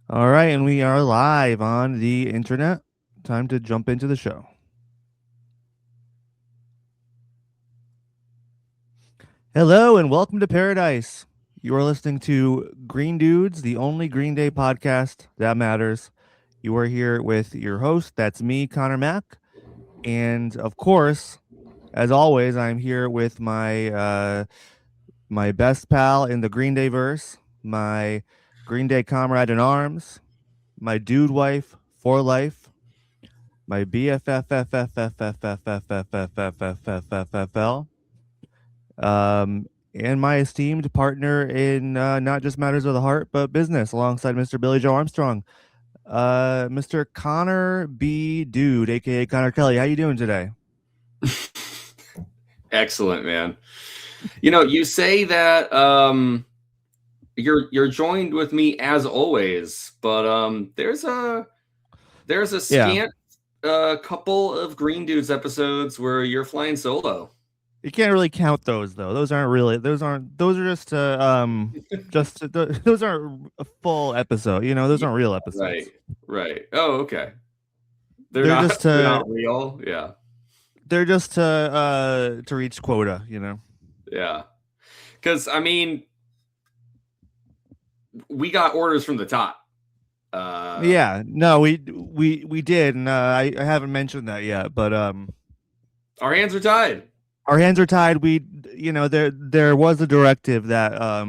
All right, and we are live on the internet. Time to jump into the show. Hello, and welcome to Paradise. You are listening to Green Dudes, the only Green Day podcast that matters. You are here with your host, that's me, Connor Mack. And of course, as always, I'm here with my best pal in the Green Day verse, my Green Day comrade in arms, my dude wife for life, my BFFFFFFFFFFFFFFL, and my esteemed partner in not just matters of the heart, but business, alongside Mr. Billy Joe Armstrong, Mr. Connor B. Dude, aka Connor Kelly. How you doing today? Excellent, man. You say that you're joined with me as always, but there's a Yeah, scant couple of Green Dudes episodes where you're flying solo. you can't really count those though. Those aren't really. Those are those aren't a full episode. You know, those Yeah, aren't real right, episodes. right. Oh, okay. They're They're not just they're to not real. Yeah, to reach quota. You know. yeah. Because I mean, we got orders from the top. Yeah, no, we did, and I haven't mentioned that yet, but Our hands are tied. our hands are tied. There was a directive that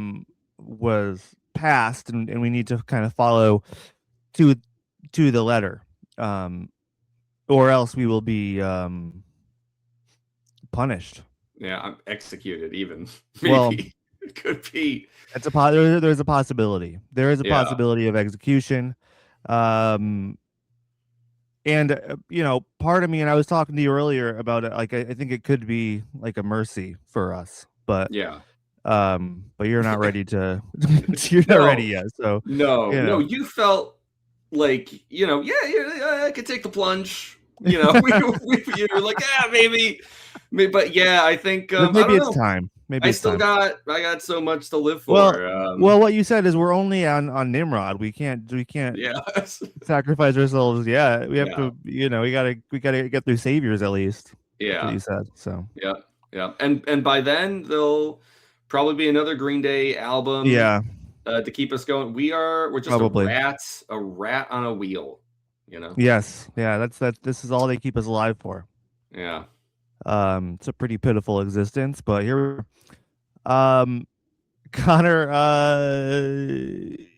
was passed, and we need to kind of follow to to the letter, um, or else we will be punished. Yeah, I'm executed. Even Well, maybe it could be. there's a possibility. There is a Yeah. possibility of execution. Um, And part of me, and I was talking to you earlier about it, like I think it could be like a mercy for us, Yeah. but you're not ready to you're not ready No, yet. So, no, you no. know. You felt like, yeah, I could take the plunge. You're like, maybe, but yeah, I think I Maybe don't it's know. time. Maybe I it's still time. I got so much to live Well, for. what you said is we're only on Nimrod. We can't Yeah, sacrifice ourselves. Yeah, we have yeah, to. We gotta get through saviors at least. That's what yeah, you said. So yeah, yeah. And by then there'll probably be another Green Day album yeah, to keep us going. We're just probably. a rat on a wheel. You know. Yes, yeah. That. This is all they keep us alive for. Yeah. It's a pretty pitiful existence, but here, um, Connor,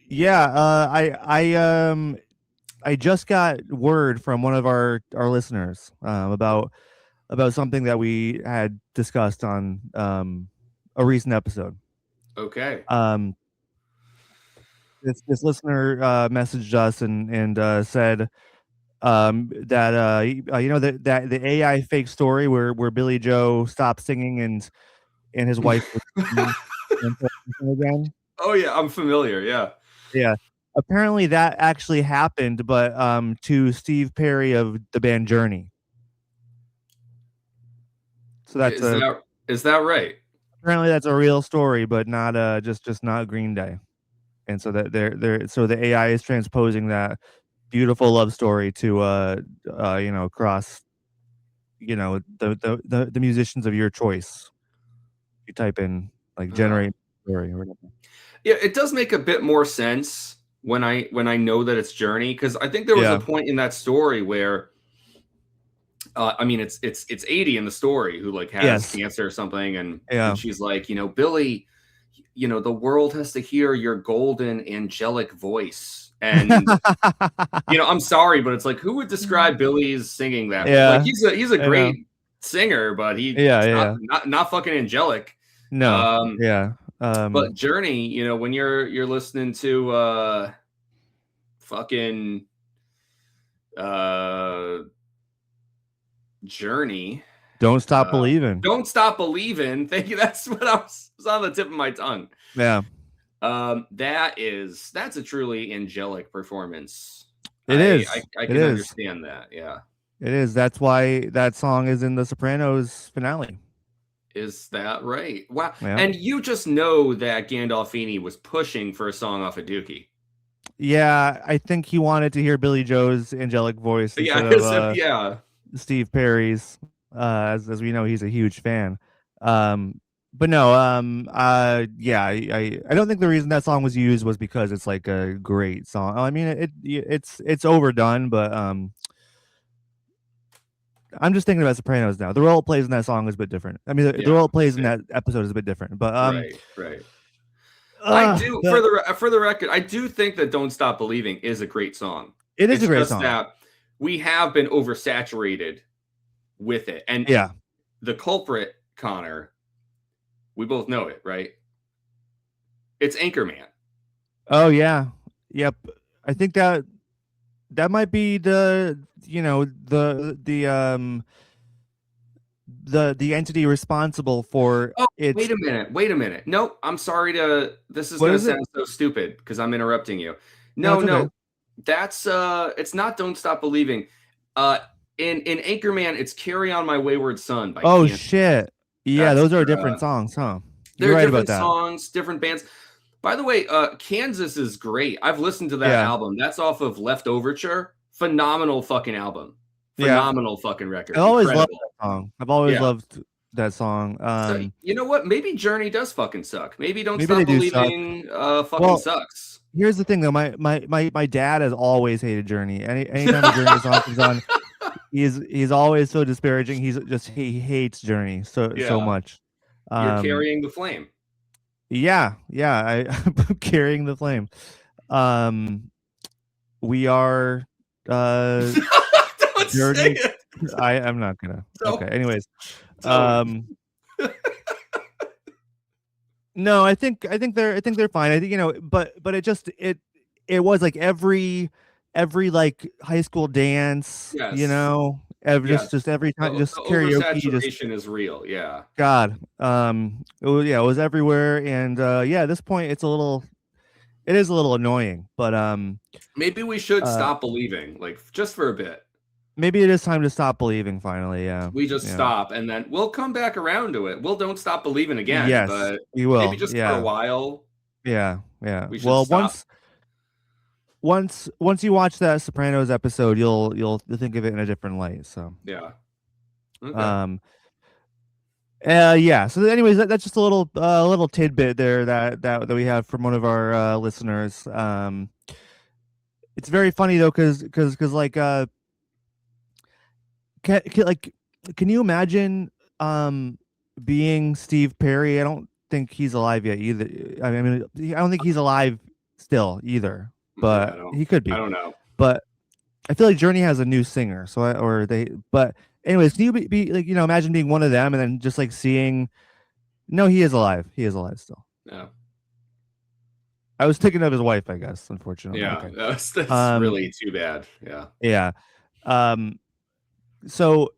yeah, I just got word from one of our listeners, about something that we had discussed on a recent episode. Okay. Um, this listener messaged us and said that that the AI fake story where Billy Joe stopped singing and his wife was singing again. Oh yeah, I'm familiar. Yeah. Yeah. Apparently that actually happened, but to Steve Perry of the band Journey. So Is that right? apparently that's a real story, but not just not Green Day. And so that so the AI is transposing that beautiful love story to across the musicians of your choice. You type in like Uh, generate story or whatever. yeah, it does make a bit more sense when I know that it's Journey, because I think there was a Yeah. point in that story where I mean it's 80 in the story who like has Yes. cancer or something, and Yeah. she's like, Billy, the world has to hear your golden angelic voice. And I'm sorry, but it's like, who would describe Billy's singing that? Like Yeah. he's a I know. great singer, but he's Yeah, yeah, not yeah. not fucking angelic. No. Um, Yeah. but Journey, when you're listening to fucking uh Journey, Don't stop uh believing. Don't Stop Believing. Thank you. That's what was on the tip of my tongue. Yeah. That's a truly angelic performance. It is. I It can is. understand that. Yeah. It is. That's why that song is in the Sopranos finale. Is that right? Wow. Yeah. And you just know that Gandolfini was pushing for a song off of Dookie. Yeah, I think he wanted to hear Billy Joe's angelic voice Yeah, instead of yeah, Steve Perry's. As we know, he's a huge fan. Um, but no, yeah, I don't think the reason that song was used was because it's like a great song. I mean, it's overdone, but I'm just thinking about Sopranos now. The role it plays in that song is a bit different. I mean, the yeah. role it plays in that episode is a bit different. But Right, right. I do but for the record, I do think that "Don't Stop Believing" is a great song. it is a It's great just song. that we have been oversaturated with it, and Yeah. the culprit, Connor, we both know it, right? It's Anchorman. Oh yeah. Yep. I think that might be the the entity responsible for Oh, its wait a minute. Wait a minute. Nope. I'm sorry to. This is what going to is it? sound so stupid because I'm interrupting you. No, No, it's okay. no. That's it's not "Don't Stop Believing." Uh, in Anchorman, it's "Carry On My Wayward Son" by Oh Kansas. shit. Yeah, That's those are different songs, huh? You're they're right about different that. songs, different bands. By the way, Kansas is great. I've listened to that Yeah. album. That's off of Leftoverture. Phenomenal fucking album. Yeah. Phenomenal fucking I record. always loved Incredible. that song. I've always Yeah. loved that song. So you know what? Maybe Journey does fucking suck. Maybe Don't Maybe they Stop do suck. Believing fucking Well, sucks. here's the thing though. My dad has always hated Journey. Anytime a Journey song comes on, he's always so disparaging. He hates Journey so Yeah. much. You're Um carrying the flame. yeah, I'm carrying the flame. Um we are Don't say Journey. it. I'm not gonna. Okay. Don't. Anyways, Don't. um no, I think they're fine. I think but it was like every like high school dance, Yes. Yes. just every time The just karaoke, just oversaturation is real. Yeah. God. It was everywhere, and yeah, at this point it is a little annoying, but Maybe we should uh stop believing, like just for a bit. maybe it is time to stop believing finally. Yeah. We just Yeah. stop and then we'll come back around to it. We'll don't stop believing again, Yes, but we maybe will. just for a Yeah. while, Yeah. Yeah. we should Well, stop. once you watch that Sopranos episode, you'll think of it in a different light. So, Yeah. Okay. um, yeah. So, anyways, that's just a little tidbit there that we have from one of our listeners. It's very funny though, because like like can you imagine being Steve Perry? I don't think he's alive yet either. I mean, I don't think he's alive still either, Yeah, but he could I be. don't know. But I feel like Journey has a new singer, so or they. But anyways, can you be like imagine being one of them and then just like seeing? No, he is alive. He is alive still. Yeah. I was thinking of his wife, I guess. Unfortunately, Yeah. okay. That's Um, really too bad. Yeah. yeah. Um, so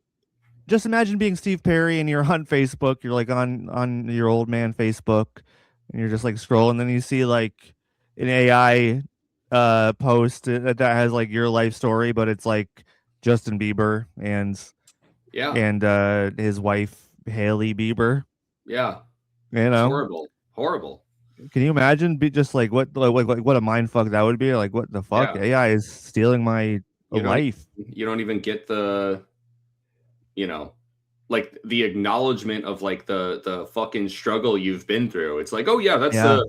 just imagine being Steve Perry and you're on Facebook. You're like on your old man Facebook, and you're just like scrolling. Then you see like an AI post that has like your life story, but it's like Justin Bieber Yeah. and his wife Haley Bieber. Yeah. You It's know, horrible. Horrible. can you imagine be just like what a mind fuck that would be? Like what the fuck? Yeah. AI is stealing my You don't life. you don't even get the, you know, like the acknowledgement of like the fucking struggle you've been through. It's like, oh yeah, Yeah,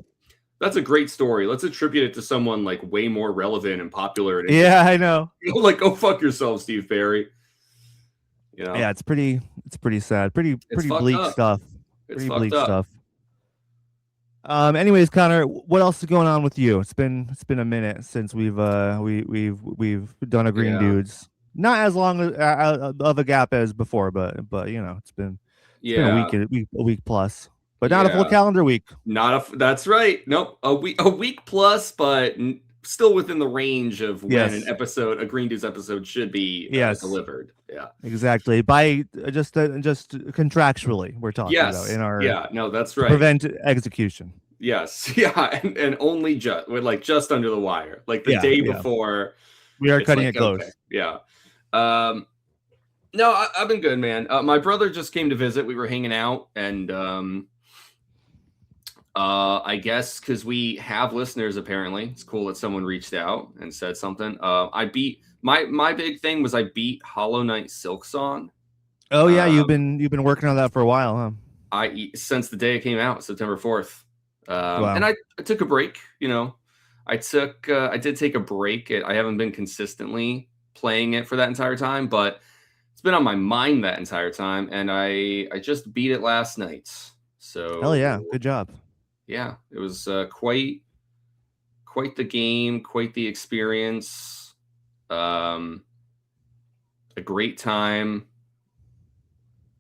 that's a great story. Let's attribute it to someone like way more relevant and popular and yeah, interesting. I know. Like, go fuck yourself, Steve Perry. You know, Yeah, it's pretty sad. it's Pretty fucked bleak up. stuff. It's Pretty fucked bleak up. stuff. Anyways, Connor, what else is going on with you? It's been a minute since we've done a Green Yeah. Dudes. Not as long of a gap as before, but it's been Yeah. a week plus, but not a full Yeah. calendar week. Not a. That's right. Nope. A week plus, but still within the range of when Yes, a Green Dudes episode should be yes, delivered. Yeah. exactly. By just contractually, we're talking about Yes. in our Yeah. No, that's to right. prevent execution. Yes. Yeah. And only just with like just under the wire, like the Yeah, day yeah, before. we are It's cutting like, it okay. close. Yeah. No, I've been good, man. My brother just came to visit. We were hanging out, and I guess because we have listeners. Apparently, it's cool that someone reached out and said something. I beat my big thing was I beat Hollow Knight Silk Song. Oh yeah, Um, you've been working on that for a while, huh? since the day it came out, September 4th. And Wow. I took a break. I did take a break. I haven't been consistently playing it for that entire time, but it's been on my mind that entire time, and I just beat it last night. Hell yeah, So good job. yeah, it was quite the game, quite the experience, um, a great time.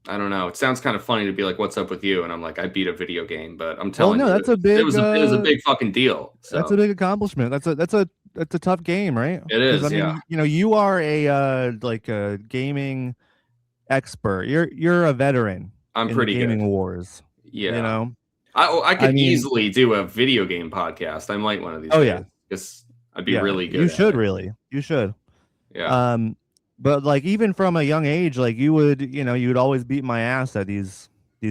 I don't know. It sounds kind of funny to be like, "What's up with you?" And I'm like, "I beat a video game," but I'm Well, telling no, you, it was a big fucking deal. that's a So big accomplishment. That's a tough game, right? it Because I is, mean, yeah. you know, you are a like a gaming expert. You're a veteran I'm in the pretty good. gaming wars. You Yeah, know, I I could mean, easily do a video game podcast. I might one of these oh days yeah, because I'd be yeah. really You good at should it. really. You should. Yeah, Um, but like even from a young age, like you would always beat my ass at these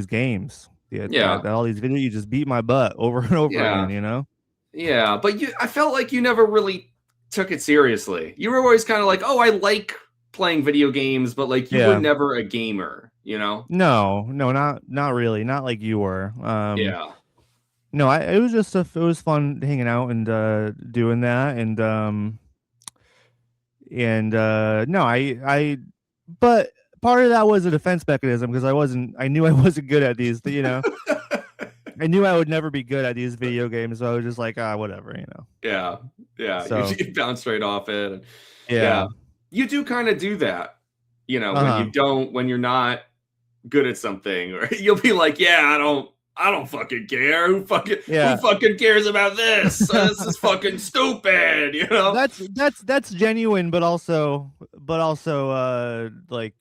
games. Yeah, yeah, all these videos, you just beat my butt over and over yeah. again. You know. Yeah, but I felt like you never really took it seriously. You were always kind of like, "Oh, I like playing video games," but like you were Yeah. never a gamer, you know? No, no, not really. Not like you were. Yeah. No, it was just it was fun hanging out and doing that and no, but part of that was a defense mechanism because I knew I wasn't good at these, you know. I knew I would never be good at these video games, so I was just like, ah, whatever, you know. Yeah. Yeah, you So, you bounce right off it. yeah. Yeah. You do kind of do that, Uh-huh. when you're not good at something, or you'll be like, "Yeah, I don't fucking care. Who Yeah. fucking cares about this? This is fucking stupid," you know? That's genuine but also like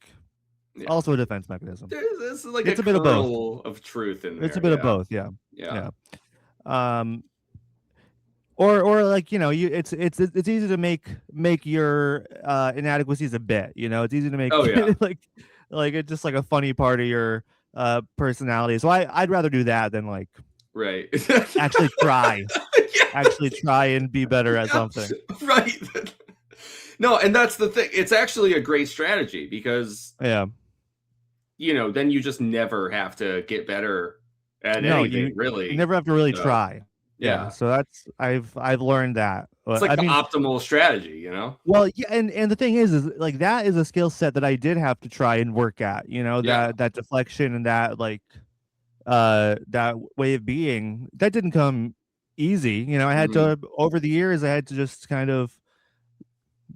Yeah. also a defense mechanism. This is like a It's a bit of both. kernel of truth in It's a there. bit of Yeah. both, yeah. Yeah. Yeah. Um or like, you know, it's easy to make your inadequacies a bit, you know. It's easy to make Oh yeah. like it's just like a funny part of your personality. So I'd rather do that than like Right. actually try Yeah. and be better at Yeah. something. Right. No, and that's the thing. It's actually a great strategy because Yeah. then you just never have to get better at No, anything, you really. never have to really So try. Yeah. yeah, So that's I've learned that. it's But like I the mean, optimal strategy. well, yeah, and the thing is like that is a skill set that I did have to try and work at, you know, Yeah. that deflection and that like that way of being that didn't come easy. You know, I had Hmm. to over the years I had to just kind of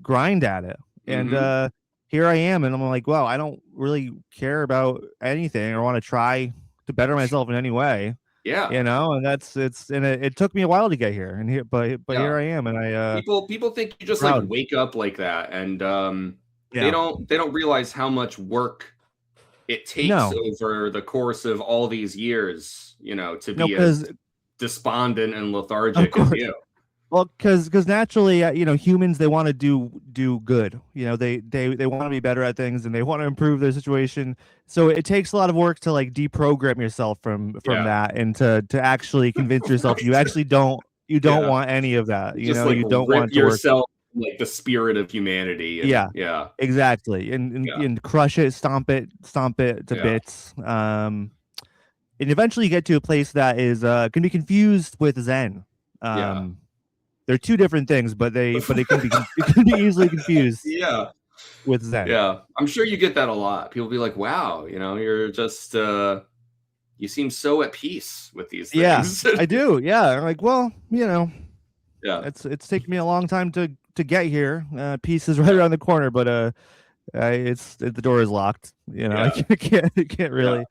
grind at it. And Hmm. here I am and I'm like, wow, I don't really care about anything or want to try to better myself in any way. Yeah. You know, and it took me a while to get here and here but Yeah. here I am and I People think you just like proud. wake up like that, and they Yeah. don't realize how much work it takes No. over the course of all these years, to No, be as because despondent and of lethargic as course. you. Well, because naturally, you know, humans they want to do good. You know, they want to be better at things and they want to improve their situation. So it takes a lot of work to like deprogram yourself from Yeah. that and to actually convince yourself you Right. actually don't Yeah. want any of that. You Just know, like you don't rip want to work. yourself from, like the spirit of humanity, and Yeah, yeah. exactly, Yeah. and crush it, stomp it to Yeah. bits. And eventually you get to a place that is can be confused with Zen. Yeah. Um, they're two different things, but it can be it can be easily confused Yeah. with Zen. Yeah. I'm sure you get that a lot. People be like, "Wow, you're just you seem so at peace with these Yeah, things." I do. Yeah, I'm like, well, you know, Yeah. it's taken me a long time to get here. Peace is right Yeah. around the corner, but the door is locked. You know, I Yeah. can't Yeah. really.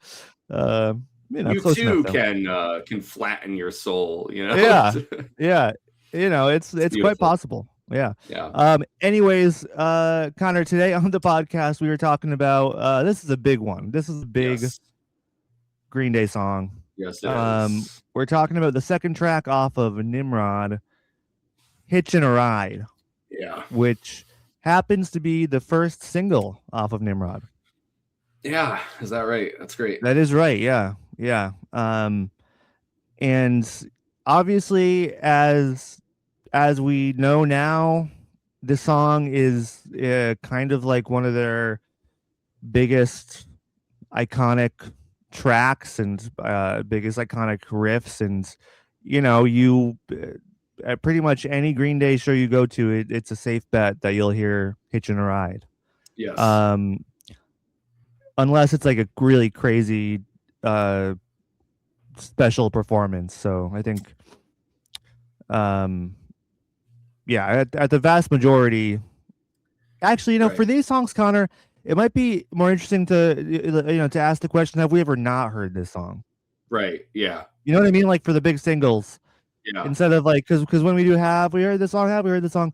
Uh, you know, You close enough too though. can flatten your soul. Yeah, yeah. You know, It's it's quite beautiful. possible. Yeah. Yeah. Anyways, Connor, today on the podcast we were talking about this is a big one. This is a big Yes. Green Day song. Yes, it is. We're talking about the second track off of Nimrod, Hitchin' a Ride, Yeah. which happens to be the first single off of Nimrod. Yeah. Is that right? That's great. That is right. Yeah. Yeah. And obviously, as we know now, this song is kind of like one of their biggest iconic tracks and biggest iconic riffs. And you at pretty much any Green Day show you go to, it's a safe bet that you'll hear "Hitchin' a Ride." Yes. Um, unless it's like a really crazy uh, special performance. So I think, um, yeah, at the vast majority, actually, for Right. these songs, Connor, it might be more interesting to to ask the question: have we ever not heard this song? Right. Yeah. You know what I mean? Like for the big singles, Yeah. instead of like because when we do have we heard this song, have we heard this song?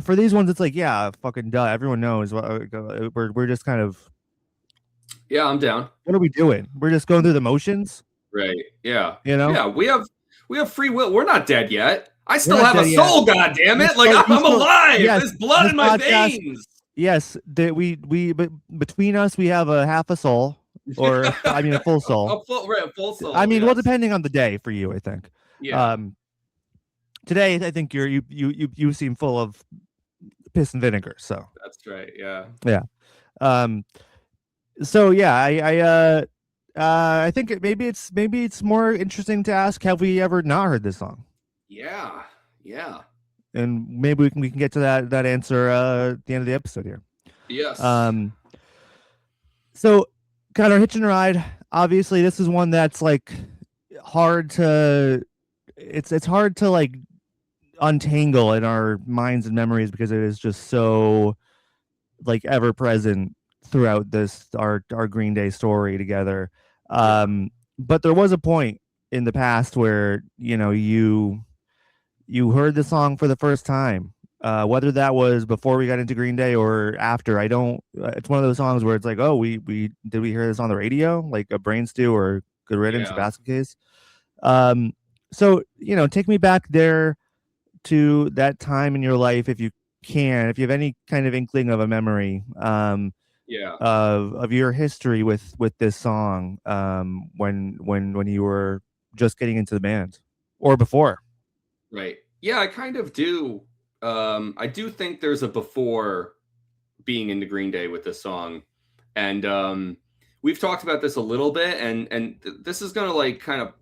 For these ones, it's like yeah, fucking duh. Everyone knows. We're just kind of Yeah. I'm down. what are we doing? We're just going through the motions, Right. Yeah. you know. Yeah. We have free will. We're not dead yet. I We're still not have a dead yet. soul. God damn You it! Like still, you I'm still, alive. yes. There's blood This in my podcast, veins. yes. That but between us, we have a half a soul, or I mean, a full soul. A full I soul. mean, well, Yes. depending on the day for you, I think. Yeah. Um, today, I think you seem full of piss and vinegar. So That's right. Yeah. yeah. Um. So yeah, I think maybe it's more interesting to ask: have we ever not heard this song? Yeah. Yeah. And maybe we can get to that answer at the end of the episode here. Yes. Um. So, Connor, Hitchin' a Ride. Obviously, this is one that's like hard to. It's hard to like untangle in our minds and memories because it is just so like ever present throughout this our Green Day story together. Yeah. But there was a point in the past where you heard the song for the first time. Whether that was before we got into Green Day or after, I don't. It's one of those songs where it's like, oh, we did we hear this on the radio, like a Brain Stew or Good Riddance, a Yeah. Basket Case. Um, so take me back there to that time in your life, if you can, if you have any kind of inkling of a memory, Yeah. of your history with this song, when you were just getting into the band or before. Right. Yeah. I kind of do. I do think there's a before being into Green Day with this song, and we've talked about this a little bit, and this is gonna like kind of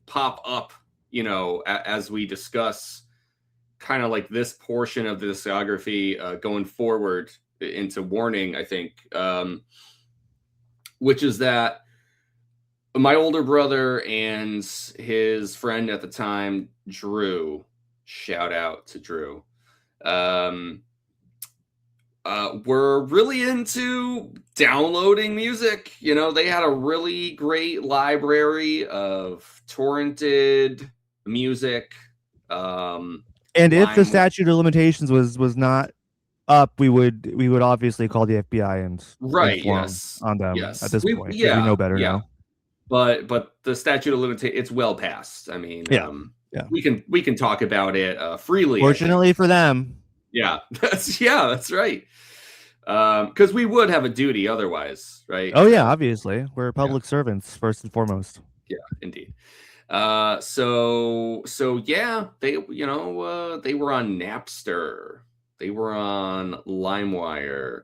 pop up, as we discuss kind of like this portion of the discography going forward into Warning, I think, which is that my older brother and his friend at the time, Drew, shout out to Drew, um, were really into downloading music. They had a really great library of torrented music. And if the Lime, statute of limitations was not up, we would obviously call the FBI and right? inform Yes, on them at yes. this We point because we yeah know better yeah. now. But the statute of limitations, it's well past. I mean, Yeah, yeah. we can talk about it freely, I think. Fortunately for them. Yeah, that's right. Because we would have a duty otherwise, right? Oh yeah, So obviously we're yeah, public servants first and foremost. yeah, indeed. So yeah, they were on Napster, they were on LimeWire,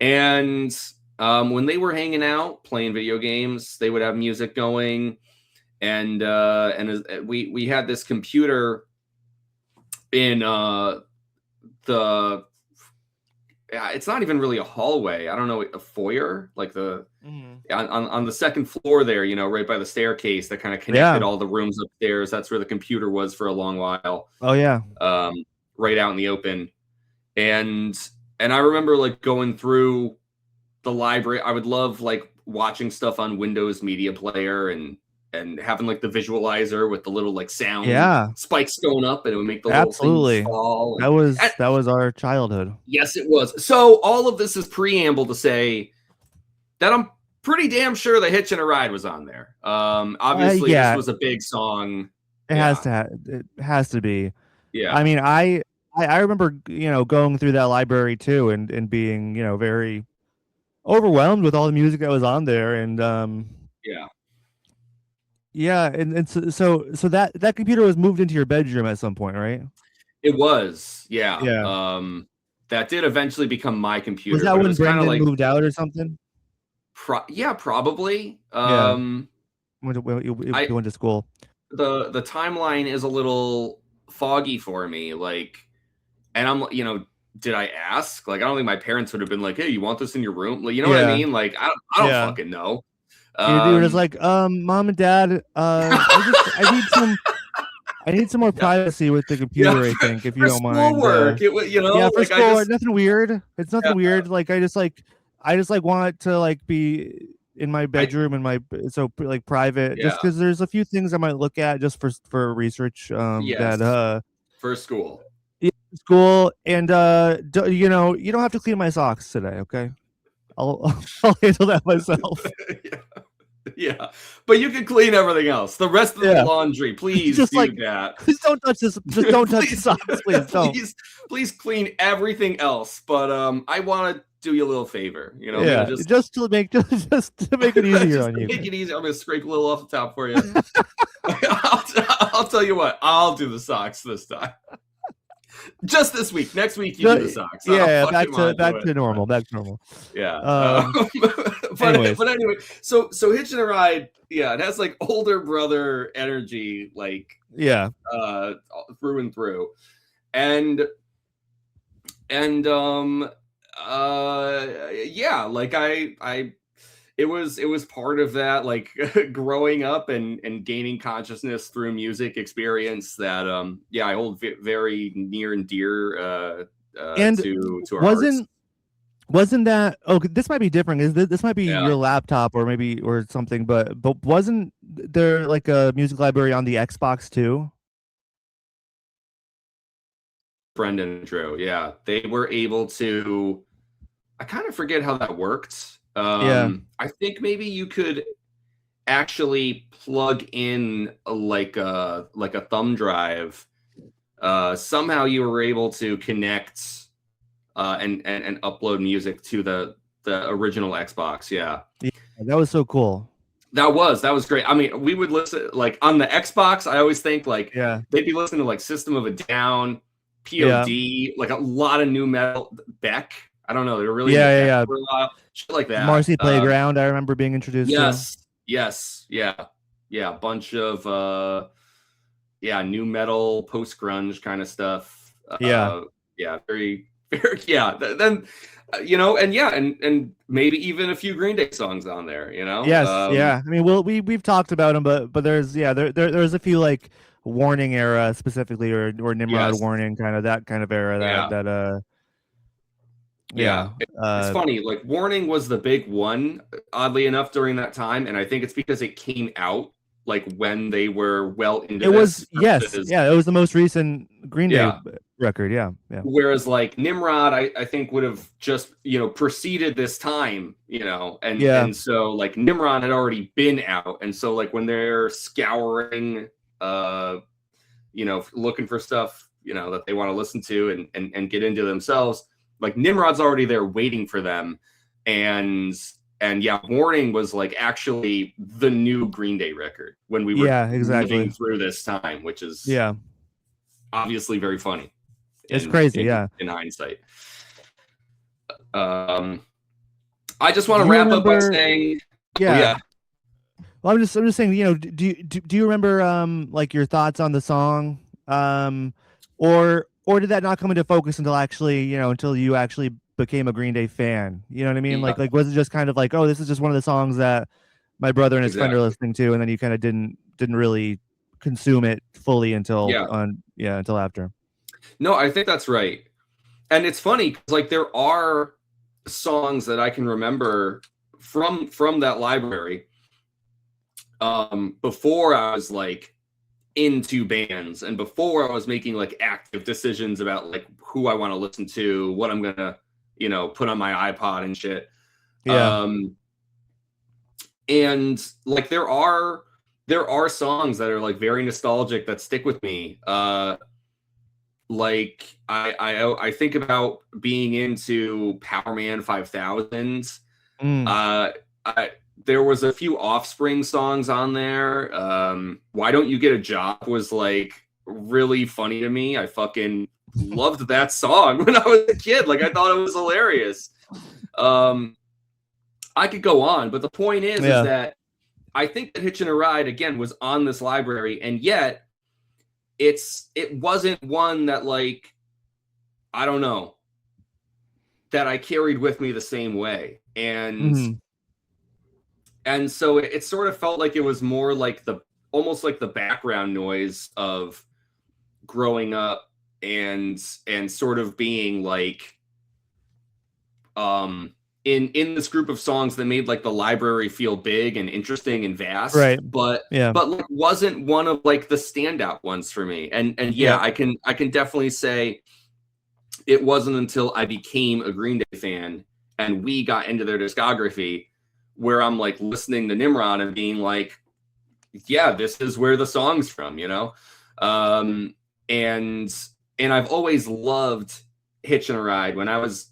and when they were hanging out playing video games, they would have music going, and we had this computer in the it's not even really a hallway. I don't know, a foyer, like the Mhm. on the second floor there, right by the staircase that kind of Yeah. connected all the rooms upstairs. That's where the computer was for a long while, Oh yeah. um, right out in the open. And I remember like going through the library. I would love like watching stuff on Windows Media Player and having like the visualizer with the little like sound Yeah. spikes going up, and it would make the little things Absolutely. fall. That And was our childhood. yes, it was. So all of this is preamble to say that I'm pretty damn sure the Hitchin' a Ride was on there. Obviously, this Yeah, was a big song. it has Yeah, to it has to be. I yeah, mean, I remember going through that library too and being very overwhelmed with all the music that was on there and yeah, Yeah, and so that computer was moved into your bedroom at some point, right? It was, yeah. Yeah. That did eventually become my Was computer, that but it when was kind of Brendan like, moved out or something? yeah, probably. Yeah, when you I went to school. the timeline is a little foggy for me, like, and I'm, did I ask? Like, I don't think my parents would have been like, "Hey, you want this in your room?" Like, you know what I Yeah, mean? Like, I don't yeah. fucking know. You were just Um, like, Mom and Dad, I need some more yeah, privacy with the yeah, computer, I think, if you for don't mind. schoolwork, it was, Yeah, for like I school, just, nothing weird. It's yeah, nothing weird. Like I just like want it to like be in my I, bedroom in my so like private, just yeah, because there's a few things I might look at just for research that yes, for school. yeah, school and you don't have to clean my socks today, okay? I'll I'll handle that myself. Yeah. Yeah, but you can clean everything else. The rest of the Yeah, laundry, please just like do that. please don't touch this. Just don't touch the Please, socks, please don't. please clean everything else. But I want to do you a little favor. I'm gonna Yeah, just just to make just to make it easier just on to you make guys. it easy. I'm gonna scrape a little off the top for you. I'll tell you what. I'll do the socks this time. Just this week. Next week you do the socks. I don't Yeah, fucking mind back doing to it. normal, back to normal. Yeah. Um, But anyways, anyway, so Hitchin' a Ride, yeah, it has like older brother energy, like yeah, uh through and through. And and yeah, like I it was part of that, like, growing up and gaining consciousness through music experience that yeah, I hold very near and dear and to our hearts. wasn't wasn't that this might be different, is this might be Yeah. your laptop or maybe or something, but wasn't there like a music library on the Xbox too? Brendan and Drew, yeah, they were able to. I kind of forget how that worked. Yeah, I think maybe you could actually plug in like a thumb drive. Somehow you were able to connect and upload music to the original Xbox. Yeah, yeah, that was so cool. that was great. I mean, we would listen like on the Xbox. I always think like Yeah, they'd be listening to like System of a Down, yeah, POD, like a lot of new metal. Beck. I don't know. They were really into yeah, yeah, Beck yeah. for a while. Shit like that. Marcy Playground, I remember being introduced to. Yes. Yes. Yeah. Yeah. A bunch of yeah, new metal, post grunge kind of stuff. Yeah. Yeah, very, very, yeah. Then, and yeah, and maybe even a few Green Day songs on there. Yes, yeah. I mean, we've talked about them, but there's yeah, there's a few like Warning era specifically, or Nimrod Yes, Warning, kind of that kind of era yeah, that yeah. yeah It's funny. Like, Warning was the big one, oddly enough, during that time, and I think it's because it came out like when they were well into it was, this yes, versus yeah, it was the most recent Green Day yeah. record. Yeah, yeah, Whereas like Nimrod, I think would have just preceded this time, yeah, and so like Nimrod had already been out, and so like when they're scouring, looking for stuff, that they want to listen to and get into themselves, like Nimrod's already there waiting for them, and yeah, Warning was like actually the new Green Day record when we were yeah, exactly. living through this time, which is Yeah, obviously very funny it's in crazy. in, Yeah. in hindsight. Um, I just want Do to you wrap up by remember? saying, oh Yeah. yeah, Well, I'm just saying, do you remember like your thoughts on the song, or did that not come into focus until actually, until you actually became a Green Day fan? You know what I mean? yeah, Like was it just kind of like, oh, this is just one of the songs that my brother and his friend are exactly, listening to, and then you kind of didn't really consume it fully until yeah. until after. No, I think that's right, and it's funny because like there are songs that I can remember from that library before I was like into bands and before I was making like active decisions about like who I want to listen to, what I'm gonna put on my iPod and shit. Yeah. Um, and like there are songs that are like very nostalgic that stick with me. Like I think about being into Power Man 5000. Mm. Uh, I there was a few Offspring songs on there. Why Don't You Get a Job was like really funny to me. I fucking loved that song when I was a kid. Like I thought it was hilarious. I could go on, but the point is that I think that Hitchin' a Ride again was on this library, and yet it wasn't one that, like, I don't know, that I carried with me the same way. And so it sort of felt like it was more like almost like the background noise of growing up and sort of being like in this group of songs that made like the library feel big and interesting and vast, right? But like wasn't one of like the standout ones for me. And yeah, I can definitely say it wasn't until I became a Green Day fan and we got into their discography where I'm like listening to Nimrod and being like, yeah, this is where the song's from, you know? And I've always loved Hitchin' a Ride. When I was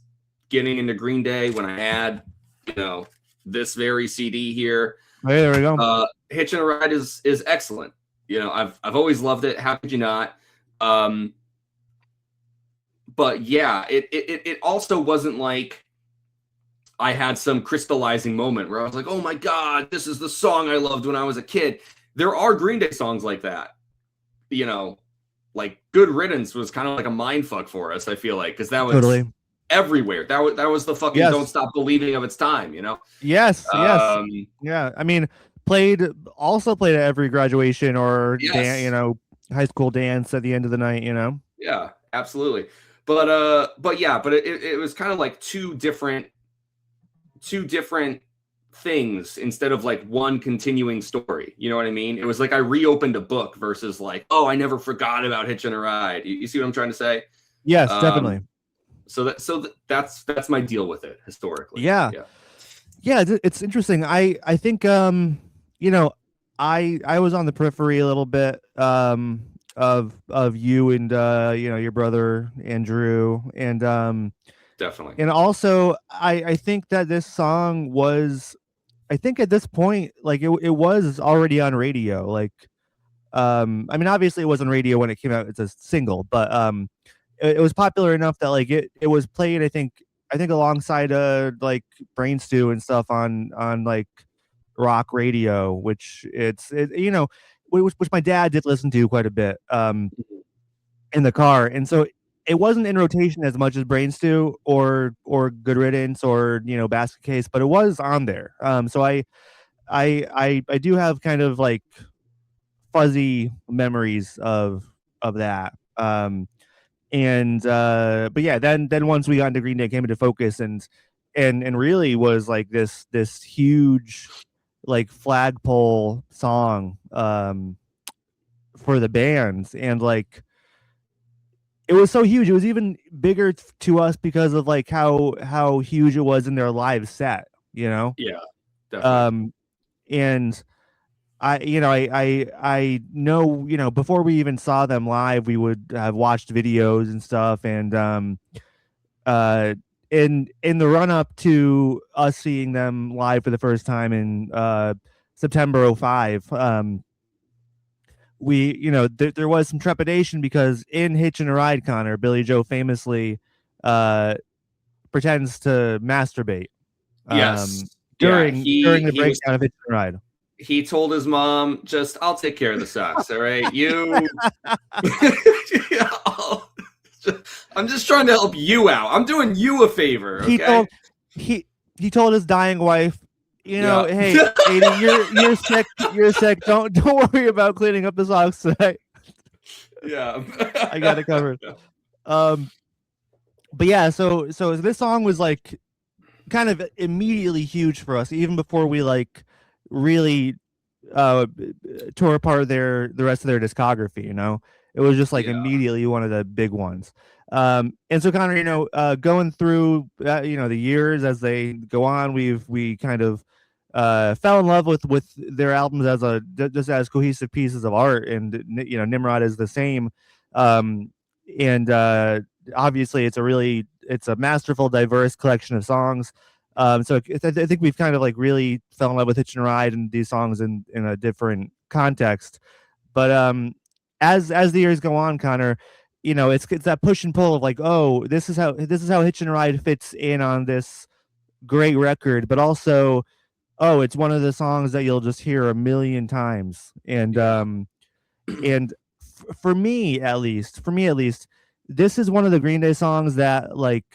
getting into Green Day, when I had, you know, this very CD here. Hey, there we go. Hitchin' a Ride is excellent. You know, I've always loved it. How could you not? But yeah, it also wasn't like I had some crystallizing moment where I was like, oh my God, this is the song I loved when I was a kid. There are Green Day songs like that, you know, like Good Riddance was kind of like a mind fuck for us, I feel like, because that was everywhere. That was the fucking Don't Stop Believing of its time, you know? Yes. Yeah. I mean, played at every graduation or you know, high school dance at the end of the night, you know? Yeah, absolutely. But it was kind of like two different things instead of like one continuing story. You know what I mean? It was like I reopened a book versus like, oh, I never forgot about Hitchin' a Ride. You see what I'm trying to say? Yes, definitely. So that's my deal with it historically. Yeah. It's interesting. I think you know, I was on the periphery a little bit of you and you know, your brother Andrew, and definitely. And also I think that this song was, I think at this point, like it was already on radio. Like I mean, obviously it was on radio when it came out as a single, but it was popular enough that like it was played, I think alongside like Brain Stew and stuff on like rock radio, which you know, which my dad did listen to quite a bit in the car. And so it wasn't in rotation as much as Brain Stew or Good Riddance or, you know, Basket Case, but it was on there. So I do have kind of like fuzzy memories of that. And but yeah, then once we got into Green Day, came into focus and really was like this huge like flagpole song for the bands. And like it was so huge, it was even bigger to us because of like how huge it was in their live set, you know? Yeah, definitely. And I know, you know, before we even saw them live, we would have watched videos and stuff. And in the run up to us seeing them live for the first time in September 2005, we, you know, there was some trepidation because in Hitchin' a Ride, Connor, Billy Joe famously pretends to masturbate. Yes. During the breakdown of Hitchin' a Ride. He told his mom, just, I'll take care of the socks, all right? You... I'm just trying to help you out. I'm doing you a favor, okay? He told his dying wife, you know, hey, you're sick. You're sick. Don't worry about cleaning up the socks tonight. Yeah, I got it covered. But yeah, so this song was like kind of immediately huge for us, even before we like really tore apart the rest of their discography. You know, it was just like immediately one of the big ones. And so Connor, you know, going through you know, the years as they go on, we kind of fell in love with their albums as just as cohesive pieces of art. And you know, Nimrod is the same. And obviously it's a masterful, diverse collection of songs. So I think we've kind of like really fell in love with Hitch and Ride and these songs in a different context. But as the years go on, Connor, it's that push and pull of like, oh, this is how Hitch and Ride fits in on this great record, but also, oh, it's one of the songs that you'll just hear a million times. Yeah. And for me at least, this is one of the Green Day songs that like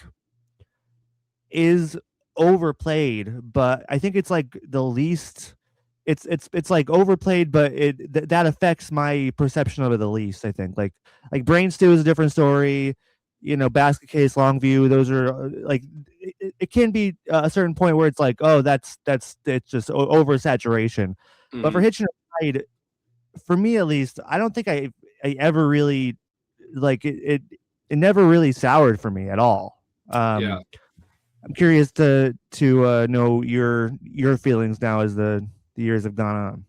is overplayed, but I think it's like the least. It's like overplayed, but that affects my perception of it the least. I think like Brain Stew is a different story. Basket Case, Longview, those are like it can be a certain point where it's like, oh, that's it's just oversaturation. But for Mhm. Hitch and Ride, for me at least, I don't think I ever really like it never really soured for me at all. Yeah. I'm curious to know your feelings now as the years have gone on.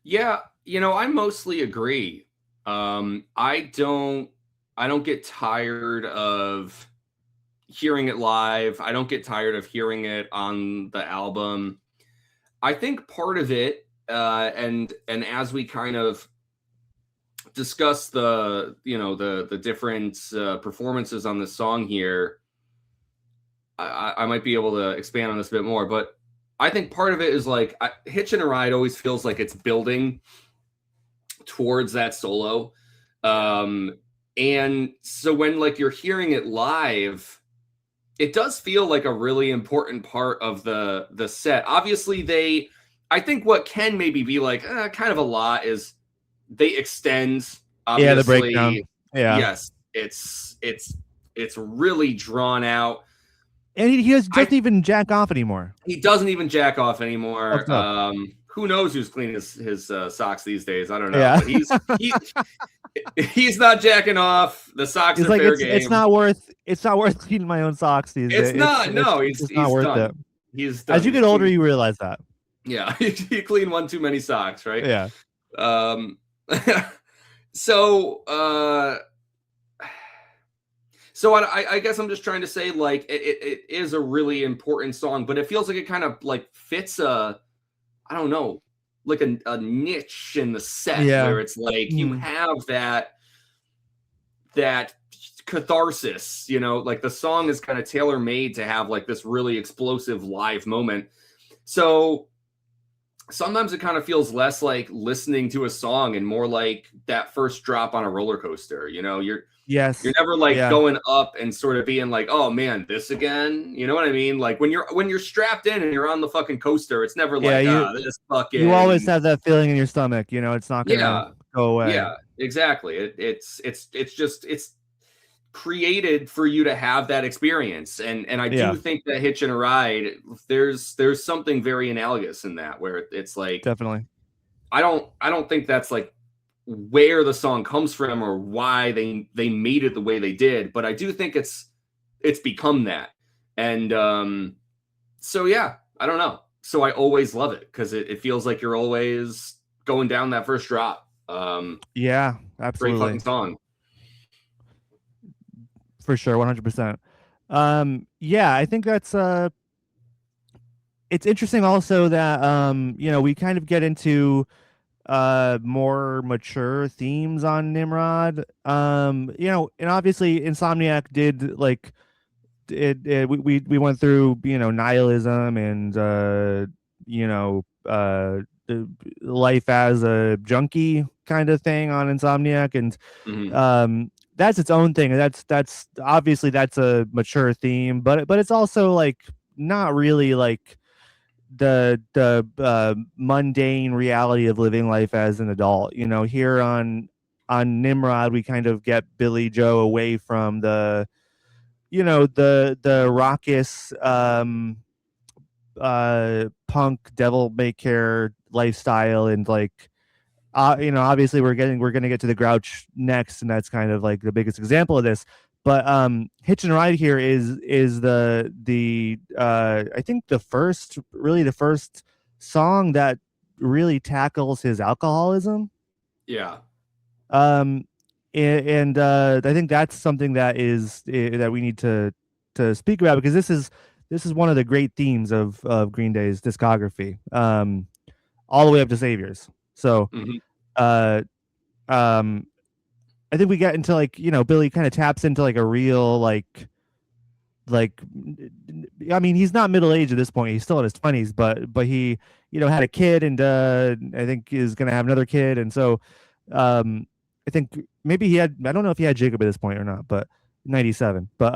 Yeah, I mostly agree. I don't get tired of hearing it live. I don't get tired of hearing it on the album. I think part of it, and as we kind of discuss the different performances on this song here, I might be able to expand on this a bit more. But I think part of it is like Hitch and a Ride always feels like it's building towards that solo. And so when like you're hearing it live, it does feel like a really important part of the set. Obviously, I think what can maybe be like kind of a lot is they extend. Yeah, the breakdown. Obviously, Yeah, yes, it's really drawn out. and he I doesn't even jack off anymore. He doesn't even jack off anymore. Fucked up. Who knows who's cleaning his socks these days? I don't know, Yeah, but he's not jacking off. The socks it's are like fair it's game. not worth cleaning my own socks these It's days. not. No, It's he's just not he's worth it. done. He's As done. you He's get older, clean. you realize that. Yeah, you clean one too many socks, right? Yeah, Um, so I guess I'm just trying to say like it is a really important song, but it feels like it kind of like fits I don't know, like a niche in the set yeah. where it's like you Mm. have that catharsis, like the song is kind of tailor made to have like this really explosive live moment. So sometimes it kind of feels less like listening to a song and more like that first drop on a roller coaster. You're Yes. never like Yeah. going up and sort of being like, oh man, this again. You know what I mean? Like when you're strapped in and you're on the fucking coaster, it's never Yeah. like, You this you always fucking have that feeling in your stomach. It's not gonna yeah, go away. yeah, exactly. It's created for you to have that experience. And I Yeah, do think that Hitch and a Ride, there's something very analogous in that where it's like definitely. I don't think that's like where the song comes from or why they made it the way they did, but I do think it's become that. And so yeah, I don't know. So I always love it because it feels like you're always going down that first drop. Yeah, Great absolutely. fucking song. For sure, 100%. Yeah, I think that's it's interesting also that we kind of get into more mature themes on Nimrod. And obviously Insomniac did like we went through, nihilism and you know, life as a junkie kind of thing on Insomniac, and Hmm. that's its own thing. That's obviously that's a mature theme, but it's also like not really like the mundane reality of living life as an adult. Here on Nimrod, we kind of get Billy Joe away from the raucous punk devil may care lifestyle, and like obviously we're gonna get to the Grouch next, and that's kind of like the biggest example of this. But Hitch and Ride here is the I think the first song that really tackles his alcoholism. Yeah. um and I think that's something that we need to speak about, because this is one of the great themes of Green Day's discography, all the way up to Saviors. So, Mm-hmm. uh, um, I think we get into like Billy kind of taps into like a real like I mean he's not middle aged at this point, he's still in his 20s, but he had a kid, and I think is gonna have another kid, and so I think maybe I don't know if he had Jacob at this point or not, but 97, but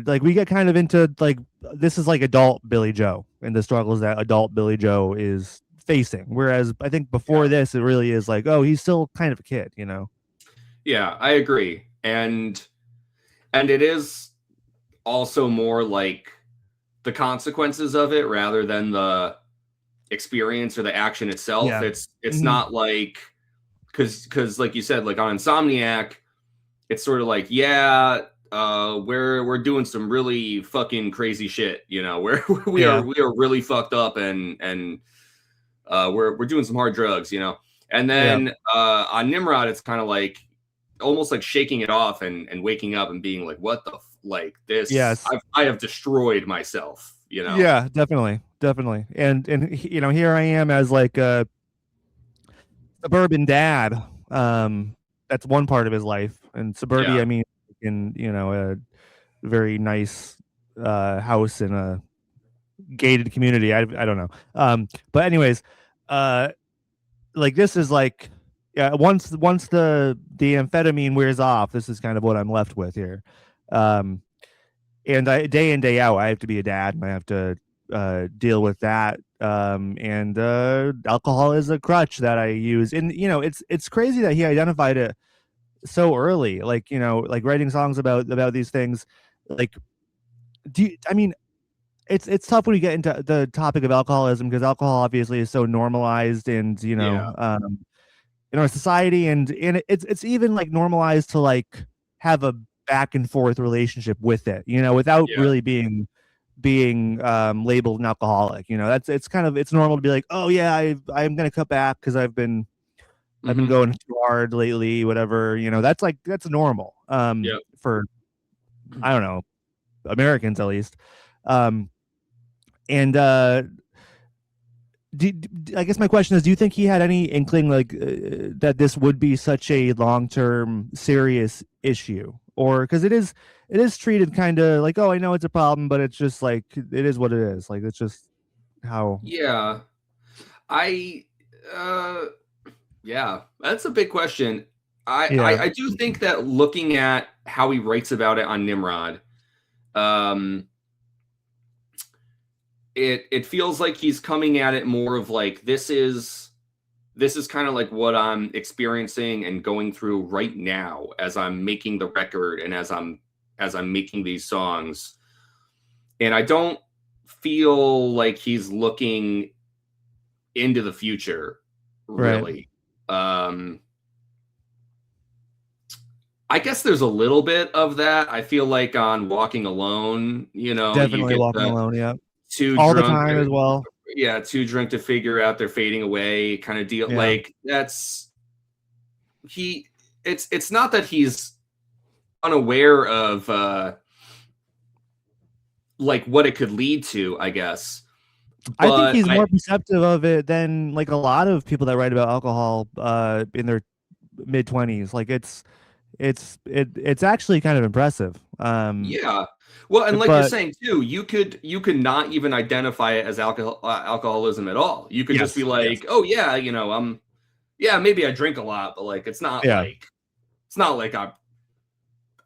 like we get kind of into like this is like adult Billy Joe and the struggles that adult Billy Joe is facing, whereas I think before Yeah. this it really is like, oh, he's still kind of a kid. Yeah, I agree. And it is also more like the consequences of it rather than the experience or the action itself. Yeah. It's Hmm. not like because like you said, like on Insomniac, it's sort of like, yeah, we're doing some really fucking crazy shit, where Yeah. we are really fucked up and we're doing some hard drugs, and Yeah. then on Nimrod it's kind of like almost like shaking it off and waking up and being like, what the like this Yes. I have destroyed myself. Yeah, definitely, definitely. And here I am as like a suburban dad. Um, that's one part of his life, and suburbia, Yeah. I mean, in a very nice house in a gated community. I don't know. But anyways, uh, like this is like, yeah. Once the amphetamine wears off, this is kind of what I'm left with here. Um, and I day in day out I have to be a dad, and I have to deal with that. And alcohol is a crutch that I use, and it's crazy that he identified it so early, like like writing songs about these things. Like, I mean, it's tough when you get into the topic of alcoholism, because alcohol obviously is so normalized, and Yeah. in our society, and it's even like normalized to like have a back and forth relationship with it, without Yeah. really being labeled an alcoholic. That's it's normal to be like, oh yeah, I'm gonna cut back because I've been Mm-hmm. going too hard lately, whatever. That's normal Yeah. for, I don't know, Americans at least. um and I guess my question is, do you think he had any inkling like that this would be such a long-term serious issue, or because it is treated kind of like, oh, I know it's a problem, but it's just like it is what it is, like it's just how. Yeah. I uh yeah, that's a big question. Yeah. I do think that looking at how he writes about it on Nimrod, um, it feels like he's coming at it more of like this is kind of like what I'm experiencing and going through right now as I'm making the record and as I'm making these songs. And I don't feel like he's looking into the future Right. really. Um I guess there's a little bit of that. I feel like on Walking Alone, you Definitely get walking the alone. Yeah. too All the drunk. time as well. Yeah, too drunk to figure out they're fading away kind of deal. Yeah. Like that's he. It's not that he's unaware of like what it could lead to, I guess. I think But he's more perceptive of it than like a lot of people that write about alcohol in their mid 20s. Like it's actually kind of impressive. yeah, well, and like you're But saying too, you could not even identify it as alcoholism at all. You could just be yes, yes, like, oh yeah, yeah, maybe I drink a lot, but like yeah, it's not like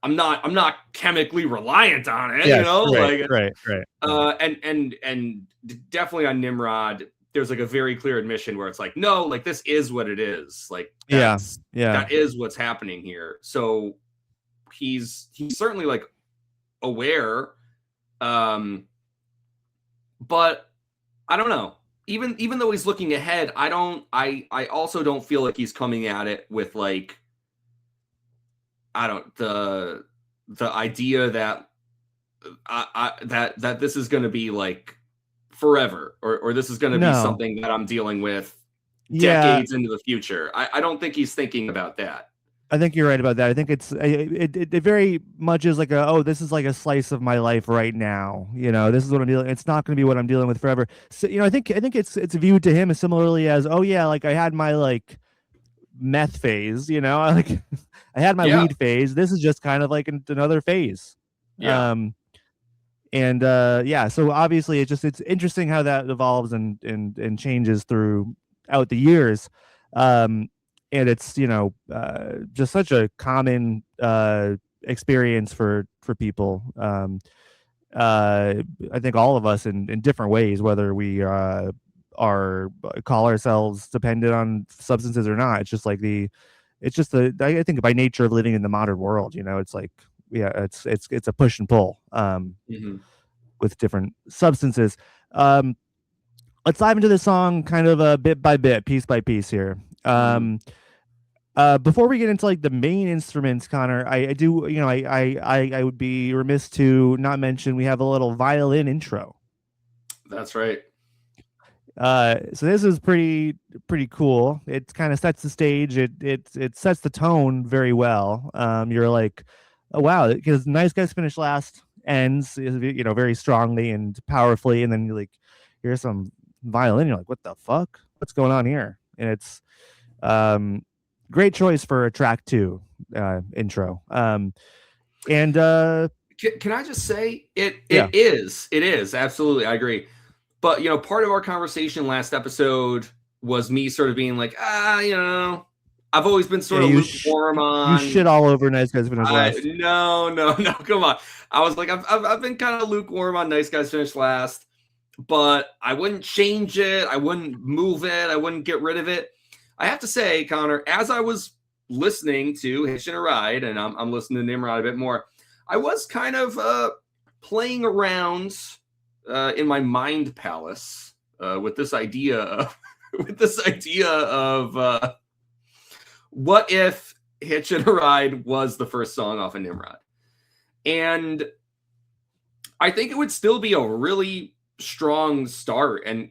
I'm not chemically reliant on it, yes, right, like right, right, and definitely on Nimrod, there's like a very clear admission where it's like, no, like this is what it is, like yeah, yeah. that is what's happening here. So he's certainly like aware, um, but I don't know. Even though he's looking ahead, I also don't feel like he's coming at it with like I don't the idea that that this is going to be like forever or this is going to be No, something that I'm dealing with yeah. decades into the future. I don't think he's thinking about that. I think you're right about that. I think it very much is like this is like a slice of my life right now. This is what I'm dealing. It's not going to be what I'm dealing with forever. So, I think it's viewed to him as similarly as, oh yeah, like I had my like meth phase. Like I had my Yeah, weed phase. This is just kind of like another phase. yeah. Um, and yeah, so obviously it's interesting how that evolves and changes throughout the years. um and it's just such a common experience for people. uh I think all of us in different ways, whether we are call ourselves dependent on substances or not. It's just like it's just the I think by nature of living in the modern world, it's like, yeah, it's a push and pull. Hmm. With different substances. Um, let's dive into the song kind of bit by bit, piece by piece here. Hmm. Before we get into like the main instruments, Connor, I do, I would be remiss to not mention we have a little violin intro. That's right. So this is pretty cool. It kind of sets the stage. It sets the tone very well. You're like, oh wow, because Nice Guys Finish Last ends, very strongly and powerfully, and then you like hear some violin. You're like, what the fuck? What's going on here? And it's um great choice for a track two intro. And Can I just say it? Yeah, It is absolutely. I agree. But part of our conversation last episode was me sort of being like, I've always been yeah, sort of lukewarm you on. shit all over Nice Guys Finish I Last. no no no come on. I was like, I've been kind of lukewarm on Nice Guys Finish Last, but I wouldn't change it. I wouldn't move it. I wouldn't get rid of it. I have to say, Connor, as I was listening to Hitchin' a Ride, and I'm listening to Nimrod a bit more, I was kind of playing around in my mind palace with this idea of what if Hitchin' a Ride was the first song off of Nimrod, and I think it would still be a really strong start. And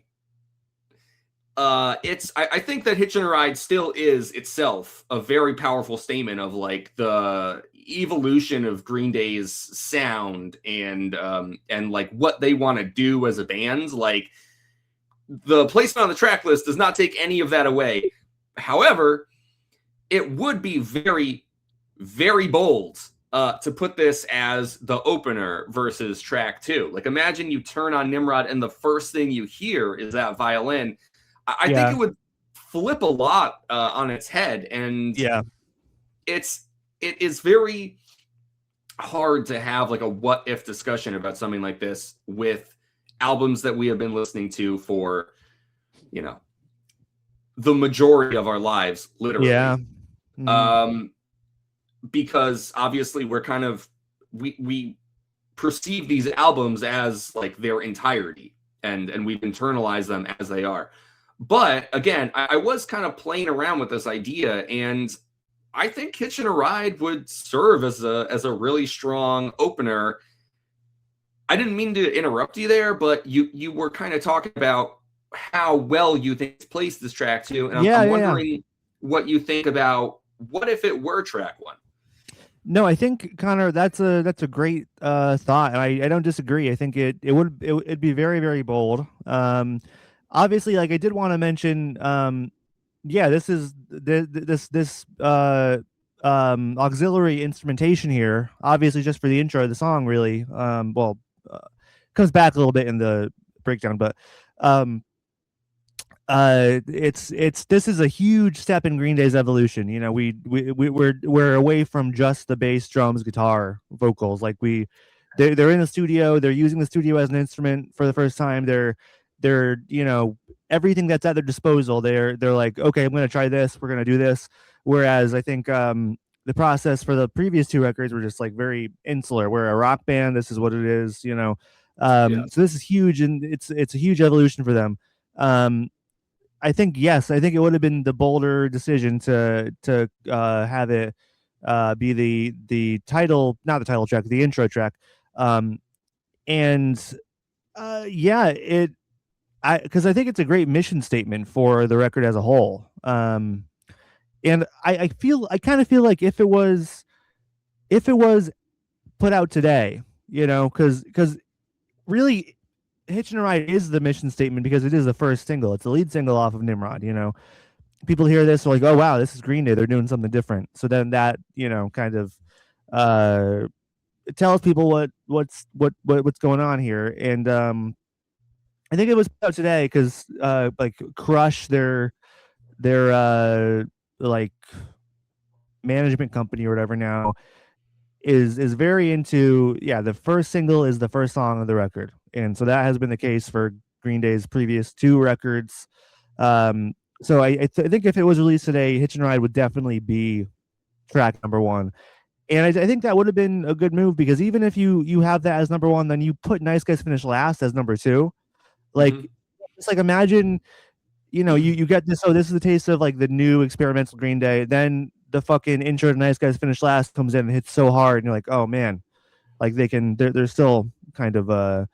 I think that Hitchin' a Ride still is itself a very powerful statement of like the evolution of Green Day's sound and like what they want to do as a band. Like the placement on the track list does not take any of that away. However, it would be very, very bold to put this as the opener versus track two. Like imagine you turn on Nimrod and the first thing you hear is that violin. I think Yeah, it would flip a lot on its head, and yeah. it is very hard to have like a what if discussion about something like this with albums that we have been listening to for you know the majority of our lives, Yeah. literally. Mhm. um because obviously we're kind of we perceive these albums as like their entirety, and we've internalized them as they are. But again, I was kind of playing around with this idea, and I think Hitchin' a Ride would serve as a really strong opener. I didn't mean to interrupt you there, but you were kind of talking about how well you think it's placed this track to, and Yeah, I'm yeah, yeah. wondering what you think about what if it were track one. No, I think Connor, that's a great thought, and I don't disagree. I think it'd be very very bold. Obviously, like I did want to mention, yeah, this is this auxiliary instrumentation here. Obviously, just for the intro of the song, really. Well, uh, comes back a little bit in the breakdown, but um, it's this is a huge step in Green Day's evolution. We're away from just the bass, drums, guitar, vocals. Like they're in the studio, they're using the studio as an instrument for the first time. They're everything that's at their disposal. They're like, okay, I'm gonna try this, we're gonna do this. Whereas I think the process for the previous two records were just like very insular. We're a rock band, this is what it is. Yes. So this is huge, and it's a huge evolution for them. um I think yes. I think it would have been the bolder decision to have it be the title, not the title track, the intro track. Um, and yeah, it I because I think it's a great mission statement for the record as a whole. And I kind of feel like if it was put out today, you know, because really Hitchin' a Ride is the mission statement because it is the first single. It's the lead single off of Nimrod. You know, people hear this are like, oh wow, this is Green Day. They're doing something different. So then that kind of uh, it tells people what's going on here. And I think it was put out today because like Crush, their like management company or whatever now is very into, yeah, the first single is the first song of the record, and so that has been the case for Green Day's previous two records. um so I think if it was released today, Hitch and Ride would definitely be track number one. And I think that would have been a good move, because even if you have that as number one, then you put Nice Guys Finish Last as number two. Like, Mm-hmm. it's like, imagine, you get this. Oh, this is the taste of like the new experimental Green Day. Then the fucking intro to Nice Guys Finish Last comes in and hits so hard, and you're like, oh man, like they're still kind of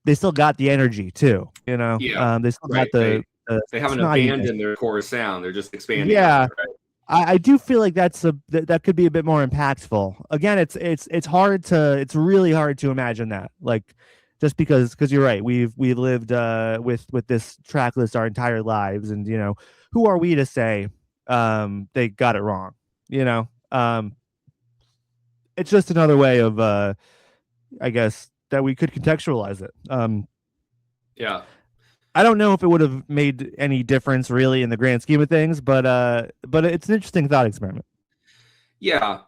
they still got the energy too. Yeah, They still got right. the They haven't snottiness. abandoned their core sound. They're just expanding on Yeah, it, right? I do feel like that could be a bit more impactful. Again, it's really hard to imagine that, like, just because you're right. We've lived with this track list our entire lives, and who are we to say they got it wrong? You know, it's just another way of I guess that we could contextualize it. Yeah. I don't know if it would have made any difference really in the grand scheme of things, but it's an interesting thought experiment. Yeah.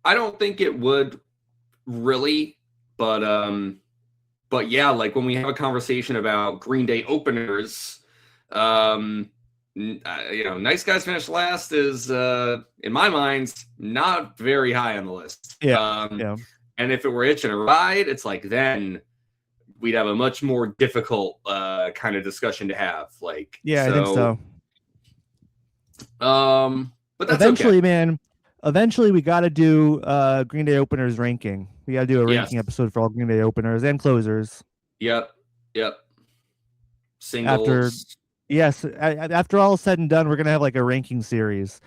I don't think it would really, but yeah, like when we have a conversation about Green Day openers, Nice Guys Finish Last is in my mind not very high on the list. Yeah, yeah. And if it were Hitchin' a Ride, it's like then we'd have a much more difficult kind of discussion to have. Like, Yeah, I think so. so. But that's Eventually, okay. man. Eventually, we got to do Green Day openers ranking. We got to do a Yes. ranking episode for all Green Day openers and closers. Yep. After, Singles. yes, after all is said and done, we're gonna have like a ranking series.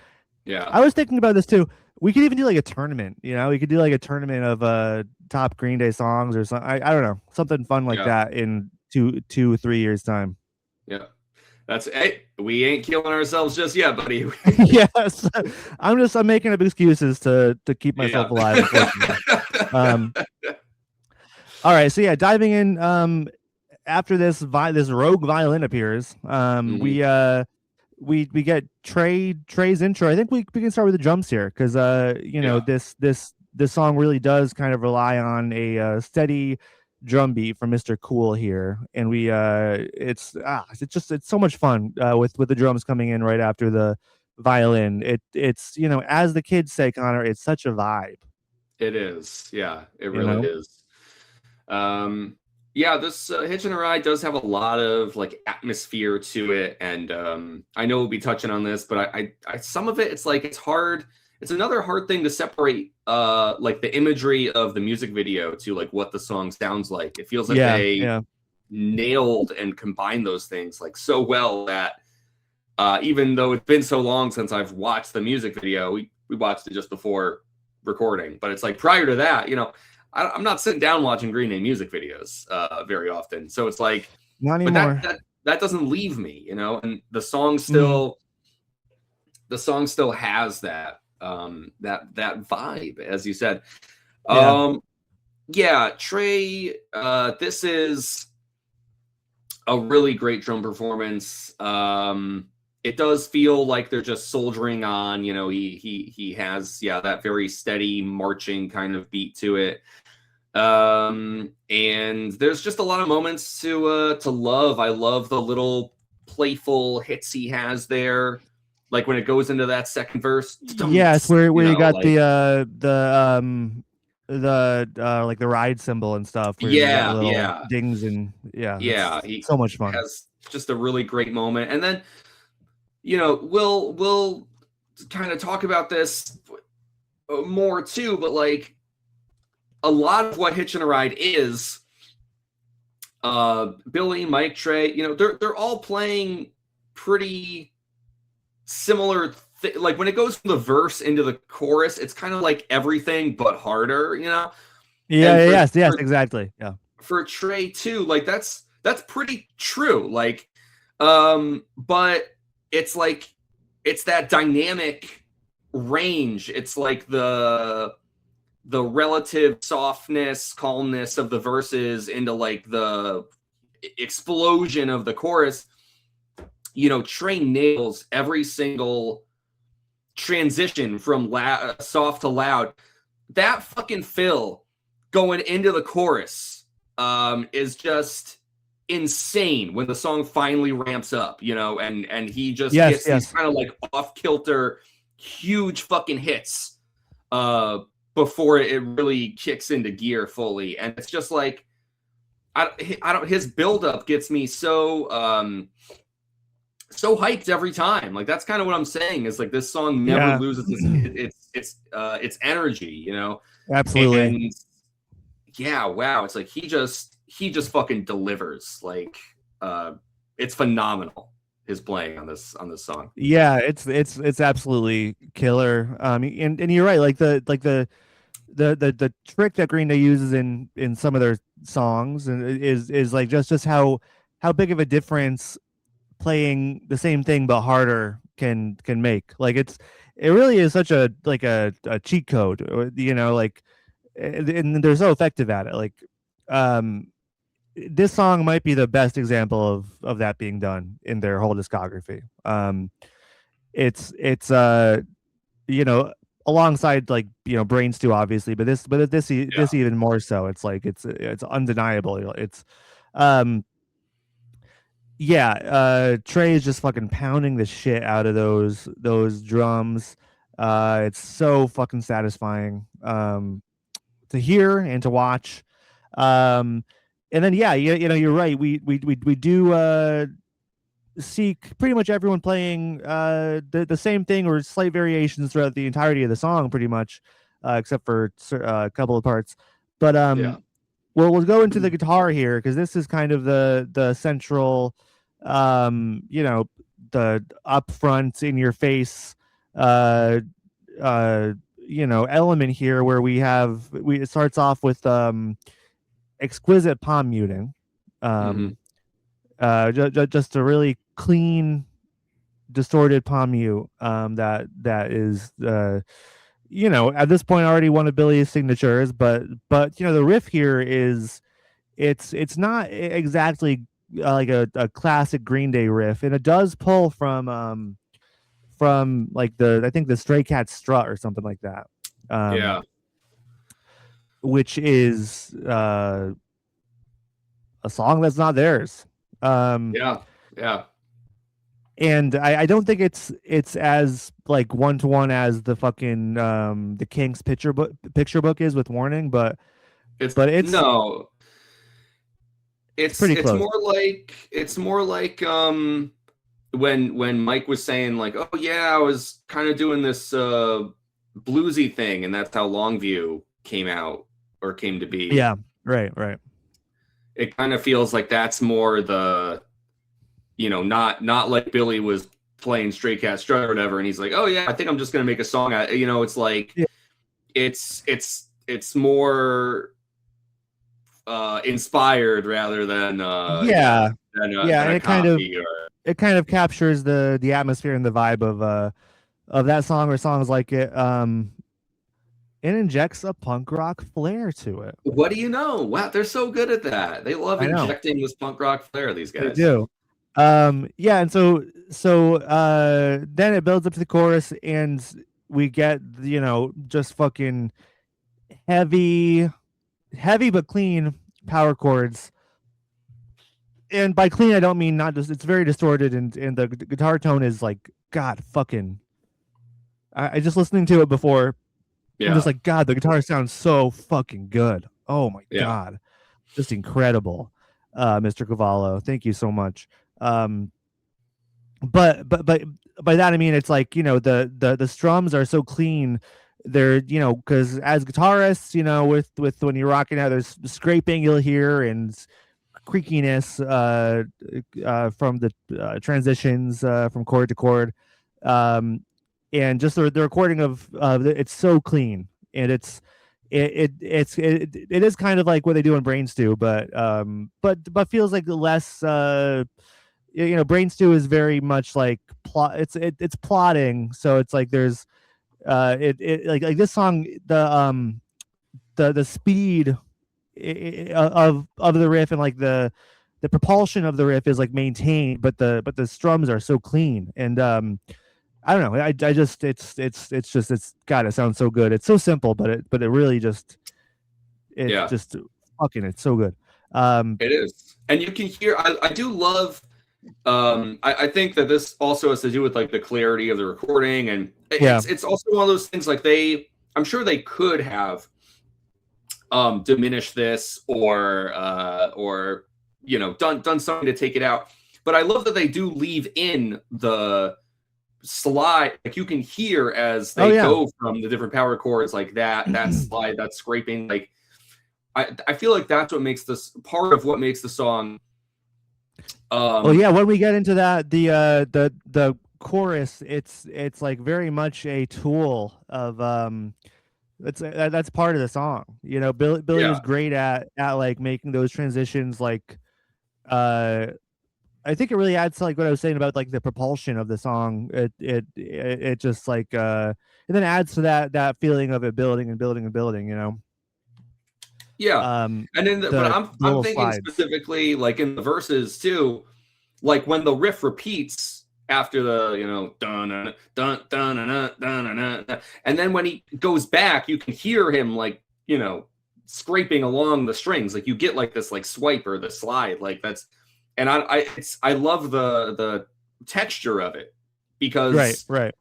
Yeah. I was thinking about this too. We could even do like a tournament. We could do like a tournament of top Green Day songs or something. I don't know, something fun like that in 2-3 years time. Yeah. Hey, we ain't killing ourselves just yet, buddy. Yes, I'm making up excuses to keep myself alive. All right, so yeah, diving in. After this rogue violin appears, we get Trey's intro. I think we can start with the drums here, because this song really does kind of rely on a steady drum beat from Mr. Cool here, and it's so much fun with the drums coming in right after the violin. It's as the kids say, Connor, it's such a vibe. It is. Yeah, it really is. Yeah, this Hitchin' a Ride does have a lot of like atmosphere to it, and I know we'll be touching on this, but I some of it, it's like it's hard. It's another hard thing to separate like the imagery of the music video to like what the song sounds like. It feels like they nailed and combined those things like so well that even though it's been so long since I've watched the music video, we watched it just before recording, but it's like prior to that, I'm not sitting down watching Green Day music videos very often. So it's like, not anymore. But that doesn't leave me, and the song still has that that vibe, as you said. Yeah, Trey, this is a really great drum performance. It does feel like they're just soldiering on. He has that very steady marching kind of beat to it. And there's just a lot of moments to love. I love the little playful hits he has there, like when it goes into that second verse. Yes, where you got like, the like the ride cymbal and stuff. Where you got little dings and he so much fun. Has just a really great moment, and then we'll kind of talk about this more too, but like a lot of what Hitchin' a Ride is, Billy, Mike, Trey, they're all playing pretty similar. Like when it goes from the verse into the chorus, it's kind of like everything but harder, you know. Yeah, And yes, yes, exactly. Yeah. for Trey too, like that's pretty true. Like, but it's like it's that dynamic range. It's like the relative softness, calmness of the verses into like the explosion of the chorus. You know, Trey nails every single transition from soft to loud. That fucking fill going into the chorus is just insane when the song finally ramps up, you know, and he just Yes, hits these yes. kind of like off kilter, huge fucking hits before it really kicks into gear fully. And it's just like, I don't, his buildup gets me so hyped every time. Like that's kind of what I'm saying is like this song never Yeah. loses its energy, you know. Absolutely. And yeah, wow, it's like he just fucking delivers. Like it's phenomenal his playing on this song. Yeah, it's absolutely killer. And you're right. Like the trick that Green Day uses in some of their songs and is like just how big of a difference playing the same thing but harder can make. Like it really is such a like a cheat code, you know, like and they're so effective at it. Like um this song might be the best example of that being done in their whole discography. It's you know, alongside like you know Brain Stew obviously, but this Yeah. even more so. It's like it's undeniable. It's um yeah, Trey is just fucking pounding the shit out of those drums. It's so fucking satisfying to hear and to watch. Um and then yeah, you know you're right. We do see pretty much everyone playing the same thing or slight variations throughout the entirety of the song, pretty much, except for a couple of parts. But Yeah. well, we'll go into the guitar here because this is kind of the central, you know, the upfront, in your face, uh, you know, element here where it starts off with exquisite palm muting. Mm-hmm. Um, just a really clean, distorted palm mute that is you know at this point already one of Billy's signatures, but you know the riff here is it's not exactly like a classic Green Day riff, and it does pull from like the I think the Stray Cat strut or something like that, Yeah. which is a song that's not theirs. Um, Yeah. Yeah. and I don't think it's as like one to one as the fucking the King's picture book is with Warning, It's but no, it's pretty it's close. more like when Mike was saying like, oh yeah, I was kind of doing this bluesy thing, and that's how Longview came out or came to be. Yeah, right, right. It kind of feels like that's more the, you know, not like Billy was playing Stray Cat Strut or whatever, and he's like, oh yeah, I think I'm just gonna make a song out. You know, it's like Yeah, it's more inspired rather than yeah, yeah, yeah, than and a copy or it kind of captures the atmosphere and the vibe of that song or songs like it. It injects a punk rock flair to it. what do you know? Wow, they're so good at that. They love I know. injecting this punk rock flair, these They guys. do. Yeah, and then it builds up to the chorus and we get, you know, just fucking heavy heavy but clean power chords. And by clean I don't mean not just it's very distorted and the guitar tone is like god fucking I just listening to it before I'm just Yeah, like god the guitar sounds so fucking good. Oh my yeah, god. Just incredible. Mr. Cavallo. Thank you so much. Um but by that I mean it's like you know the strums are so clean. They're you know because as guitarists you know with when you're rocking out there's scraping you'll hear and creakiness from the transitions from chord to chord. um, and just the recording of it's so clean, and it is kind of like what they do in Brain Stew, but feels like less. Brain Stew is very much like plot. It's plotting, so it's like there's like this song, the speed of the riff, and like the propulsion of the riff is like maintained, but the strums are so clean, and I don't know. I just it's just it's God. It sounds so good. It's so simple, but it really just it's Yeah, just fucking it's so good. Um, it is. And you can hear, I do love, I think that this also has to do with like the clarity of the recording. And yeah. it's also one of those things like I'm sure they could have diminished this or done something to take it out. But I love that they do leave in the slide, like you can hear as Oh they yeah. go from the different power chords, like that slide, that scraping. Like I feel like that's what makes this part of what makes the song. Well, Um, yeah. When we get into that, the chorus, it's like very much a tool of that's part of the song. Billy yeah, is great at like making those transitions. Like, uh, I think it really adds to like what I was saying about like the propulsion of the song. It just like and then adds to that feeling of it building and building and building. yeah. And then, but The I'm little thinking slides. specifically like in the verses too, like when the riff repeats after the dun dun dun dun dun dun dun, and then when he goes back, you can hear him like scraping along the strings, like you get like this like swipe or the slide, like that's, and I love the texture of it Right, because right.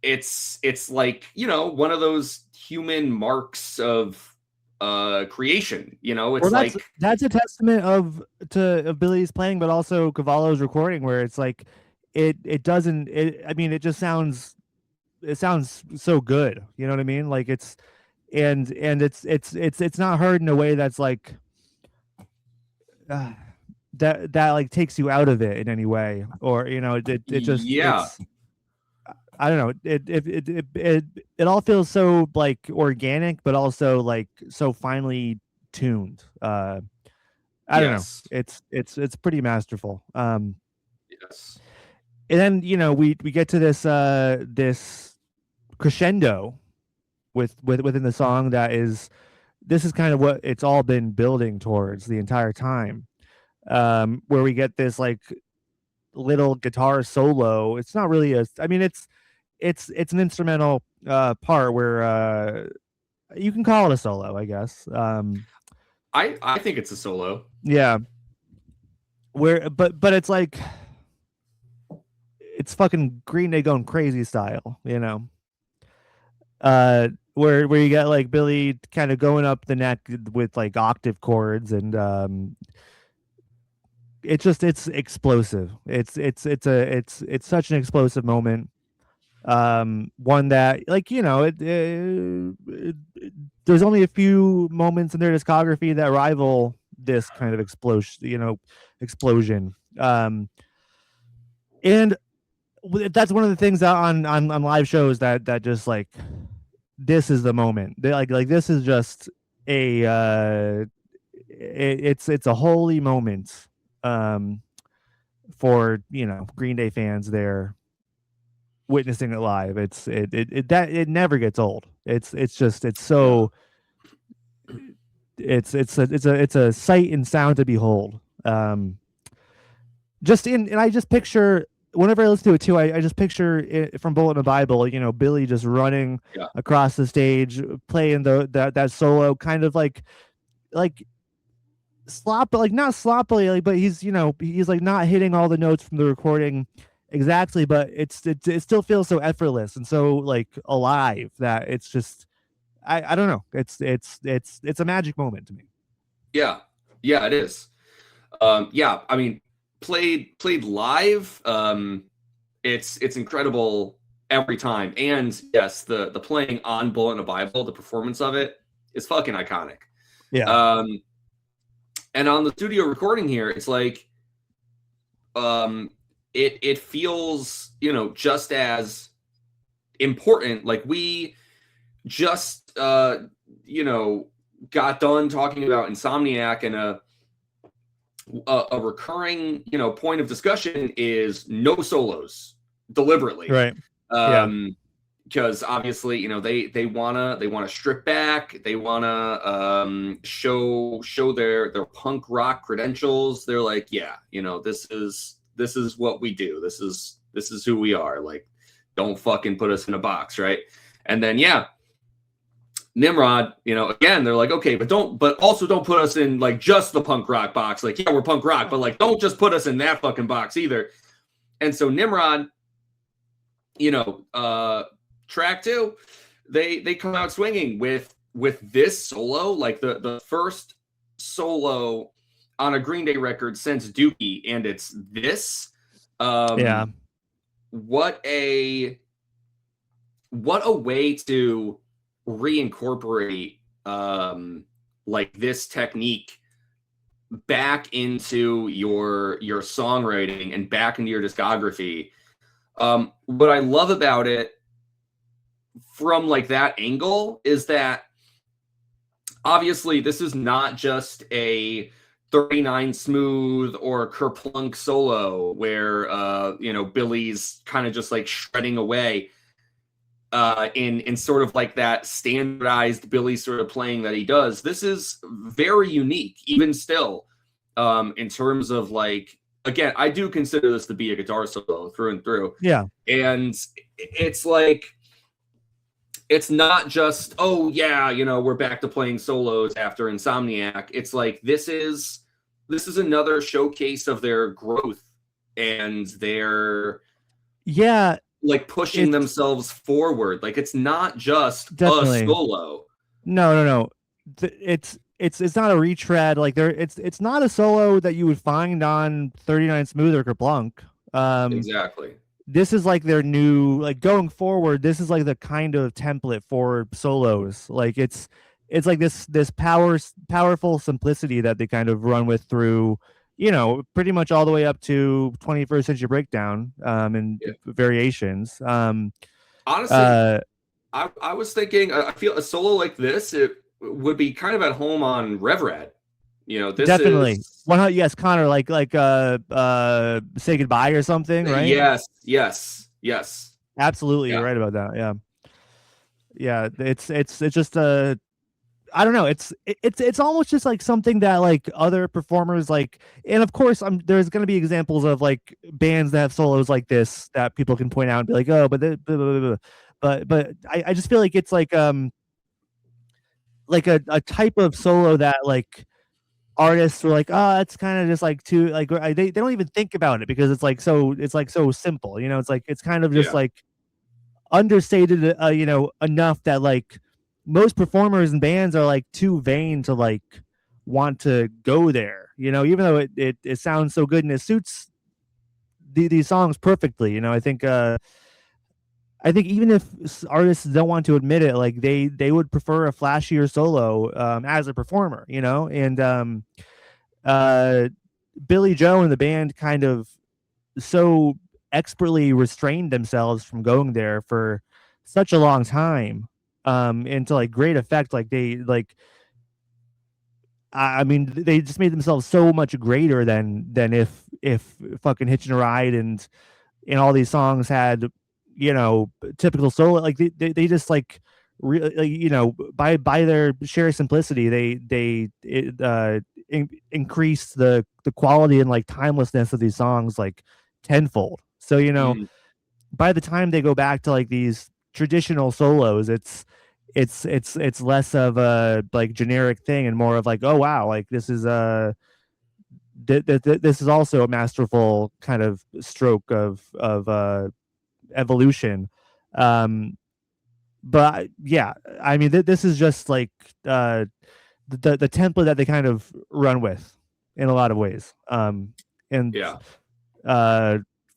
it's like one of those human marks of creation. Well, It's that's like that's a testament of Billy's playing, but also Cavallo's recording, where it's like it doesn't. I mean, it sounds so good. You know what I mean? Like and it's not heard in a way that's like uh, that like takes you out of it in any way, or it just yeah, it's I don't know. It all feels so like organic, but also like so finely tuned. I don't know. yes, It's pretty masterful. yes, And then we get to this crescendo within the song that is this is kind of what it's all been building towards the entire time. Where we get this like little guitar solo. It's not really a. I mean, it's an instrumental part where you can call it a solo, I guess. I think it's a solo. Yeah, where but it's like it's fucking Green Day going crazy style. Where you get like Billy kind of going up the neck with like octave chords, and it's explosive. It's such an explosive moment. One that like there's only a few moments in their discography that rival this kind of explosion. And that's one of the things that on live shows that just like this is the moment. Like this is just a it's a holy moment for Green Day fans there witnessing it live. It never gets old. It's just it's Yeah, so it's a sight and sound to behold. Just in and I just picture whenever I listen to it too, I just picture it from Bullet in the Bible, Billy just running yeah, across the stage, playing that solo, kind of like slop, like not sloppily, like, but he's like not hitting all the notes from the recording exactly, but it still feels so effortless and so like alive that it's just I don't know. It's a magic moment to me. yeah, yeah. It is. Yeah, I mean, played live. It's incredible every time. And yes, the playing on Bullet in a Bible, the performance of it is fucking iconic. Yeah. And on the studio recording here, it's like, um, it feels, just as important. Like we just got done talking about Insomniac, and a recurring point of discussion is no solos deliberately. Right. Yeah. Because obviously, they wanna strip back, they wanna show their punk rock credentials. They're like, yeah, this is what we do. This is who we are. Like, don't fucking put us in a box, right? And then yeah, Nimrod, again, they're like, okay, but also don't put us in like just the punk rock box. Like, yeah, we're punk rock, but like, don't just put us in that fucking box either. And so Nimrod, track 2, they come out swinging with this solo, like the first solo on a Green Day record since Dookie, and it's this. Yeah. What a way to reincorporate like this technique back into your songwriting and back into your discography. What I love about it from like that angle is that obviously this is not just a 39 smooth or kerplunk solo where Billy's kind of just like shredding away in sort of like that standardized Billy sort of playing that he does. This is very unique, even still, in terms of like, again, I do consider this to be a guitar solo through and through. Yeah. And it's like, it's not just, oh yeah, we're back to playing solos after Insomniac. It's like, this is another showcase of their growth and their like pushing themselves forward. Like, it's not just definitely a solo. No. It's not a retread. Like it's not a solo that you would find on 39 Smooth or Kerplunk. Exactly. This is like their new, like, going forward, this is like the kind of template for solos. Like it's like this powerful simplicity that they kind of run with through, pretty much all the way up to 21st Century Breakdown, and variations. Honestly, I was thinking, I feel a solo like this, it would be kind of at home on RevRad. This definitely is yes, Connor, like Say Goodbye or something, right? Yes. Absolutely, you're right about that. Yeah. It's just I don't know. It's almost just like something that like other performers like, and of course, there's going to be examples of like bands that have solos like this that people can point out and be like, oh, but blah, blah, blah. But I just feel like it's like a type of solo that like artists were like, oh, it's kind of just like too like they don't even think about it because it's like so simple. It's like it's kind of just like understated, enough that like most performers and bands are like too vain to like want to go there. Even though it sounds so good and it suits these songs perfectly. I think even if artists don't want to admit it, like they would prefer a flashier solo as a performer, and Billy Joe and the band kind of so expertly restrained themselves from going there for such a long time, and to like great effect. Like I mean, they just made themselves so much greater than if fucking Hitchin' a Ride and all these songs had, typical solo. Like they just like really, like, by their sheer simplicity, they increased the quality and like timelessness of these songs like tenfold. So by the time they go back to like these traditional solos, it's less of a like generic thing and more of like, oh wow, like this is this is also a masterful kind of stroke of evolution. But yeah, I mean, this is just like the template that they kind of run with in a lot of ways. And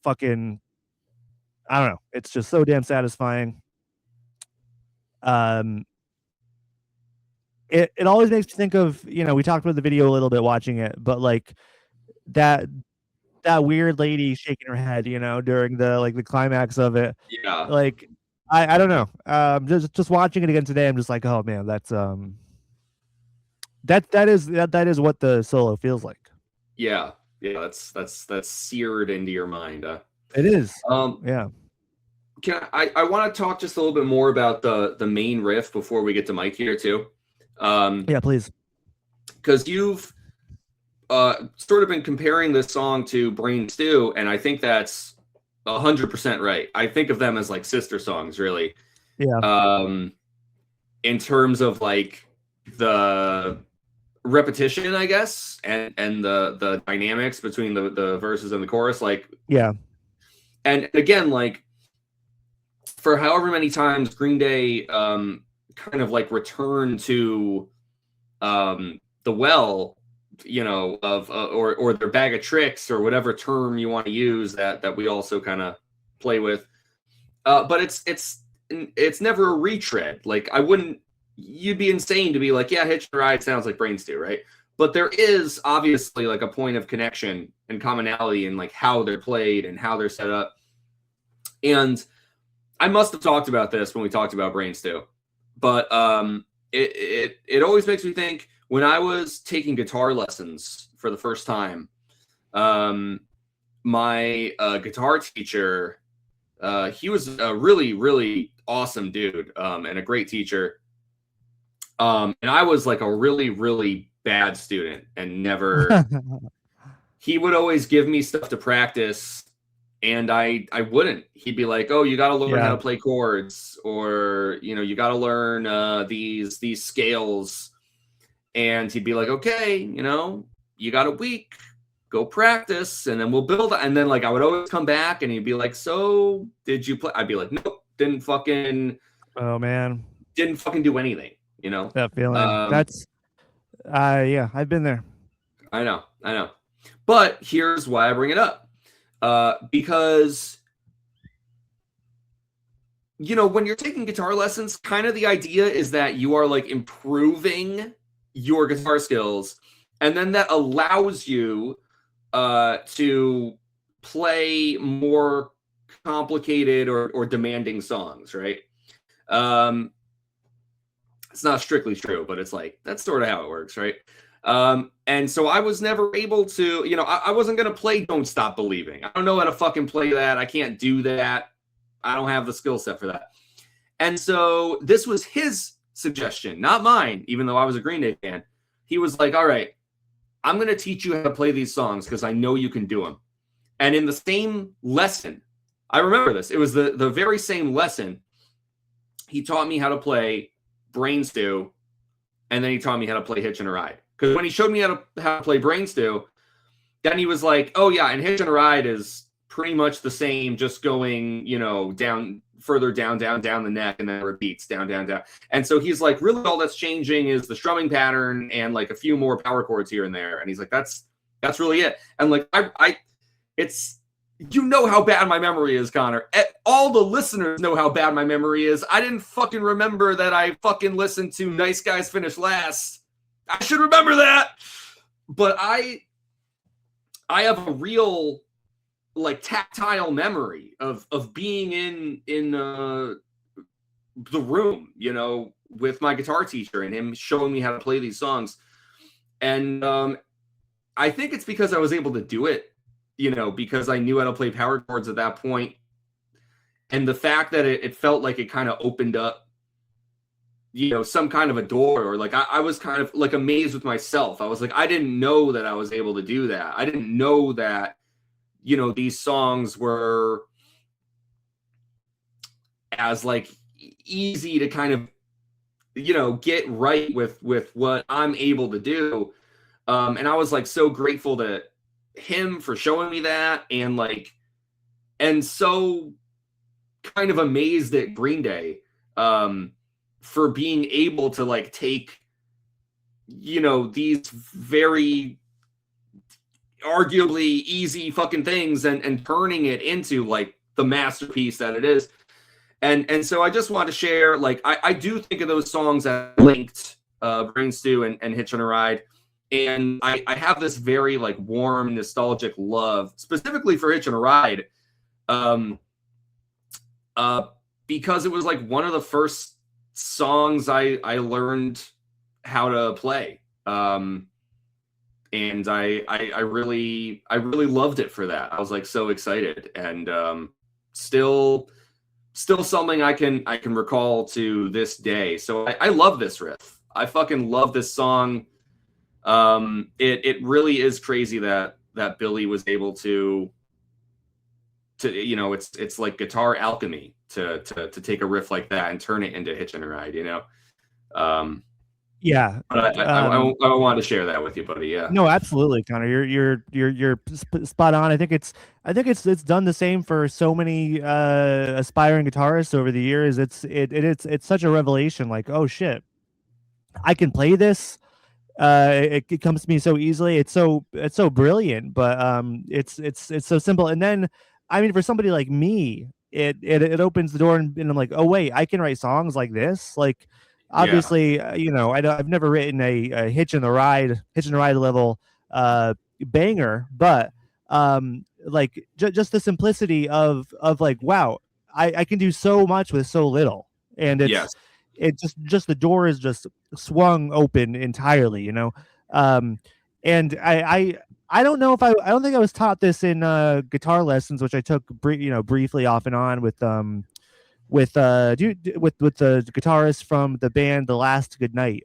fucking, I don't know. It's just so damn satisfying. Um, it always makes me think of, we talked about the video a little bit watching it, but like that that weird lady shaking her head, during the climax of it. Yeah. Like, I don't know. Just watching it again today, I'm just like, oh man, that is what the solo feels like. Yeah. Yeah. That's seared into your mind. It is. Um, Yeah. I want to talk just a little bit more about the main riff before we get to Mike here too. Yeah, please. Because you've sort of been comparing this song to Brain Stew, and I think that's 100% right. I think of them as like sister songs, really. Yeah. In terms of like the repetition, I guess, and the dynamics between the verses and the chorus, like Yeah. and again, like for however many times Green Day kind of like return to the well, of or their bag of tricks or whatever term you want to use that we also kind of play with. But it's never a retread. Like you'd be insane to be like, yeah, Hitchin' Ride sounds like Brain Stew, right? But there is obviously like a point of connection and commonality in like how they're played and how they're set up. And I must have talked about this when we talked about Brain Stew, but it always makes me think when I was taking guitar lessons for the first time. My guitar teacher, he was a really, really awesome dude, and a great teacher. And I was like a really, really bad student and never, he would always give me stuff to practice and I wouldn't. He'd be like, "Oh, you got to learn how to play chords, or you got to learn these scales." And he'd be like, "Okay, you got a week, go practice, and then we'll build." And then like I would always come back, and he'd be like, "So did you play?" I'd be like, "Nope, didn't fucking." Oh man, didn't fucking do anything. That feeling. That's, yeah, I've been there. I know. But here's why I bring it up. Because when you're taking guitar lessons, kind of the idea is that you are like improving your guitar skills, and then that allows you to play more complicated or demanding songs, right? It's not strictly true, but it's like that's sort of how it works, right? And so I was never able to, I wasn't going to play Don't Stop Believing. I don't know how to fucking play that. I can't do that. I don't have the skill set for that. And so this was his suggestion, not mine, even though I was a Green Day fan. He was like, all right, I'm going to teach you how to play these songs because I know you can do them. And in the same lesson, I remember this. It was the very same lesson. He taught me how to play Brain Stew, and then he taught me how to play Hitchin' a Ride. Because when he showed me how to play Brain Stew, then he was like, oh yeah, and Hitchin' a Ride is pretty much the same, just going, down, further down the neck, and then it repeats down. And so he's like, really all that's changing is the strumming pattern and like a few more power chords here and there. And he's like, that's really it. And like, it's, how bad my memory is, Connor. All the listeners know how bad my memory is. I didn't fucking remember that I fucking listened to Nice Guys Finish Last. I should remember that. But I have a real like tactile memory of being in the room, with my guitar teacher and him showing me how to play these songs. And I think it's because I was able to do it, because I knew how to play power chords at that point. And the fact that it felt like it kind of opened up, some kind of a door, or like I was kind of like amazed with myself. I was like, I didn't know that I was able to do that. I didn't know that, these songs were as like easy to kind of, get right with what I'm able to do. And I was like so grateful to him for showing me that, and so kind of amazed at Green Day for being able to like take these very arguably easy fucking things and turning it into like the masterpiece that it is. And so I just want to share, like I do think of those songs as linked, Brain Stew and Hitchin' a Ride. And I have this very like warm, nostalgic love, specifically for Hitchin' a Ride, um, uh, because it was like one of the first songs I learned how to play. And I really loved it for that. I was like so excited, and still something I can recall to this day. So I love this riff. I fucking love this song. It really is crazy that Billy was able to it's like guitar alchemy to take a riff like that and turn it into Hitchin' a Ride. Um, Yeah. but I wanted to share that with you, buddy. Yeah, No, absolutely, Connor. You're spot on. I think it's done the same for so many aspiring guitarists over the years. It's such a revelation. Like, oh shit, I can play this. It comes to me so easily. It's so brilliant, but it's so simple. And then, I mean, for somebody like me, it opens the door, and I'm like, oh wait, I can write songs like this. Like, yeah, obviously, I've never written a hitch and ride level banger, but like just the simplicity of like, wow, I can do so much with so little, and yes, it just the door is just swung open entirely, um and I don't know if I don't think I was taught this in guitar lessons, which I took briefly off and on with the guitarist from the band The Last Good Night.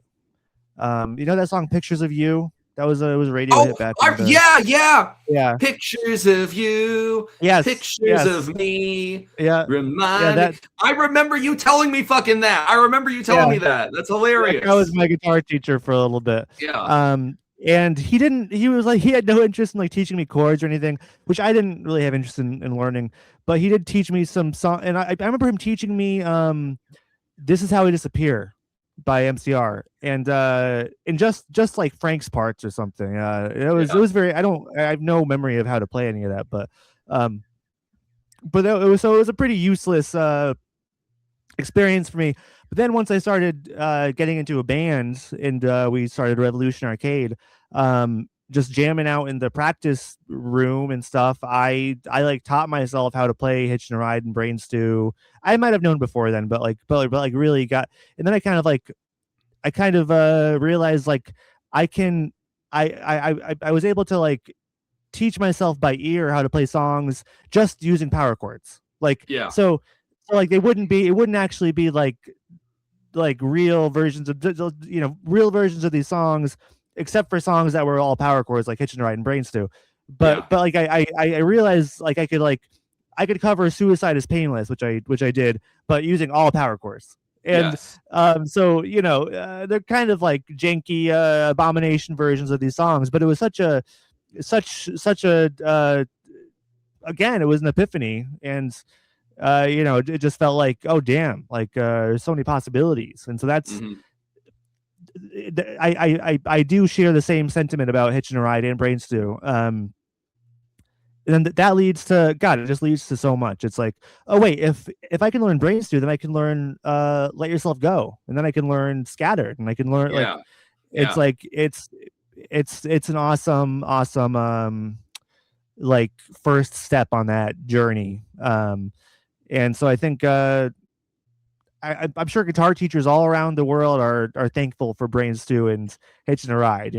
You know that song Pictures of You? That was it was a radio Oh, hit back in the yeah. yeah. Pictures of you, Yes, pictures yes. of me, Yeah. Yeah, remind me. that I remember you telling me fucking that. I remember you telling yeah. me that. That's That guy was hilarious. my guitar teacher for a little bit. Yeah, And he was like, he had no interest in like teaching me chords or anything, which I didn't really have interest in learning, but he did teach me some song. And I remember him teaching me, This Is How We Disappear by MCR, and just like Frank's parts or something. It yeah, was very, I have no memory of how to play any of that, um, but it was a pretty useless, experience for me. But then once I started getting into a band, and we started Revolution Arcade, just jamming out in the practice room and stuff, I like taught myself how to play Hitch and Ride and Brain Stew. I might have known before then, but really got. And then I kind of realized like I can I was able to like teach myself by ear how to play songs just using power chords. Like, yeah, so like it wouldn't actually be like real versions of real versions of these songs, except for songs that were all power chords like Hitchin' Ride and Brain Stew. yeah. But like I realized like I could cover Suicide is Painless, which I did, but using all power chords. And Yes. so they're kind of like janky abomination versions of these songs, but it was such a again, it was an epiphany. And it just felt like, oh damn, like there's so many possibilities. And so that's Hmm. I do share the same sentiment about Hitchin' a Ride and Brain Stew. And then that leads to God. It just leads to so much. It's like, oh wait, if I can learn Brain Stew, then I can learn Let Yourself Go, and then I can learn Scattered, and I can learn like Yeah, it's yeah, like it's an awesome like first step on that journey. And so I think I'm sure guitar teachers all around the world are thankful for Brain Stew and Hitching a Ride.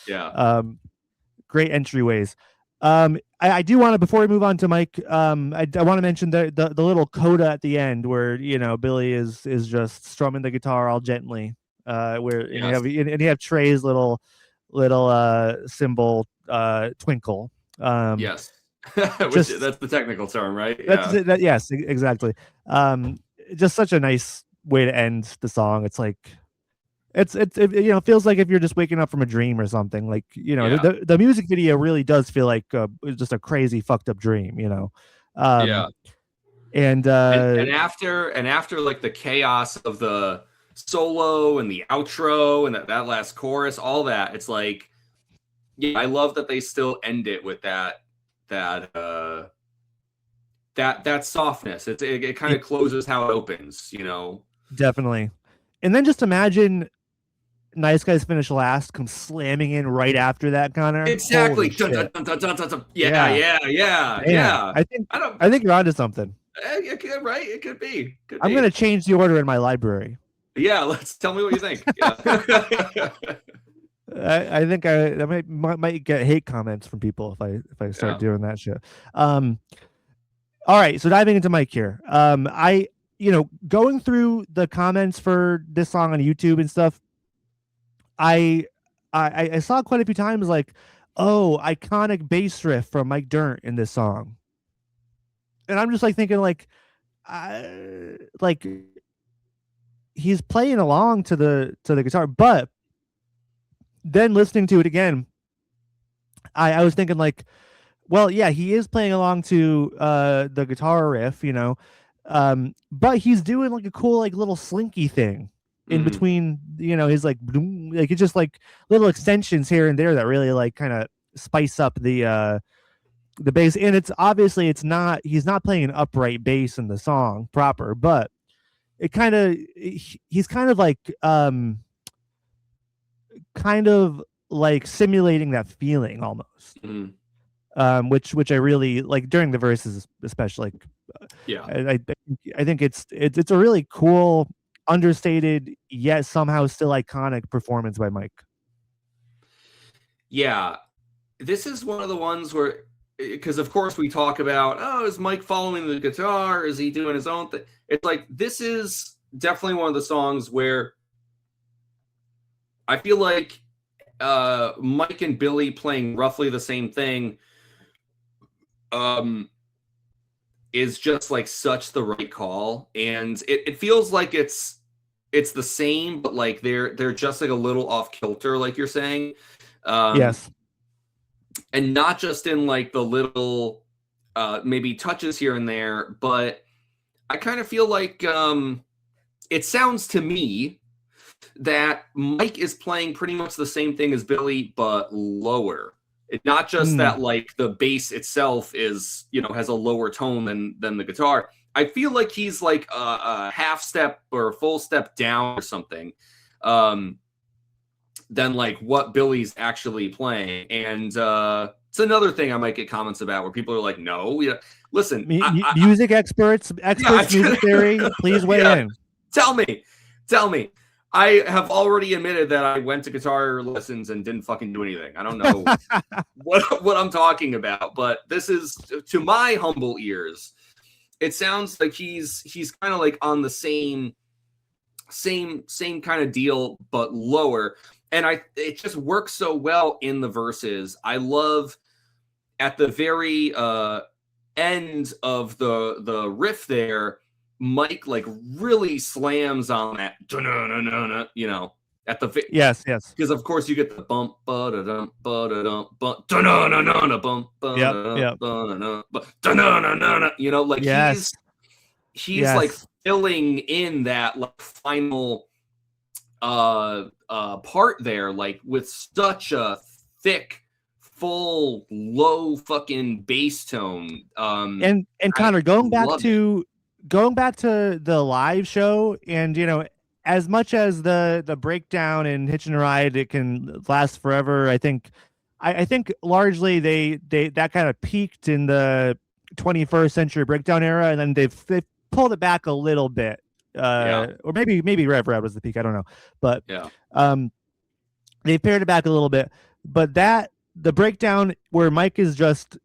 yeah, Um, Great entryways. I do want to, before we move on to Mike, I want to mention the little coda at the end where Billy is just strumming the guitar all gently, where yes, and you have Trey's little cymbal twinkle. yes. Which Just that's the technical term, right? that's Yeah, it. Yes, exactly. Um, just such a nice way to end the song. It's like it feels like if you're just waking up from a dream or something. Like yeah, the music video really does feel like just a crazy fucked up dream. yeah. Um, and And after like the chaos of the solo and the outro and that last chorus, all that, it's like, yeah, I love that they still end it with that that softness. It kind yeah, of closes how it opens. definitely. And then just imagine Nice Guys Finish Last comes slamming in right after that, Connor. Exactly. Holy Dun, dun, shit. dun, dun, dun, dun, dun. Yeah, Yeah. yeah, yeah, Man, yeah. I don't. I think you're onto something. It could, right? It could be. Could I'm gonna be. change the order in my library. Yeah. Let's tell me what you think. Yeah. I think I might get hate comments from people if I start Yeah. doing that shit. Um, all right, so diving into Mike here. I going through the comments for this song on YouTube and stuff. I I saw quite a few times like, oh, iconic bass riff from Mike Dirnt in this song, and I'm just like thinking like he's playing along to the guitar, but then listening to it again, I was thinking like, well, yeah, he is playing along to the guitar riff, but he's doing like a cool like little slinky thing in between, his like it's just like little extensions here and there that really like kind of spice up the bass. And it's obviously he's not playing an upright bass in the song proper, but it he's kind of like simulating that feeling almost. Which I really like during the verses, especially. Yeah. I think it's a really cool, understated yet somehow still iconic performance by Mike. Yeah, this is one of the ones where, because of course we talk about, oh, is Mike following the guitar? Is he doing his own thing? It's like, this is definitely one of the songs where I feel like Mike and Billy playing roughly the same thing is just like such the right call. And it feels like it's the same, but like they're just like a little off kilter, like you're saying. Yes. And not just in like the little maybe touches here and there, but I kind of feel like it sounds to me that Mike is playing pretty much the same thing as Billy, but lower. It's not just that like the bass itself is, has a lower tone than the guitar. I feel like he's like a half step or a full step down or something. Than like what Billy's actually playing. And it's another thing I might get comments about where people are like, no, listen. Music experts, music theory, please weigh in. Tell me. I have already admitted that I went to guitar lessons and didn't fucking do anything. I don't know what I'm talking about, but this is, to my humble ears, it sounds like he's kind of like on the same kind of deal, but lower. And it just works so well in the verses. I love at the very end of the riff there, Mike like really slams on that, at the yes, because of course you get the bump, ba-da-dum, ba-da-dum, bump, like yes. he's like filling in that like final part there, like with such a thick, full, low fucking bass tone. And Connor, going back to the live show, and as much as the breakdown in Hitchin' a Ride, it can last forever. I think largely they that kind of peaked in the 21st century breakdown era, and then they've pulled it back a little bit. Or maybe Rev Rad was the peak. I don't know, but they pared it back a little bit. But the breakdown where Mike is just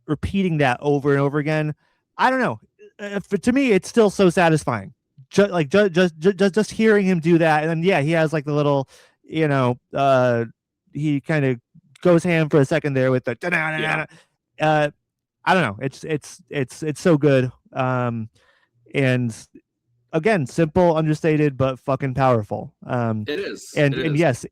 repeating that over and over again, I don't know. To me, it's still so satisfying. Just hearing him do that, and then he has like the little, he kind of goes ham for a second there with the. I don't know. It's so good. And again, simple, understated, but fucking powerful. It is. And yes,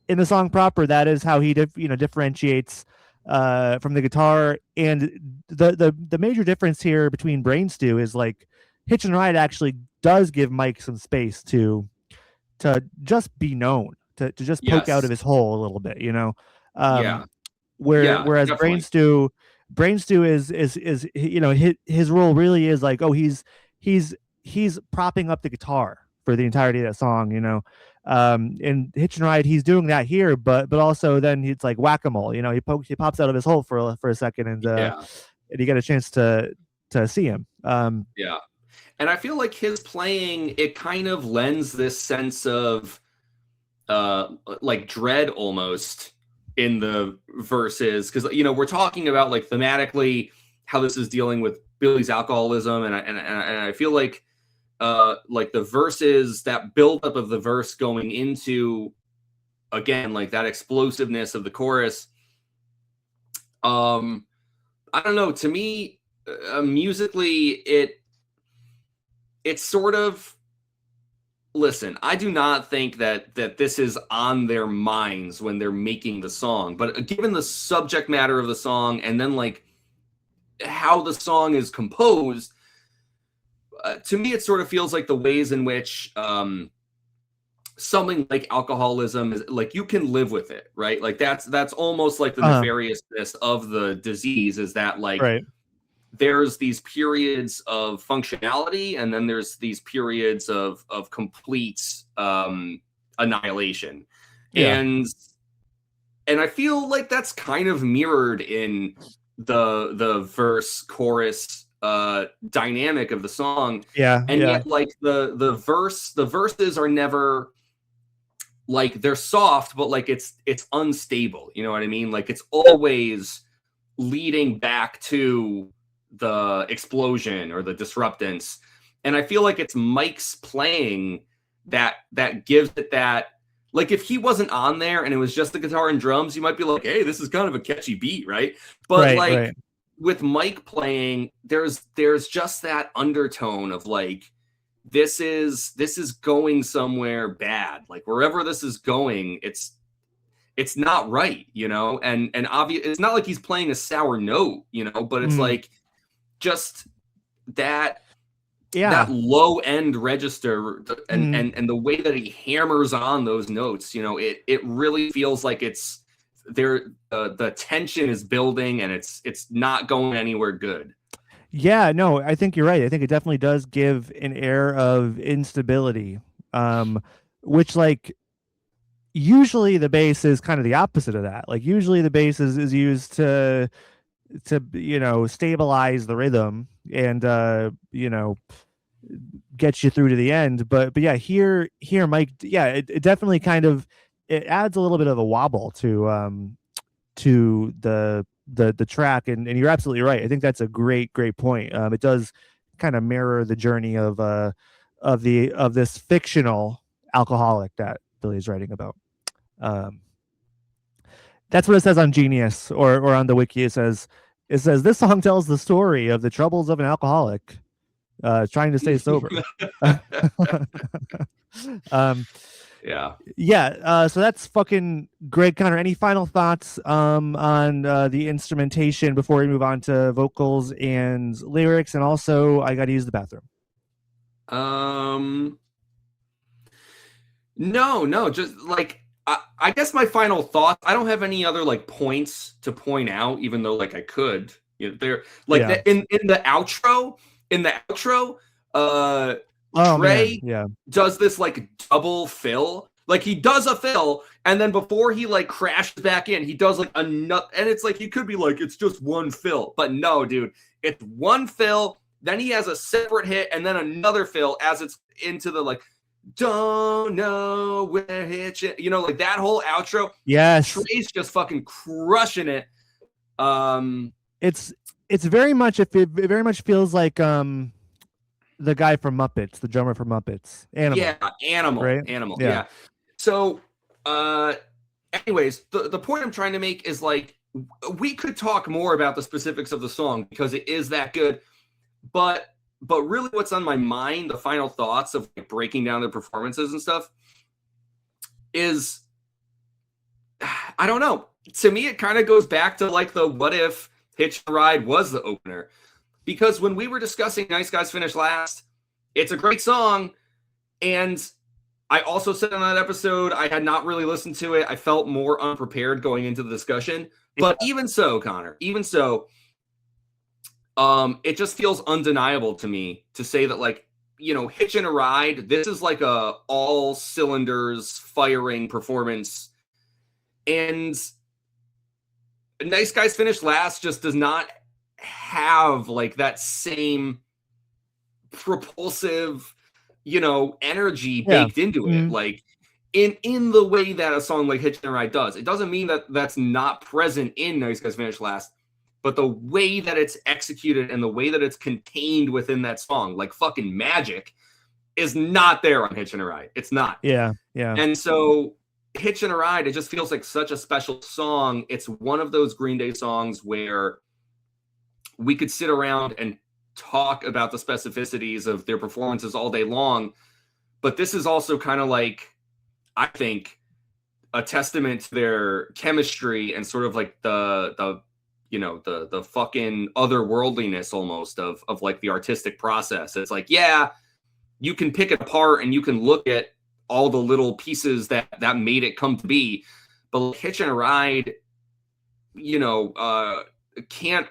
in the song proper, that is how he differentiates from the guitar. And the major difference here between Brain Stew is like Hitchin' a Ride actually does give Mike some space to just be known, to just poke out of his hole a little bit, whereas definitely. Brain Stew is his role really is like, oh, he's propping up the guitar for the entirety of that song, In Hitch and Ride, he's doing that here, but also then it's like whack-a-mole. He pops out of his hole for a second, Yeah. and you get a chance to see him. Yeah. And I feel like his playing, it kind of lends this sense of like dread almost in the verses, because we're talking about like thematically how this is dealing with Billy's alcoholism, and I feel like the verses, that buildup of the verse going into, again, like that explosiveness of the chorus. I don't know, to me, musically, it's sort of, listen, I do not think that this is on their minds when they're making the song, but given the subject matter of the song, and then like how the song is composed, to me, it sort of feels like the ways in which something like alcoholism is, like, you can live with it, right? Like that's almost like the nefariousness of the disease, is that like, right. there's these periods of functionality, and then there's these periods of complete annihilation. Yeah. And I feel like that's kind of mirrored in the verse chorus dynamic of the song. Yeah. And Yeah. yet, like, the verses are never like, they're soft, but like it's unstable. You know what I mean? Like, it's always leading back to the explosion or the disruptance. And I feel like it's Mike's playing that gives it that, like, if he wasn't on there and it was just the guitar and drums, you might be like, hey, this is kind of a catchy beat, right? But right. With Mike playing, there's just that undertone of like, this is going somewhere bad. Like, wherever this is going, it's not right, and obvious. It's not like he's playing a sour note, but it's like, just that low end register, and the way that he hammers on those notes, it really feels like it's there. The tension is building, and it's not going anywhere good. Yeah, no, I think you're right. I think it definitely does give an air of instability, which, like, usually the bass is kind of the opposite of that. Like, usually the bass is used to stabilize the rhythm and get you through to the end. But yeah, here Mike, yeah, it definitely kind of, it adds a little bit of a wobble to the track, and you're absolutely right. I think that's a great point. It does kind of mirror the journey of this fictional alcoholic that Billy is writing about. That's what it says on Genius, or on the wiki. It says this song tells the story of the troubles of an alcoholic trying to stay sober. Yeah. So that's fucking great, Connor. Any final thoughts on the instrumentation before we move on to vocals and lyrics? And also, I got to use the bathroom. No, just like, I guess my final thoughts, I don't have any other like points to point out, even though like I could. They're like, in the outro, Trey does this like double fill. Like, he does a fill, and then before he like crashes back in, he does like another, and it's like, you could be like, it's just one fill, but no, dude, it's one fill, then he has a separate hit, and then another fill as it's into the like, don't know where Hitchin, like that whole outro. Yes, Trey's just fucking crushing it. It's very much, it very much feels like the guy from Muppets, the drummer from Muppets, Animal, right? Animal, yeah. So, anyways, the point I'm trying to make is, like, we could talk more about the specifics of the song because it is that good, but really what's on my mind, the final thoughts of like breaking down the performances and stuff, is, I don't know. To me, it kind of goes back to like the what if Hitch Ride was the opener. Because when we were discussing Nice Guys Finish Last, it's a great song. And I also said on that episode, I had not really listened to it. I felt more unprepared going into the discussion. But even so, Connor, it just feels undeniable to me to say that, like, Hitchin' a Ride, this is like a all cylinders firing performance. And Nice Guys Finish Last just does not have like that same propulsive, energy Yeah. baked into it. Mm, Like in the way that a song like Hitchin' a Ride does. It doesn't mean that that's not present in Nice Guys Finish Last, but the way that it's executed and the way that it's contained within that song, like fucking magic, is not there on Hitchin' a Ride. It's not. yeah. Yeah. And so Hitchin' a Ride, it just feels like such a special song. It's one of those Green Day songs where we could sit around and talk about the specificities of their performances all day long. But this is also kind of like, I think, a testament to their chemistry and sort of like the fucking otherworldliness almost of like the artistic process. It's like, yeah, you can pick it apart and you can look at all the little pieces that made it come to be, but like Hitchin' a Ride, can't.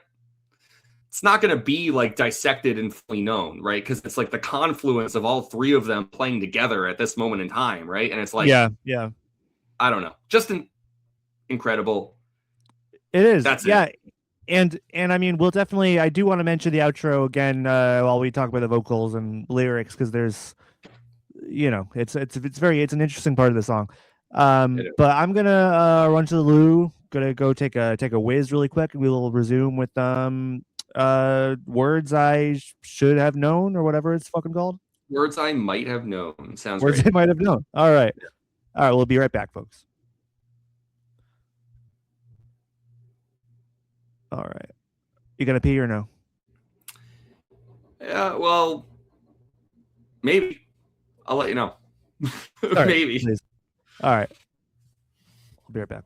It's not going to be like dissected and fully known, right? Because it's like the confluence of all three of them playing together at this moment in time, right? And it's like, Yeah. Yeah. I don't know, just incredible. It is. That's it. Yeah. And I mean, we'll definitely. I do want to mention the outro again while we talk about the vocals and lyrics because there's, it's an interesting part of the song. But I'm gonna run to the loo. Gonna go take a whiz really quick, and we will resume with words I should have known or whatever it's fucking called. Words I might have known. Sounds Words great. I might have known. All right. All right. We'll be right back, folks. All right. You gonna pee or no? Yeah, well, maybe. I'll let you know. All right. Maybe. Please. All right. I'll be right back.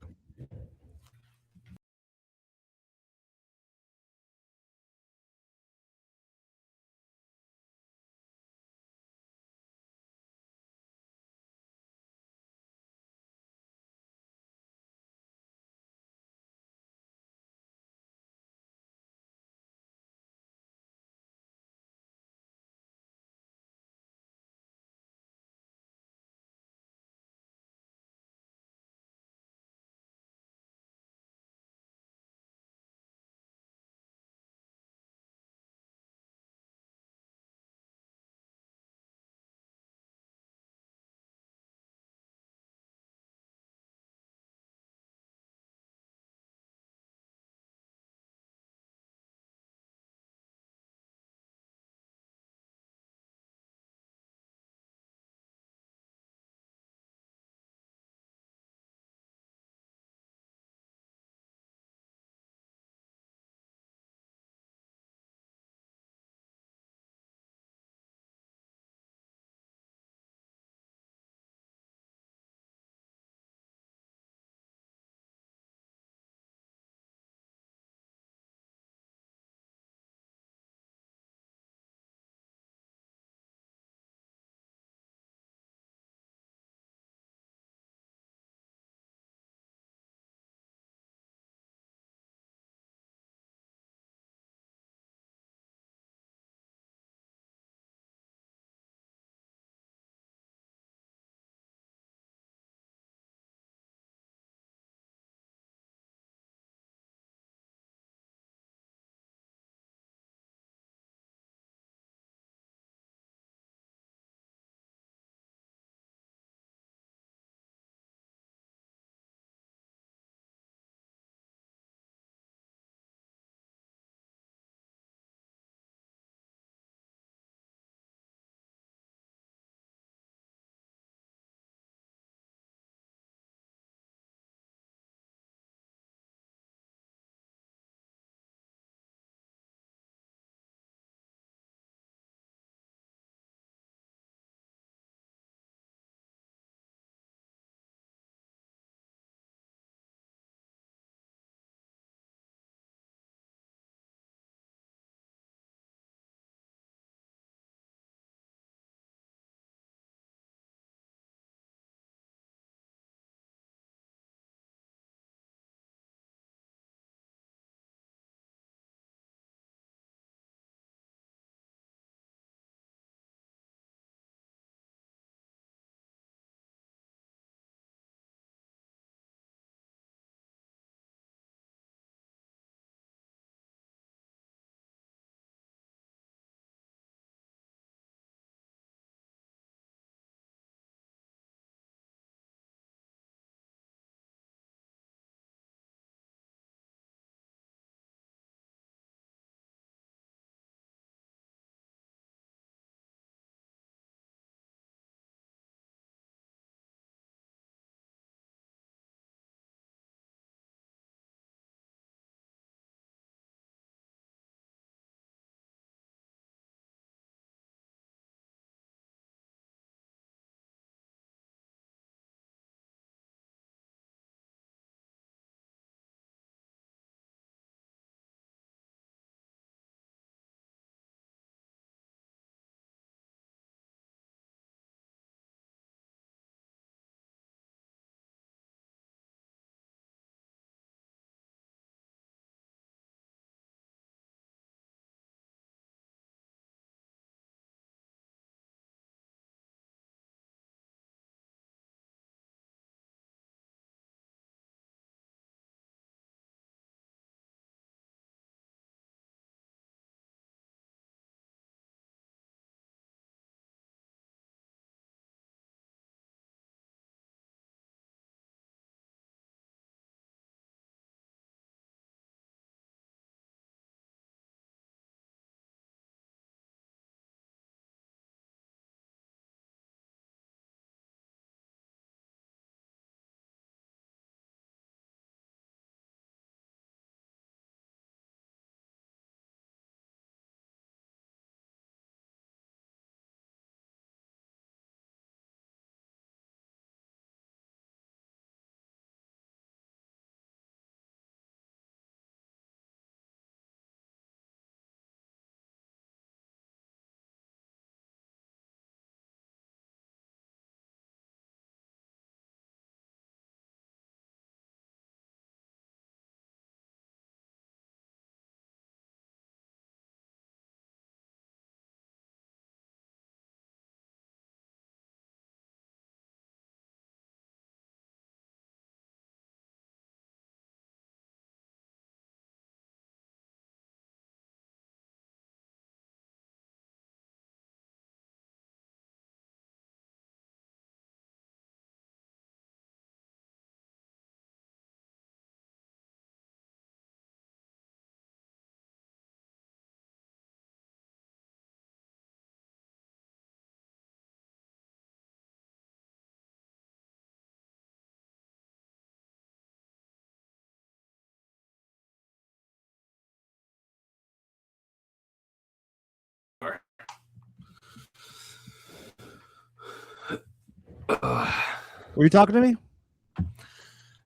Were you talking to me?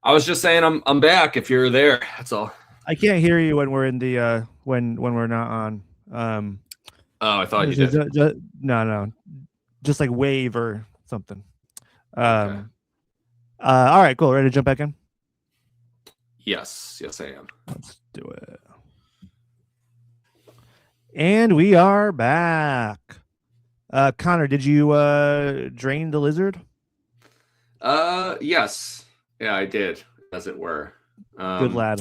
I was just saying I'm back if you're there. That's all. I can't hear you when we're in the when we're not on. Oh, I thought you did. No, just like wave or something. Okay. All right, cool. Ready to jump back in? Yes, I am. Let's do it. And we are back. Connor, did you drain the lizard? Yes. Yeah, I did, as it were. Good lad.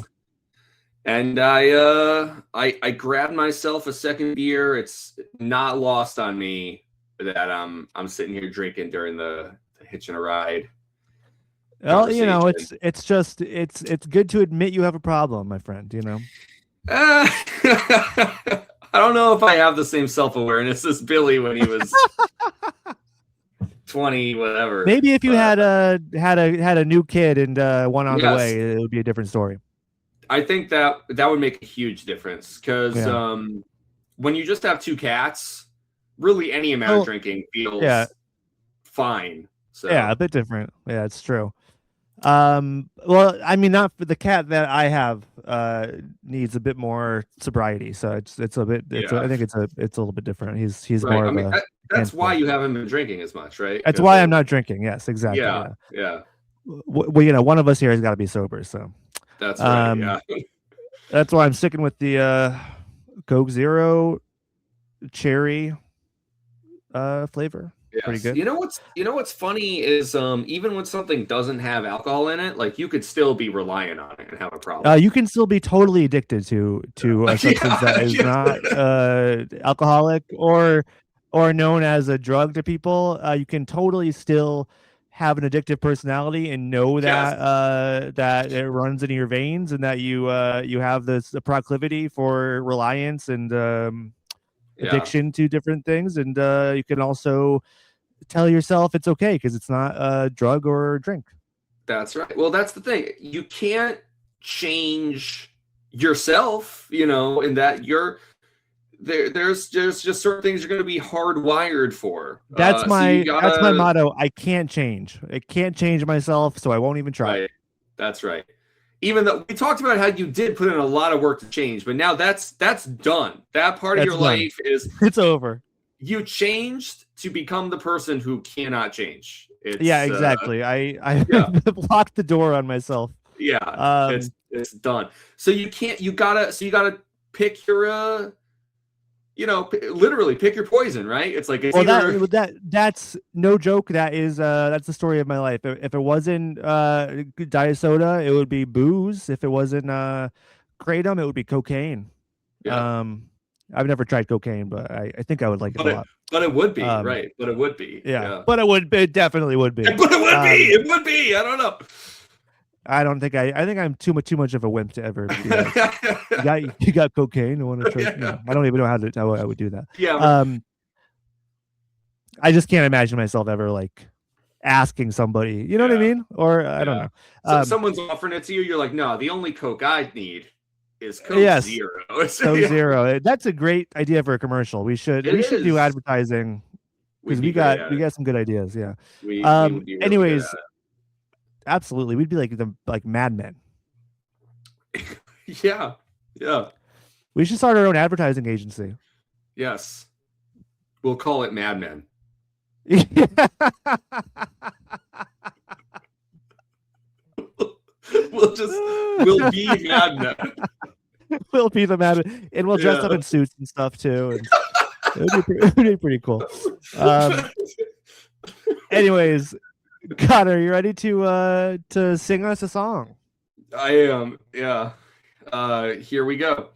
And I grabbed myself a second beer. It's not lost on me that I'm sitting here drinking during the hitching a ride. Well, you know, it's good to admit you have a problem, my friend. You know. I don't know if I have the same self-awareness as Billy when he was 20, whatever. Maybe if you had a new kid and one on the way, it would be a different story. I think that would make a huge difference because when you just have two cats, really any amount of drinking feels fine. So yeah, a bit different. Yeah, it's true. Well, I mean, not for the cat that I have needs a bit more sobriety, so it's a bit. I think it's a little bit different. He's right. more I of mean, a. That's why you haven't been drinking as much, right? That's why I'm not drinking. Yes, exactly. Yeah. Well, you know, one of us here has got to be sober, so that's right. Yeah. That's why I'm sticking with the Coke Zero cherry flavor. Yes. Pretty good. You know what's funny is even when something doesn't have alcohol in it, like you could still be reliant on it and have a problem. You can still be totally addicted to a substance that is not alcoholic or known as a drug to people. You can totally still have an addictive personality and know that that it runs in your veins and that you have the proclivity for reliance and addiction to different things, and you can also tell yourself it's okay because it's not a drug or drink. That's right. Well, that's the thing. You can't change yourself, you know, in that you're there's just certain things you're going to be hardwired for. That's my motto. I can't change. I can't change myself, so I won't even try. Right. That's right. Even though we talked about how you did put in a lot of work to change, but now that's done. That part of your life it's over. You changed to become the person who cannot change. Yeah, exactly. I locked the door on myself. Yeah, it's done. So you gotta pick your literally pick your poison, right? It's like that's no joke. That's the story of my life. If it wasn't diet soda, it would be booze. If it wasn't kratom, it would be cocaine. Yeah. I've never tried cocaine, but I think I would like it a lot. But it would be, right? But it would be. Yeah. But it definitely would be. But it would be. It would be. I don't know. I don't think I think I'm too much of a wimp to ever be like, you got cocaine. I want to try. I don't even know how I would do that. Yeah. I just can't imagine myself ever like asking somebody, you know what I mean? Or I don't know. So someone's offering it to you. You're like, no, the only Coke I need is Coke Zero. Coke Zero. That's a great idea for a commercial. We should do advertising because we got some good ideas. Yeah. We would be really anyways, absolutely, we'd be like Mad Men. Yeah. We should start our own advertising agency. Yes. We'll call it Mad Men. We'll be Mad Men. We'll be the Mad Men, and we'll dress up in suits and stuff too. And it would be pretty cool. Anyways, Connor, you ready to sing us a song? I am. Yeah. Here we go.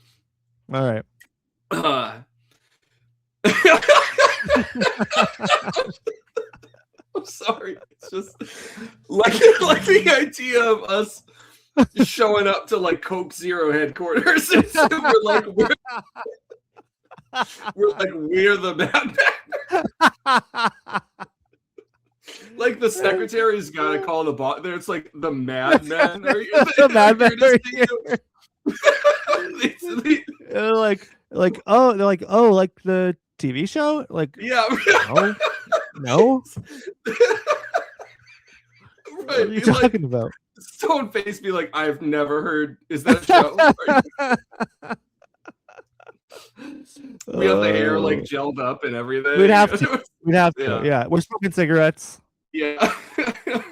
All right. I'm sorry. It's just like the idea of us showing up to like Coke Zero headquarters. And so we're the Mad Men. Like the secretary's got to call the boss. There, it's like the Mad Men. The Mad Men. They're like the TV show. Like yeah. No. What are you talking about? Stone Face be like, I've never heard. Is that a show? We have the hair like gelled up and everything. We'd have to. Yeah. Yeah. We're smoking cigarettes. Yeah.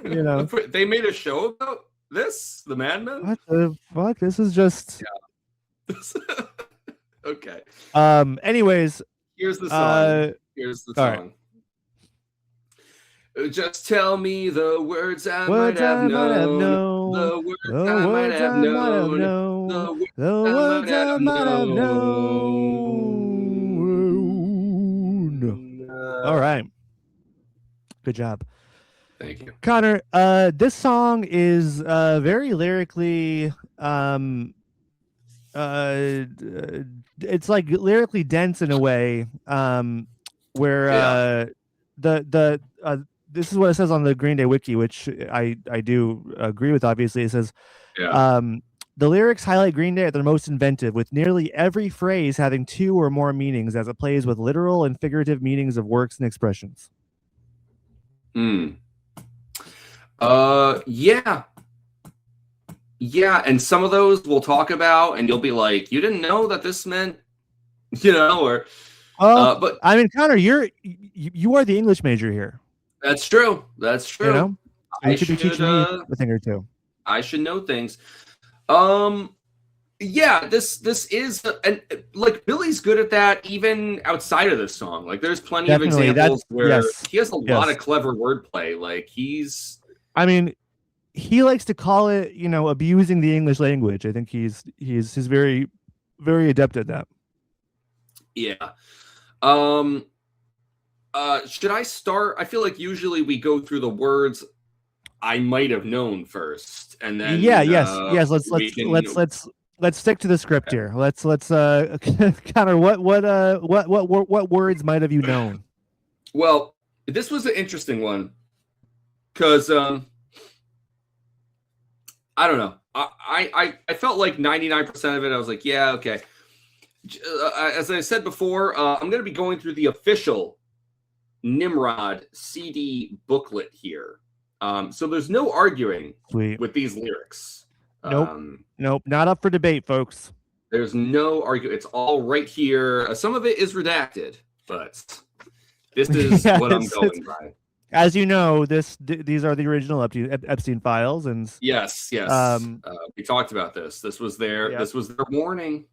You know. They made a show about this, the Mad Men? What the fuck? This is just okay. Anyways, here's the song. Here's the song. Right. Just tell me the words I might have known. The words I might have known. The words I might have known. All right. Good job. Thank you, Connor. This song is very lyrically it's like lyrically dense in a way where this is what it says on the Green Day wiki, which I do agree with. Obviously, it says the lyrics highlight Green Day at their most inventive, with nearly every phrase having two or more meanings as it plays with literal and figurative meanings of works and expressions. Yeah, and some of those we'll talk about, and you'll be like, you didn't know that this meant, or but I mean, Connor, you are the English major here. That's true. That's true. You know, you should be teaching me a thing or two. I should know things. Yeah, this is, and like Billy's good at that even outside of this song. Like, there's plenty of examples where he has a lot of clever wordplay. Like, I mean, he likes to call it, abusing the English language. I think he's very, very adept at that. Yeah. Should I start? I feel like usually we go through the words I might have known first, and then yes. Let's stick to the script here. Let's Connor, what words might have you known? Well, this was an interesting one because I don't know. I felt like 99% of it. I was like, yeah, okay. As I said before, I'm going to be going through the official Nimrod CD booklet here. So there's no arguing with these lyrics. Nope, not up for debate, folks. There's no argument. It's all right here. Some of it is redacted, but this is what I'm going by. As you know, these are the original Epstein files, and yes. We talked about this. This was their warning.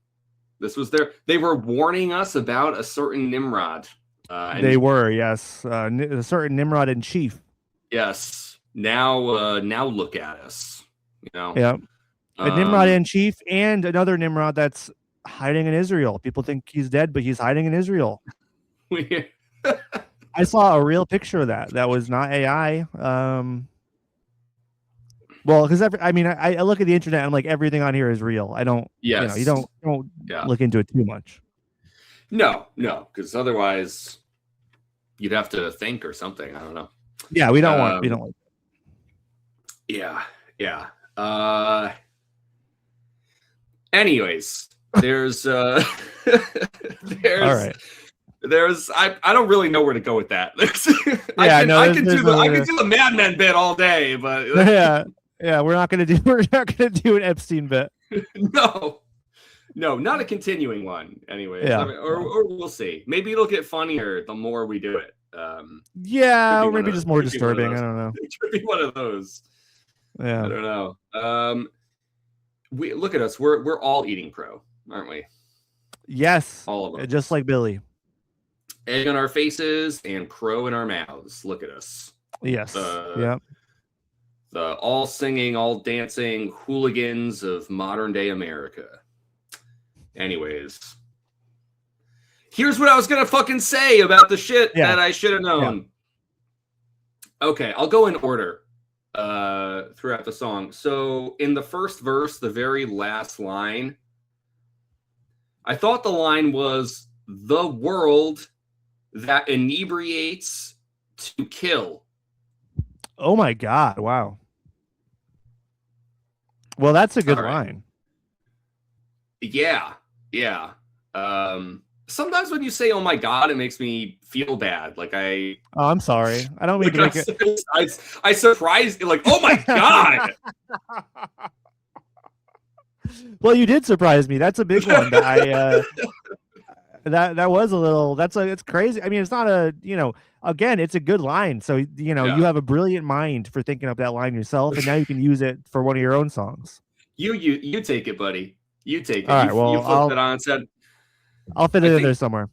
They were warning us about a certain Nimrod. They were, yes, a certain Nimrod in chief. Yes. Now look at us. Yeah. A Nimrod in chief, and another Nimrod that's hiding in Israel. People think he's dead, but he's hiding in Israel. I saw a real picture of that. That was not AI. Well, because I look at the internet and I'm like, everything on here is real. I don't. Yes. You don't look into it too much. No, because otherwise you'd have to think or something. I don't know. Yeah, we don't want. We don't like. Yeah. Anyways, there's all right. I don't really know where to go with that. I can do the Mad Men bit all day, but we're not gonna do an Epstein bit. No, not a continuing one. Anyways, or we'll see. Maybe it'll get funnier the more we do it. Or maybe just more disturbing. I don't know. It could be one of those. Yeah, I don't know. We look at us. We're all eating pro, aren't we? Yes, all of them, just like Billy. Egg on our faces and crow in our mouths. Look at us. Yes. The all singing, all dancing hooligans of modern day America. Anyways, here's what I was gonna fucking say about the shit that I should have known. Yeah. Okay, I'll go in order throughout the song. So in the first verse, the very last line, I thought the line was the world that inebriates to kill. Oh my God. Wow. Well, that's a good line. Yeah. Sometimes when you say "oh my god," it makes me feel bad. Like Oh, I'm sorry. I don't mean to make it. I surprised you. Like, oh my god. Well, you did surprise me. That's a big one. That I that was a little. It's crazy. I mean, it's not a again, it's a good line. So you Yeah. have a brilliant mind for thinking up that line yourself, and now you can use it for one of your own songs. You take it, buddy. You take All it. right. You Well, flipped it on and said, I'll fit I it in there think somewhere.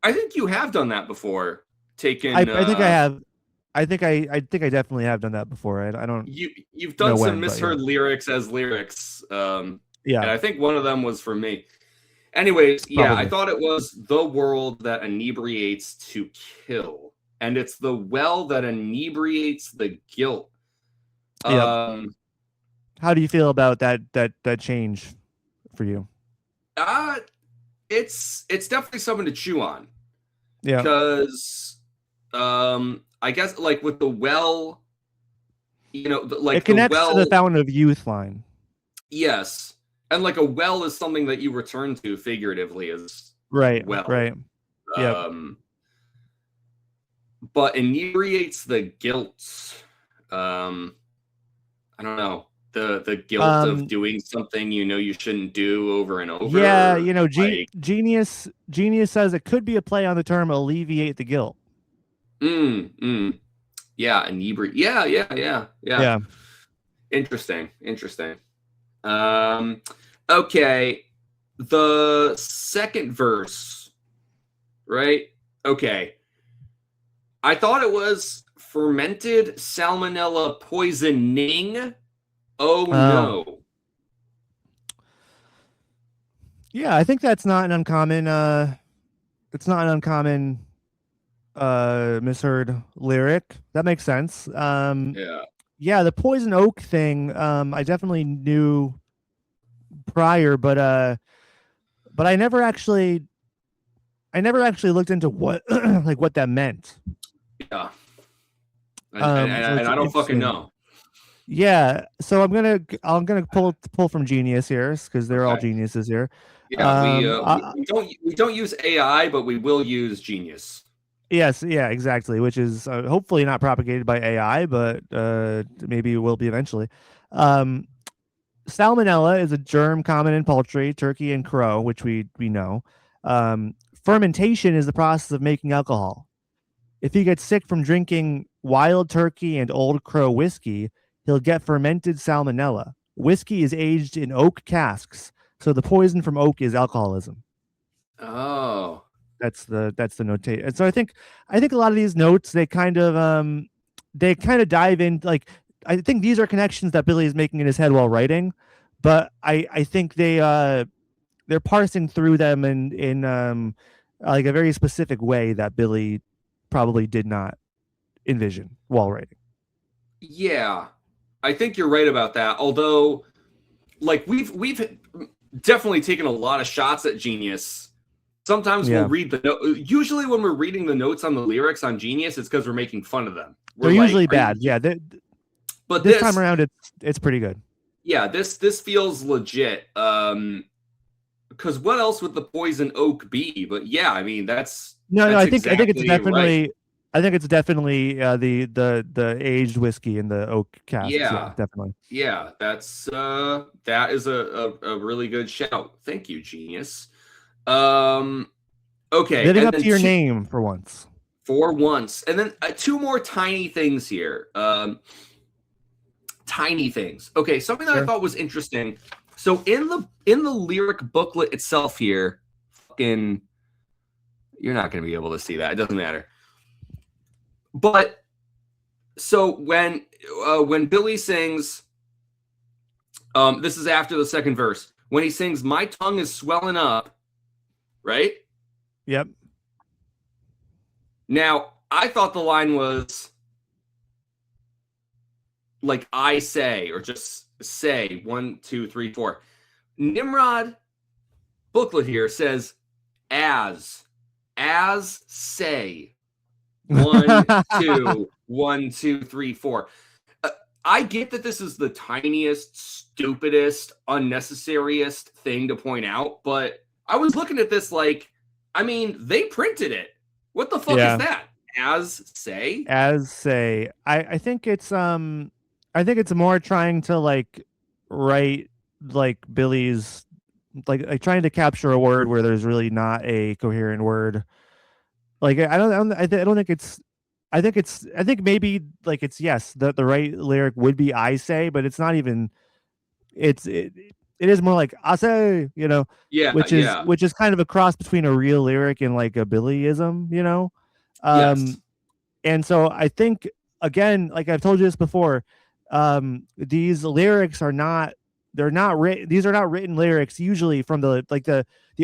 I think you have done that before. Taken I think I have. I think I definitely have done that before. I don't you've know done some when, but yeah. misheard lyrics as lyrics. Yeah, And I think one of them was for me. Anyways, yeah, I probably. thought it was the world that inebriates to kill, and it's the well that inebriates the guilt. Yep. Um, How do you feel about that change for you? uh, it's definitely something to chew on Yeah. because, I guess like with the well, It like the connects to the well, fountain of youth line. yes, and like a well is something that you return to figuratively as Right. well. Right. Yep. But inebriates the guilt. I don't know, the guilt of Um. doing something you shouldn't do over and Yeah. over. Like, Genius says it could be a play on the term alleviate the guilt. Yeah, inebriate. Yeah. Yeah. Interesting. Okay, the second verse, right? Okay, I thought it was fermented salmonella poisoning. Oh Oh. no. Yeah. I think that's not an uncommon. It's not an uncommon misheard lyric. That makes sense. Yeah. Yeah, the poison oak thing. I definitely knew prior, but I never actually looked into what like what that meant. Yeah. And So it's I don't fucking interesting. know. Yeah, so I'm gonna pull from Genius here because they're all Okay. geniuses here. Yeah, we don't use AI, but we will use Genius. Yes, yeah, exactly. Which is hopefully not propagated by AI, but maybe it will be eventually. Um, Salmonella is a germ common in poultry, turkey, and crow, which we know. Fermentation is the process of making alcohol. If he gets sick from drinking wild turkey and old crow whiskey, he'll get fermented salmonella. Whiskey is aged in oak casks, so the poison from oak is alcoholism. Oh. That's the notation. And so I think a lot of these notes they kind of dive in like I think these are connections that Billy is making in his head while writing, but I think they're parsing through them in like a very specific way that Billy probably did not envision while writing. Yeah. I think you're right about that. Although, like, we've definitely taken a lot of shots at Genius. Sometimes we'll Yeah. read the note. Usually, when we're reading the notes on the lyrics on Genius, it's because we're making fun of them. We're They're like, usually bad. Yeah. but This time around it's pretty good. yeah, this feels legit. Because what else would the poison oak be? But yeah, I mean that's No, I think it's exactly right. definitely the aged whiskey in the oak casks. Yeah, Yeah, definitely. yeah, that is a really good shout. Thank you, Genius. Okay, Living and up then to your name for once. for once, and then two more tiny things here. Tiny things. Okay, something that I Sure. thought was interesting. So in the lyric booklet itself here, fucking, you're not going to be able to see that. It doesn't matter. But so when Billy sings, this is after the second verse. When he sings, "My tongue is swelling up," right? Yep. Now I thought the line was like "I say" or just say 1, 2, 3, 4. Nimrod booklet here says as say 1, 2, 1, 2, 3, 4. I get that this is the tiniest, stupidest, unnecessariest thing to point out, but I was looking at this like I mean, they printed it. What the fuck is Yeah. that? As say? As say, I think it's more trying to like write like Billy's like trying to capture a word where there's really not a coherent word. Like I don't think it's I think maybe like it's yes the right lyric would be I say, but it's not even it's it is more like I say, you know, Yeah, yeah. which is kind of a cross between a real lyric and like a Billyism, you know. Yes. Um, and so I think again, like I've told you this before, these lyrics are not they're not written these are not written lyrics usually from the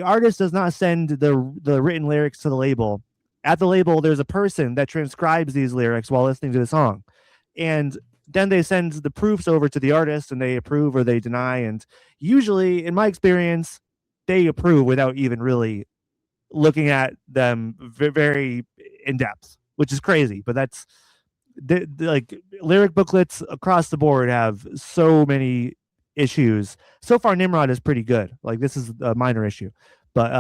artist does not send the written lyrics to the label. At the label, there's a person that transcribes these lyrics while listening to the song. And then they send the proofs over to the artist and they approve or they deny. And usually, in my experience, they approve without even really looking at them very in depth, which is crazy. But that's like lyric booklets across the board have so many issues. So far, Nimrod is pretty good. Like this is a minor issue, but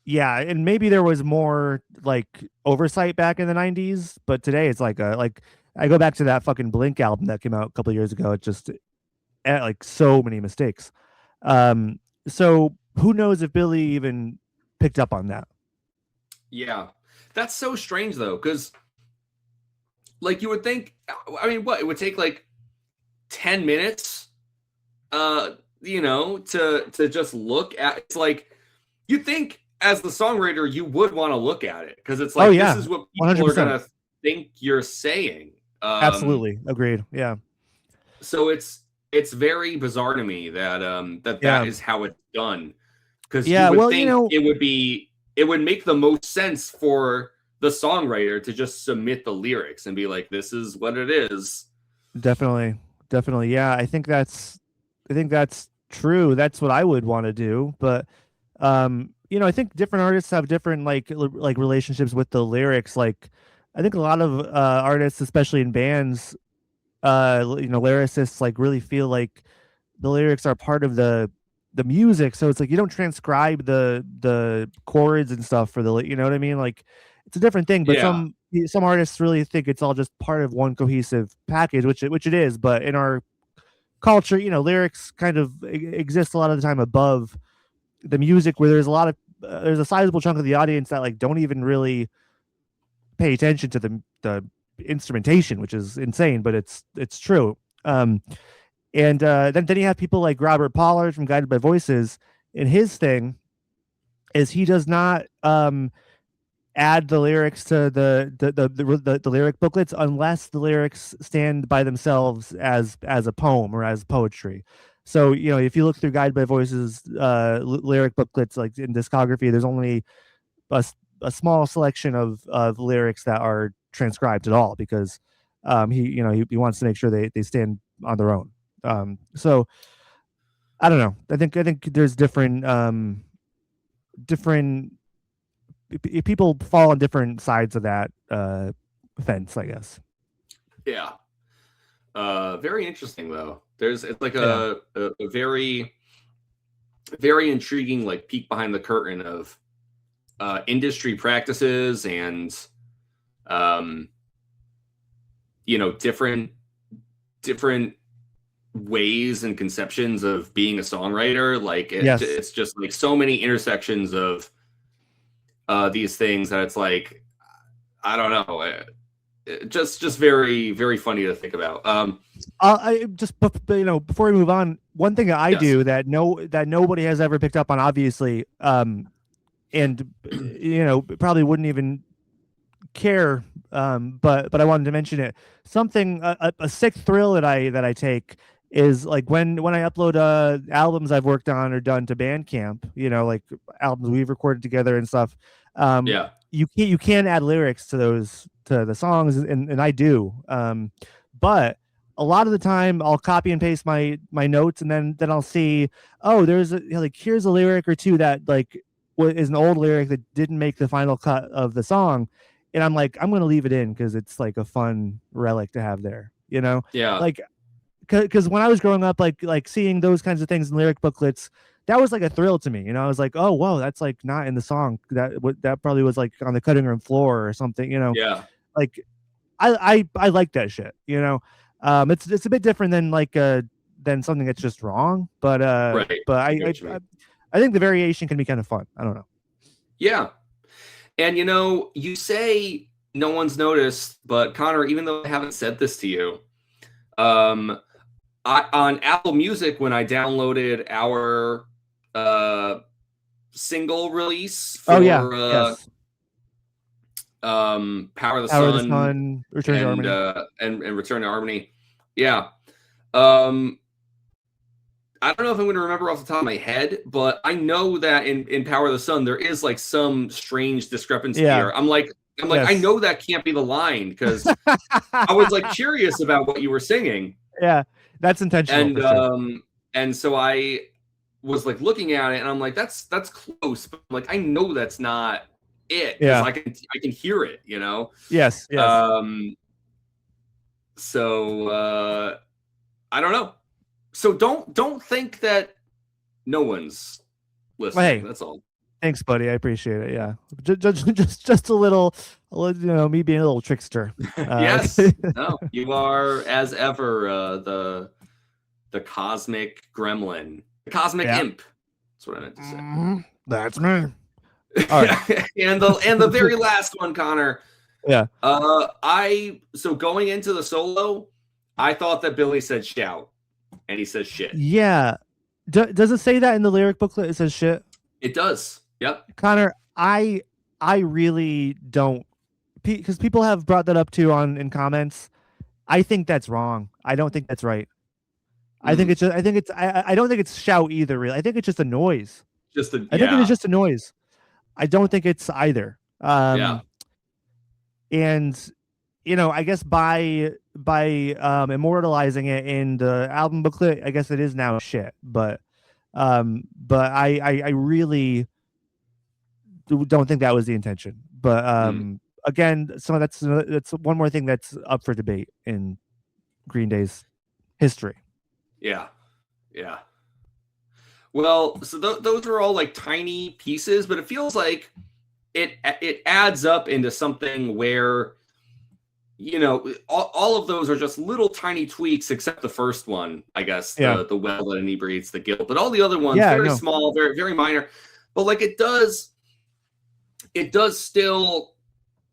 yeah, and maybe there was more like oversight back in the '90s, but today it's like a like I go back to that fucking Blink album that came out a couple of years ago. It just like so many mistakes. Um, so who knows if Billy even picked up on that? Yeah. That's so strange though, because like you would think, I mean, what, it would take like 10 minutes, to just look at, it's like, you think as the songwriter, you would want to look at it because it's Oh like, this yeah, is what one hundred people are going percent, to think you're saying. absolutely agreed. Yeah, So it's very bizarre to me that that yeah, is how it's done, because you yeah. would Well, you think know, it would make the most sense for the songwriter to just submit the lyrics and be like, this is what it is. definitely, definitely. Yeah, I think that's true. That's what I would want to do, but you know, I think different artists have different like relationships with the lyrics. Like I think a lot of artists, especially in bands, you know, lyricists like really feel like the lyrics are part of the music. So it's like you don't transcribe the chords and stuff for the you know what I mean? Like it's a different thing, but Yeah. some artists really think it's all just part of one cohesive package, which it is, but in our culture, you know, lyrics kind of exist a lot of the time above the music where there's a lot of there's a sizable chunk of the audience that like don't even really pay attention to the instrumentation, which is insane, but it's true. Um, and then you have people like Robert Pollard from Guided by Voices, and his thing is he does not add the lyrics to the lyric booklets unless the lyrics stand by themselves as a poem or as poetry. So you know, if you look through Guided by Voices lyric booklets like in discography, there's only a, a small selection of lyrics that are transcribed at all because he you know he wants to make sure they stand on their own. So I don't know. I think there's different people fall on different sides of that fence, I guess. Yeah. Very interesting though. There's it's like Yeah. a very very intriguing like peek behind the curtain of industry practices and um, different ways and conceptions of being a songwriter. Like Yes. it's just like so many intersections of these things that it's like, I don't know, just very very funny to think about. I just you know before we move on, one thing that I Yes. do that nobody has ever picked up on, obviously, and you know probably wouldn't even care, but I wanted to mention it. Something a sick thrill that I take is like when I upload albums I've worked on or done to Bandcamp, you know, like albums we've recorded together and stuff. Yeah. You can add lyrics to those to the songs, and I do. But a lot of the time I'll copy and paste my notes, and then I'll see, oh, there's a, you know, like here's a lyric or two that like is an old lyric that didn't make the final cut of the song, and I'm like, I'm gonna leave it in because it's like a fun relic to have there, you know, Yeah. like because when I was growing up, like seeing those kinds of things in lyric booklets, that was like a thrill to me. You know, I was like, oh, whoa, that's like not in the song. That probably was like on the cutting room floor or something. You know, Yeah. like I like that shit. You know, it's a bit different than something that's just wrong. Right. But I get what you mean. I think the variation can be kind of fun. I don't know. Yeah. And you say no one's noticed, but Connor, even though I haven't said this to you, on Apple Music, when I downloaded our single release Oh yeah, for yes. Power of the Power of the Sun Sun, Return to and Harmony. Return to Harmony. Yeah. Um, I don't know if I'm going to remember off the top of my head, but I know that in Power of the Sun there is like some strange discrepancy Yeah. here. I'm like I Yes. know that can't be the line because I was like curious about what you were singing, Yeah, that's intentional and for sure. and so I was like looking at it, and I'm like that's close, but like I know that's not it because Yeah. I can hear it, you know. Yes. Yes. Um, so I don't know. So don't think that no one's Well, listening. hey, That's all. thanks, buddy. I appreciate it. Yeah, just a little, me being a little trickster. Yes. No, you are as ever the cosmic gremlin, the cosmic Yeah, imp. That's what I meant to say. that's me. All right. and the very last one, Connor. Yeah. So going into the solo, I thought that Billy said shout, and he says shit. Yeah. Does it say that in the lyric booklet? It says shit. It does. Yep. Connor, I really don't, because people have brought that up too in comments. I think that's wrong. I don't think that's right. I think it's just, I don't think it's shout either. Really, I think it's just a noise. Just I think it is yeah. just a noise. I don't think it's either. Yeah. And I guess by immortalizing it in the album booklet, I guess it is now shit. But I really don't think that was the intention. But again, that's one more thing that's up for debate in Green Day's history. Yeah. Yeah. Well, so those are all like tiny pieces, but it feels like it adds up into something where all of those are just little tiny tweaks, except the first one, I guess, the well that inebriates the guilt. But all the other ones, very small, very very minor. But like it does still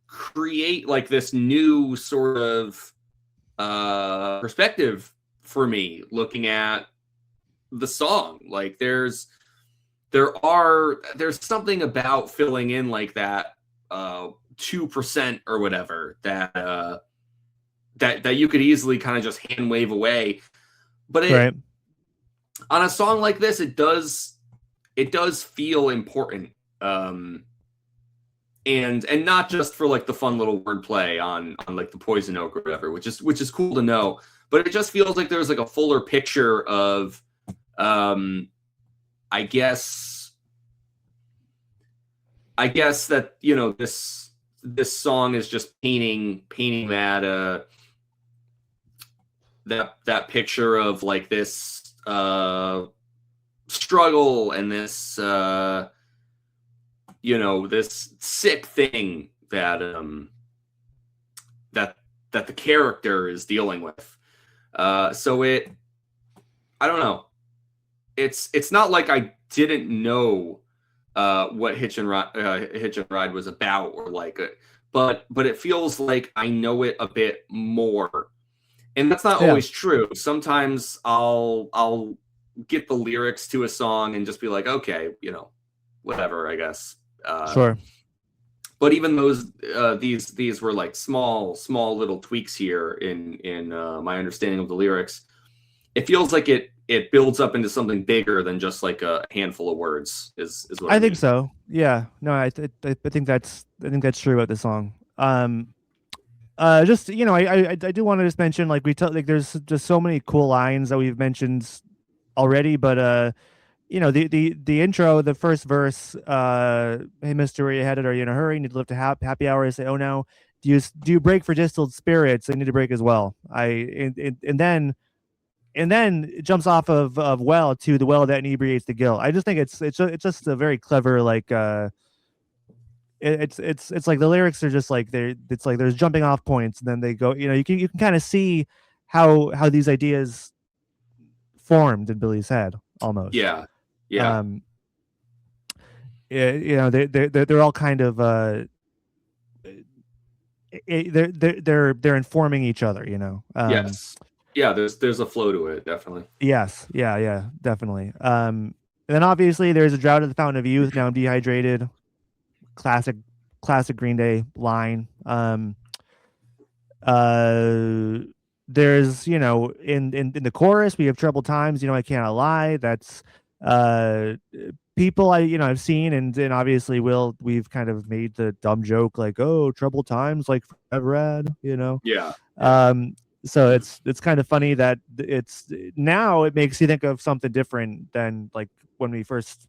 create like this new sort of perspective for me looking at the song. Like there's something about filling in like that 2% or whatever that you could easily kind of just hand wave away. But on a song like this, it does feel important. And not just for like the fun little wordplay on like the poison oak or whatever, which is cool to know, but it just feels like there's like a fuller picture of I guess that this song is just painting that that picture of like this struggle and this this sick thing that that the character is dealing with. So I don't know. It's not like I didn't know what Hitchin Ride was about, or like it, but it feels like I know it a bit more, and that's not always true. Sometimes I'll get the lyrics to a song and just be like, okay, whatever, I guess. Sure. But even those these were like small little tweaks here in my understanding of the lyrics. It feels like it builds up into something bigger than just like a handful of words. Is what I mean. think so. Yeah. No, I think that's true about the song. Just I do want to just mention, like there's just so many cool lines that we've mentioned already, but the intro, the first verse, hey mister, where you headed? Are you in a hurry? Need to live to happy hour? I say, oh no. Do you break for distilled spirits? I need to break as well. And then and then it jumps off of well to the well that inebriates the gill. I just think it's just a very clever like it's like the lyrics are just like it's like there's jumping off points and then they go, you can kind of see how these ideas formed in Billy's head almost. Yeah. Yeah. Um, they're all kind of they're informing each other, Yes. Yeah, there's a flow to it, definitely. Yes, yeah, definitely. And then obviously there's a drought at the fountain of youth. Now I'm dehydrated. Classic, classic Green Day line. Uh, there's in the chorus we have troubled times. I cannot lie. That's uh people I've seen and obviously we've kind of made the dumb joke like, oh, troubled times like forever had. Yeah. So it's kind of funny that it's now it makes you think of something different than like when we first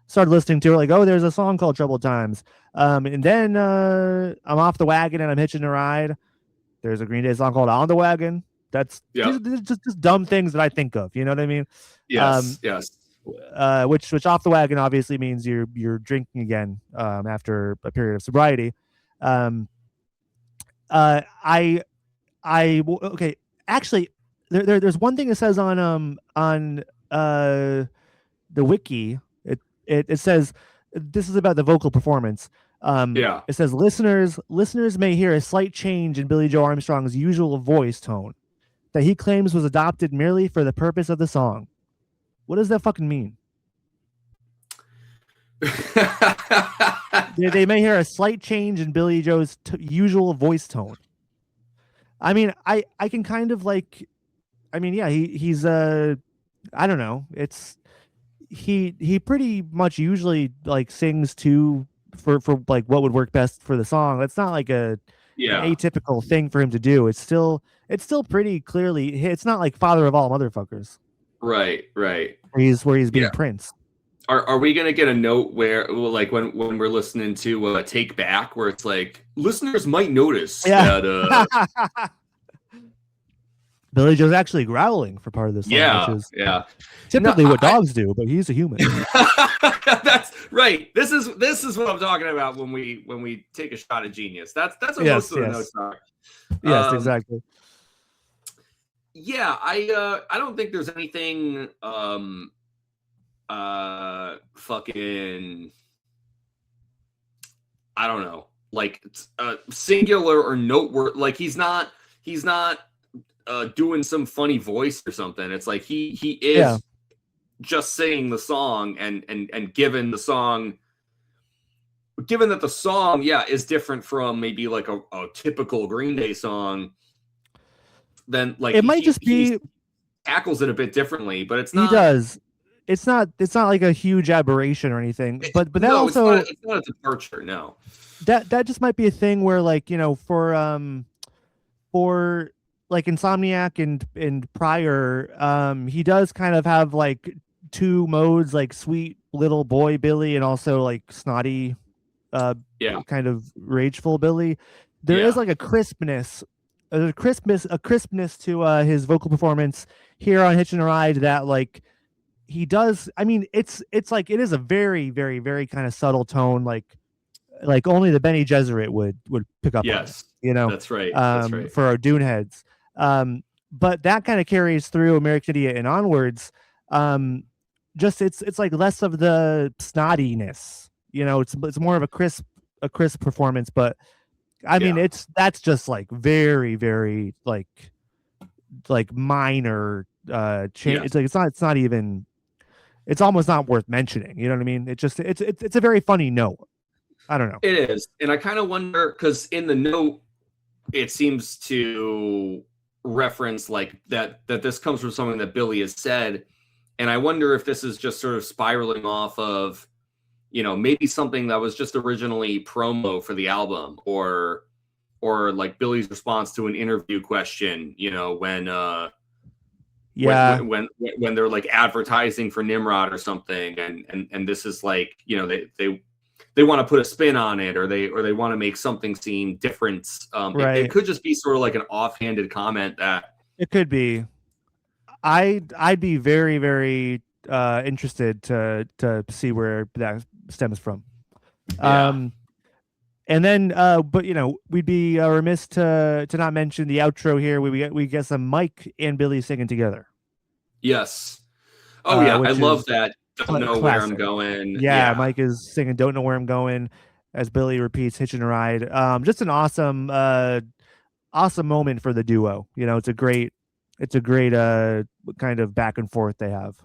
started listening to it, like, oh, there's a song called Troubled Times. And then I'm off the wagon and I'm hitching a ride. There's a Green Day song called On the Wagon. That's just dumb things that I think of. You know what I mean? Yes. Which off the wagon obviously means you're drinking again after a period of sobriety. I okay. Actually, there's one thing it says on the wiki. It says this is about the vocal performance. It says listeners may hear a slight change in Billy Joe Armstrong's usual voice tone that he claims was adopted merely for the purpose of the song. What does that fucking mean? They may hear a slight change in Billy Joe's usual voice tone. I mean, I can kind of like, I mean, yeah, he's I don't know. It's he pretty much usually like sings for like what would work best for the song. That's not like an atypical thing for him to do. It's still pretty clearly. It's not like Father of All Motherfuckers. Right. Where he's being Prince. Are we gonna get a note where, like, when we're listening to Take Back, where it's like listeners might notice that Billy Joe's actually growling for part of this song, which is typically what dogs do, but he's a human. That's right. This is what I'm talking about when we take a shot at genius. That's what most of the notes are. Yes, exactly. Yeah, I don't think there's anything fucking, I don't know, like singular or noteworthy. Like he's not doing some funny voice or something. It's like he is just singing the song and given that the song is different from maybe like a typical Green Day song, then like it might just be he tackles it a bit differently, but it's not. He does. It's not like a huge aberration or anything. But that also it's not a departure. No. That just might be a thing where like, for like Insomniac and Prior, he does kind of have like two modes, like sweet little boy Billy and also like snotty kind of rageful Billy. There is like a crispness to his vocal performance here on Hitchin' a Ride that like he does. I mean, it's like it is a very, very, very kind of subtle tone, like only the Benny Gesserit would pick up on it, that's right. For our Dune heads. But that kind of carries through American Idiot and onwards. Just it's like less of the snottiness, it's more of a crisp performance, but I mean that's just like very, very like minor change. It's like it's not even, it's almost not worth mentioning, you know what I mean? It's a very funny note. I don't know. It is. And I kind of wonder, because in the note it seems to reference like that this comes from something that Billy has said, and I wonder if this is just sort of spiraling off of maybe something that was just originally promo for the album, or like Billy's response to an interview question, when they're like advertising for Nimrod or something, and this is like, they want to put a spin on it, or they want to make something seem different. It could just be sort of like an offhanded comment that it could be. I'd be very, very interested to see where that stems from. Yeah. Um, and then, but we'd be remiss to not mention the outro here. We get some Mike and Billy singing together, Yes. Oh yeah, I which love is that. Don't know where I'm classic. going. Yeah, Yeah, Mike is singing "Don't Know Where I'm Going" as Billy repeats "Hitchin' a Ride." Just an awesome moment for the duo. It's a great kind of back and forth they have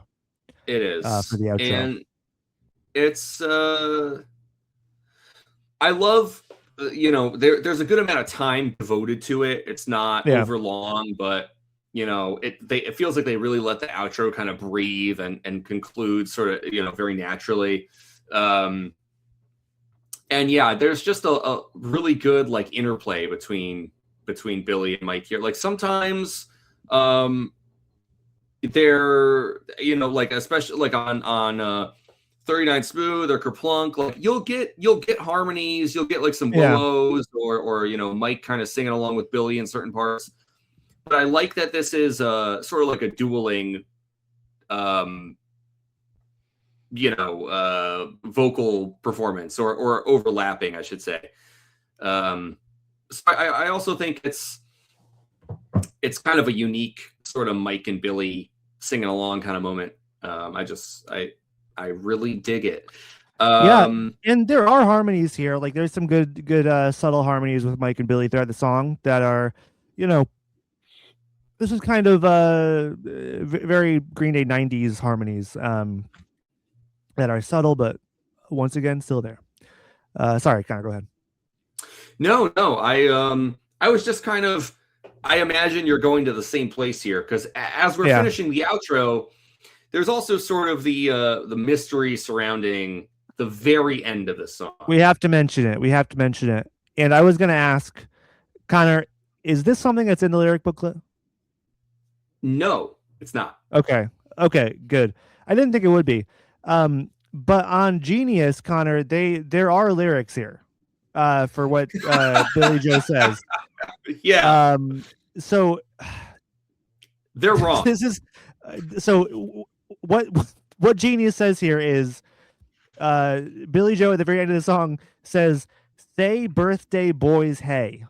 it for is. the outro. And it's I love there's a good amount of time devoted to it. It's not Yeah, over long, but it feels like they really let the outro kind of breathe and conclude sort of very naturally. Um and yeah, there's just a really good like interplay between Billy and Mike here. Like sometimes they're like especially like on 39 Smooth or Kerplunk, like you'll get harmonies, you'll get like some yeah, whoa-ohs or Mike kind of singing along with Billy in certain parts. But I like that this is sort of like a dueling um vocal performance or overlapping, I should say. So I also think it's kind of a unique sort of Mike and Billy singing along kind of moment. I really dig it. yeah. Um, And there are harmonies here. Like there's some good subtle harmonies with Mike and Billy throughout the song that are, you know, this is kind of very Green Day '90s harmonies that are subtle, but once again still there. Sorry, Connor, go ahead. no, I was just kind of. I imagine you're going to the same place here because as we're Yeah, finishing the outro, there's also sort of the mystery surrounding the very end of the song. we have to mention it. We have to mention it. And I was gonna ask Connor, is this something that's in the lyric booklet? No, it's not. Okay. Okay, good. I didn't think it would be. But on Genius, Connor, there are lyrics here for what Billy Joe says. Yeah, Um, so they're wrong. this is so what what Genius says here is Billy Joe at the very end of the song says, "Say birthday boys hey."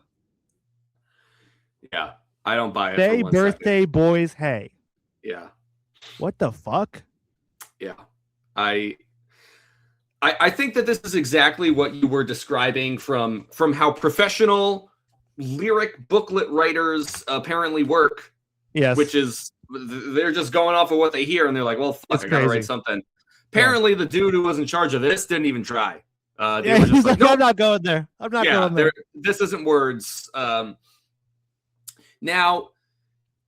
Yeah, I don't buy it for Say 1 second. birthday boys hey. Yeah, What the fuck? yeah. I I think that this is exactly what you were describing from how professional lyric booklet writers apparently work, which Yes. is they're just going off of what they hear and they're like, well, fuck, It's I gotta write crazy. something. Yeah. Apparently, the dude who was in charge of this didn't even try. They Yeah, were just he's like, like, nope, I'm not going there. I'm not yeah, going there. this isn't words. Now,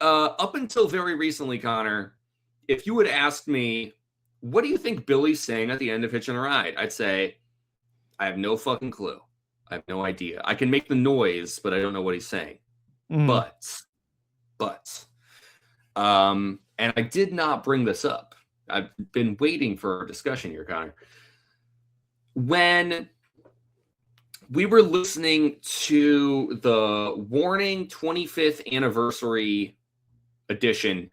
up until very recently, Connor, if you would ask me, what do you think Billy's saying at the end of Hitchin' a Ride? I'd say, I have no fucking clue. I have no idea. I can make the noise, but I don't know what he's saying. Mhm. But, and I did not bring this up. I've been waiting for our discussion here, Connor. When we were listening to the Warning 25th anniversary edition,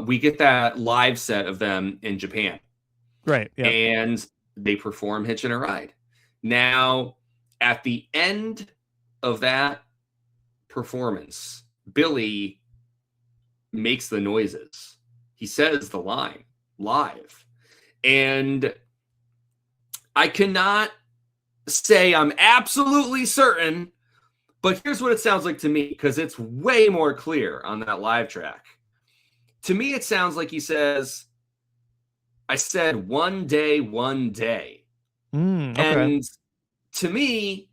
we get that live set of them in Japan. Right. Yeah. And they perform Hitchin' a Ride. Now, at the end of that performance, Billy makes the noises. He says the line live. And I cannot say I'm absolutely certain, but here's what it sounds like to me because it's way more clear on that live track. To me, it sounds like he says, I said one day, one day. Okay. And to me,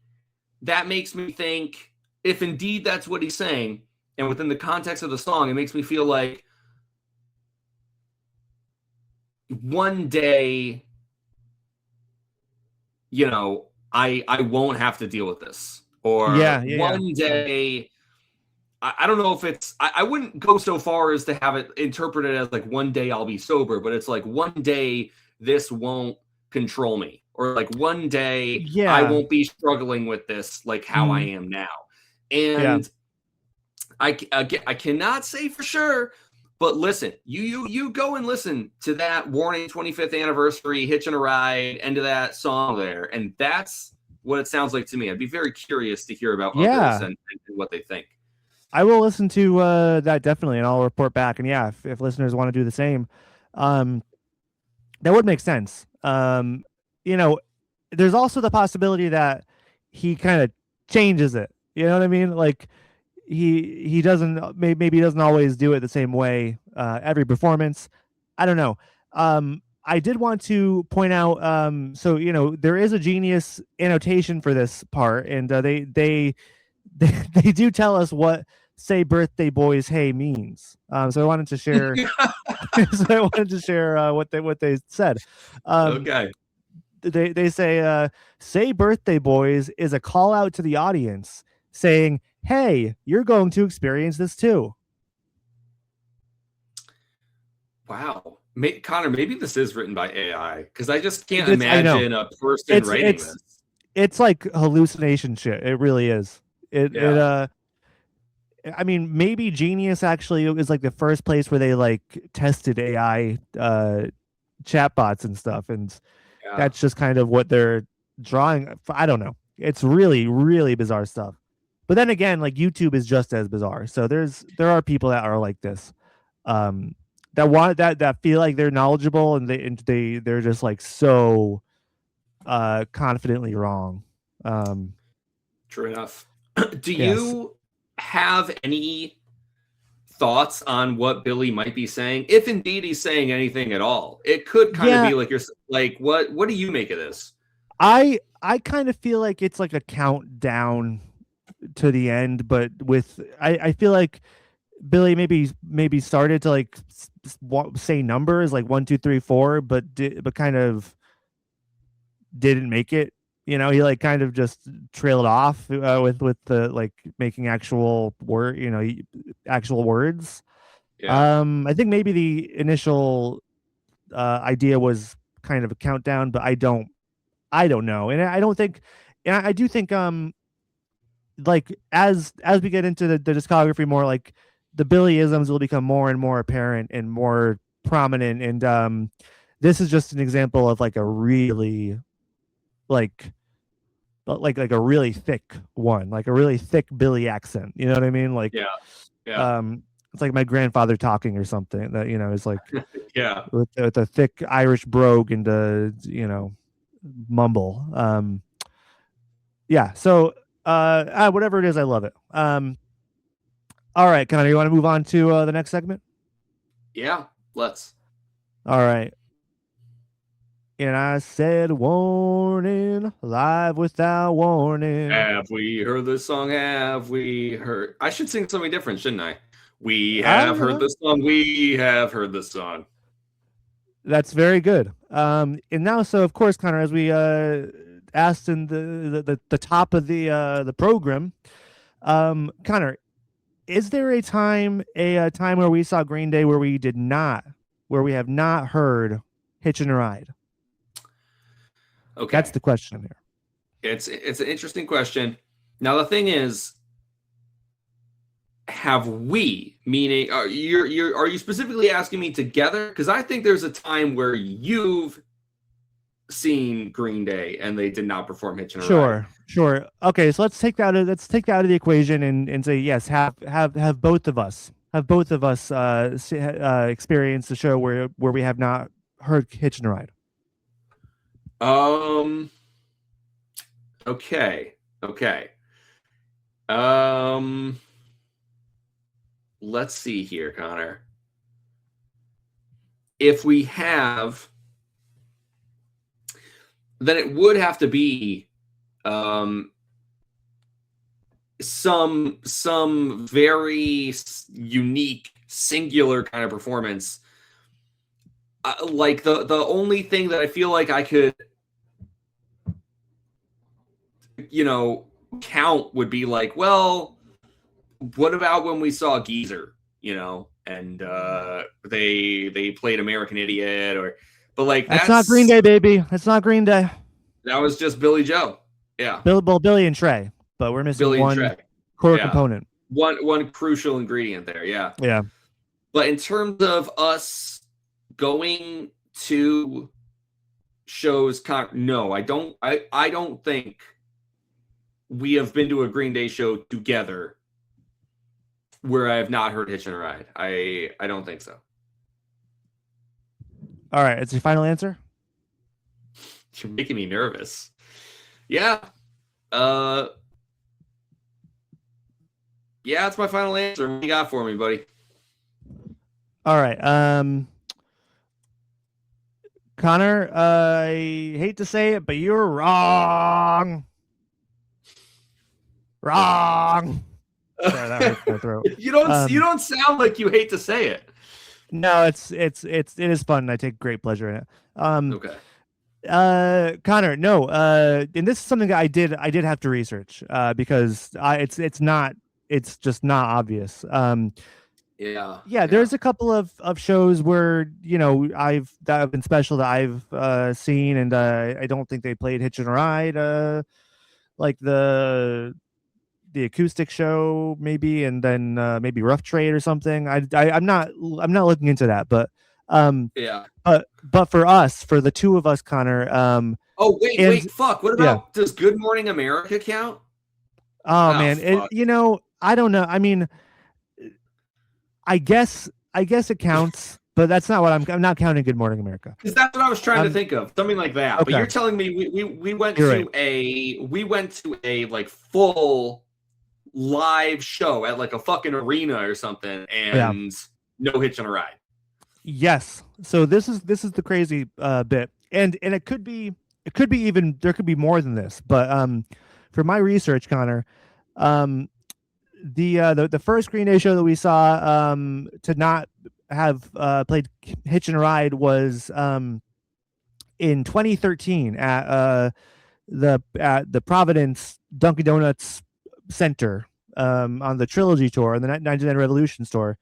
that makes me think if indeed that's what he's saying, and within the context of the song, it makes me feel like one day, I won't have to deal with this. Or Yeah. Yeah. Yeah. one day, I don't know if it's, I wouldn't go so far as to have it interpreted as like one day I'll be sober, but it's like one day this won't control me. Or like one day I Yeah. won't be struggling with this like how I Mhm. am now. Yeah. And I cannot say for sure, But listen, you go and listen to that Warning 25th Anniversary, Hitchin' a Ride, end of that song there, and that's what it sounds like to me. I'd be very curious to hear about others and what they think. I will listen to that definitely, and I'll report back. And yeah, if listeners want to do the same, that would make sense. You know, there's also the possibility that he kind of changes it. You know what I mean? Like he doesn't maybe he doesn't always do it the same way every performance. I don't know. I did want to point out. So you know, there is a Genius annotation for this part, and they do tell us what "Say Birthday Boys Hey" means. So I wanted to share. What they said. Okay. They say "Say Birthday Boys" is a call out to the audience saying, "Hey, you're going to experience this too." Wow. Connor, maybe this is written by AI because I just can't imagine a person writing this. It's like hallucination shit. It really is. I mean, maybe Genius actually is like the first place where they like tested AI chatbots and stuff, and that's just kind of what they're drawing. I don't know. It's really, really bizarre stuff. But then again, like YouTube is just as bizarre. So there are people that are like this, that feel like they're knowledgeable, and they're just like so confidently wrong. True enough. Do you have any thoughts on what Billy might be saying, if indeed he's saying anything at all? It could kind of be like you're like, what do you make of this? I kind of feel like it's like a countdown to the end, but with I feel like Billy maybe started to like say numbers like 1, 2, 3, 4, but kind of didn't make it. You know, he like kind of just trailed off with the like making actual actual words. Yeah. I think maybe the initial idea was kind of a countdown, but I don't know, and I don't think, and I do think like as we get into the discography more, like the Billyisms will become more and more apparent and more prominent, and this is just an example of like a really like a really thick one, like a really thick Billy accent. You know what I mean? Like, it's like my grandfather talking or something that, you know, is like, with a thick Irish brogue and mumble. So, whatever it is, I love it. All right, Connor, you want to move on to the next segment? Yeah, let's. All right. And I said, warning, live without warning. Have we heard this song? Have we heard? I should sing something different, shouldn't I? We have heard this song. We have heard this song. That's very good. And now, so of course, Connor, as we asked in the top of the program, Connor, is there a time where we saw Green Day where we have not heard Hitchin' a Ride? Okay, that's the question here. It's an interesting question. Now the thing is, have we, meaning are you specifically asking me together? Because I think there's a time where you've seen Green Day and they did not perform Hitchin' a Ride. Sure. Okay, so let's take that out of the equation and say yes. Have both of us experienced the show where we have not heard Hitchin' a Ride? Okay. Let's see here, Connor. If we have, then it would have to be some very unique, singular kind of performance. Like the only thing that I feel like I could, count would be like, well, what about when we saw Geezer, and they played American Idiot, but like that's not Green Day, baby. That's not Green Day. That was just Billy Joe. Yeah. Billy and Trey, but we're missing one core component. One crucial ingredient there. Yeah. Yeah. But in terms of us going to shows, no, I don't think we have been to a Green Day show together where I have not heard Hitchin' a Ride. I don't think so. All right, it's your final answer? You're making me nervous. Yeah. Yeah, that's my final answer. What you got for me, buddy? All right. Connor, I hate to say it, but you're wrong. Wrong. Sorry, that hurts my throat. You don't sound like you hate to say it. No, it is fun. I take great pleasure in it. Okay. Connor, no, and this is something that I did have to research because it's just not obvious. Yeah. There's a couple of shows where that have been special that I've seen, and I don't think they played Hitchin' a Ride, like the acoustic show maybe, and then maybe Rough Trade or something. I'm not looking into that, but yeah. But for us, for the two of us, Connor. Oh wait, fuck. What about does Good Morning America count? Oh man, I don't know. I mean, I guess it counts, but that's not what I'm not counting Good Morning America. Because that's what I was trying to think of, something like that. Okay. But you're telling me we went to a like full live show at like a fucking arena or something, and no Hitchin' a Ride. Yes. So this is the crazy bit, and it could be even, there could be more than this, but for my research, Connor, the first Green Day show that we saw to not have played Hitchin' a Ride was in 2013 at the Providence Dunkin' Donuts Center on the Trilogy tour, on the 99 Revolutions tour.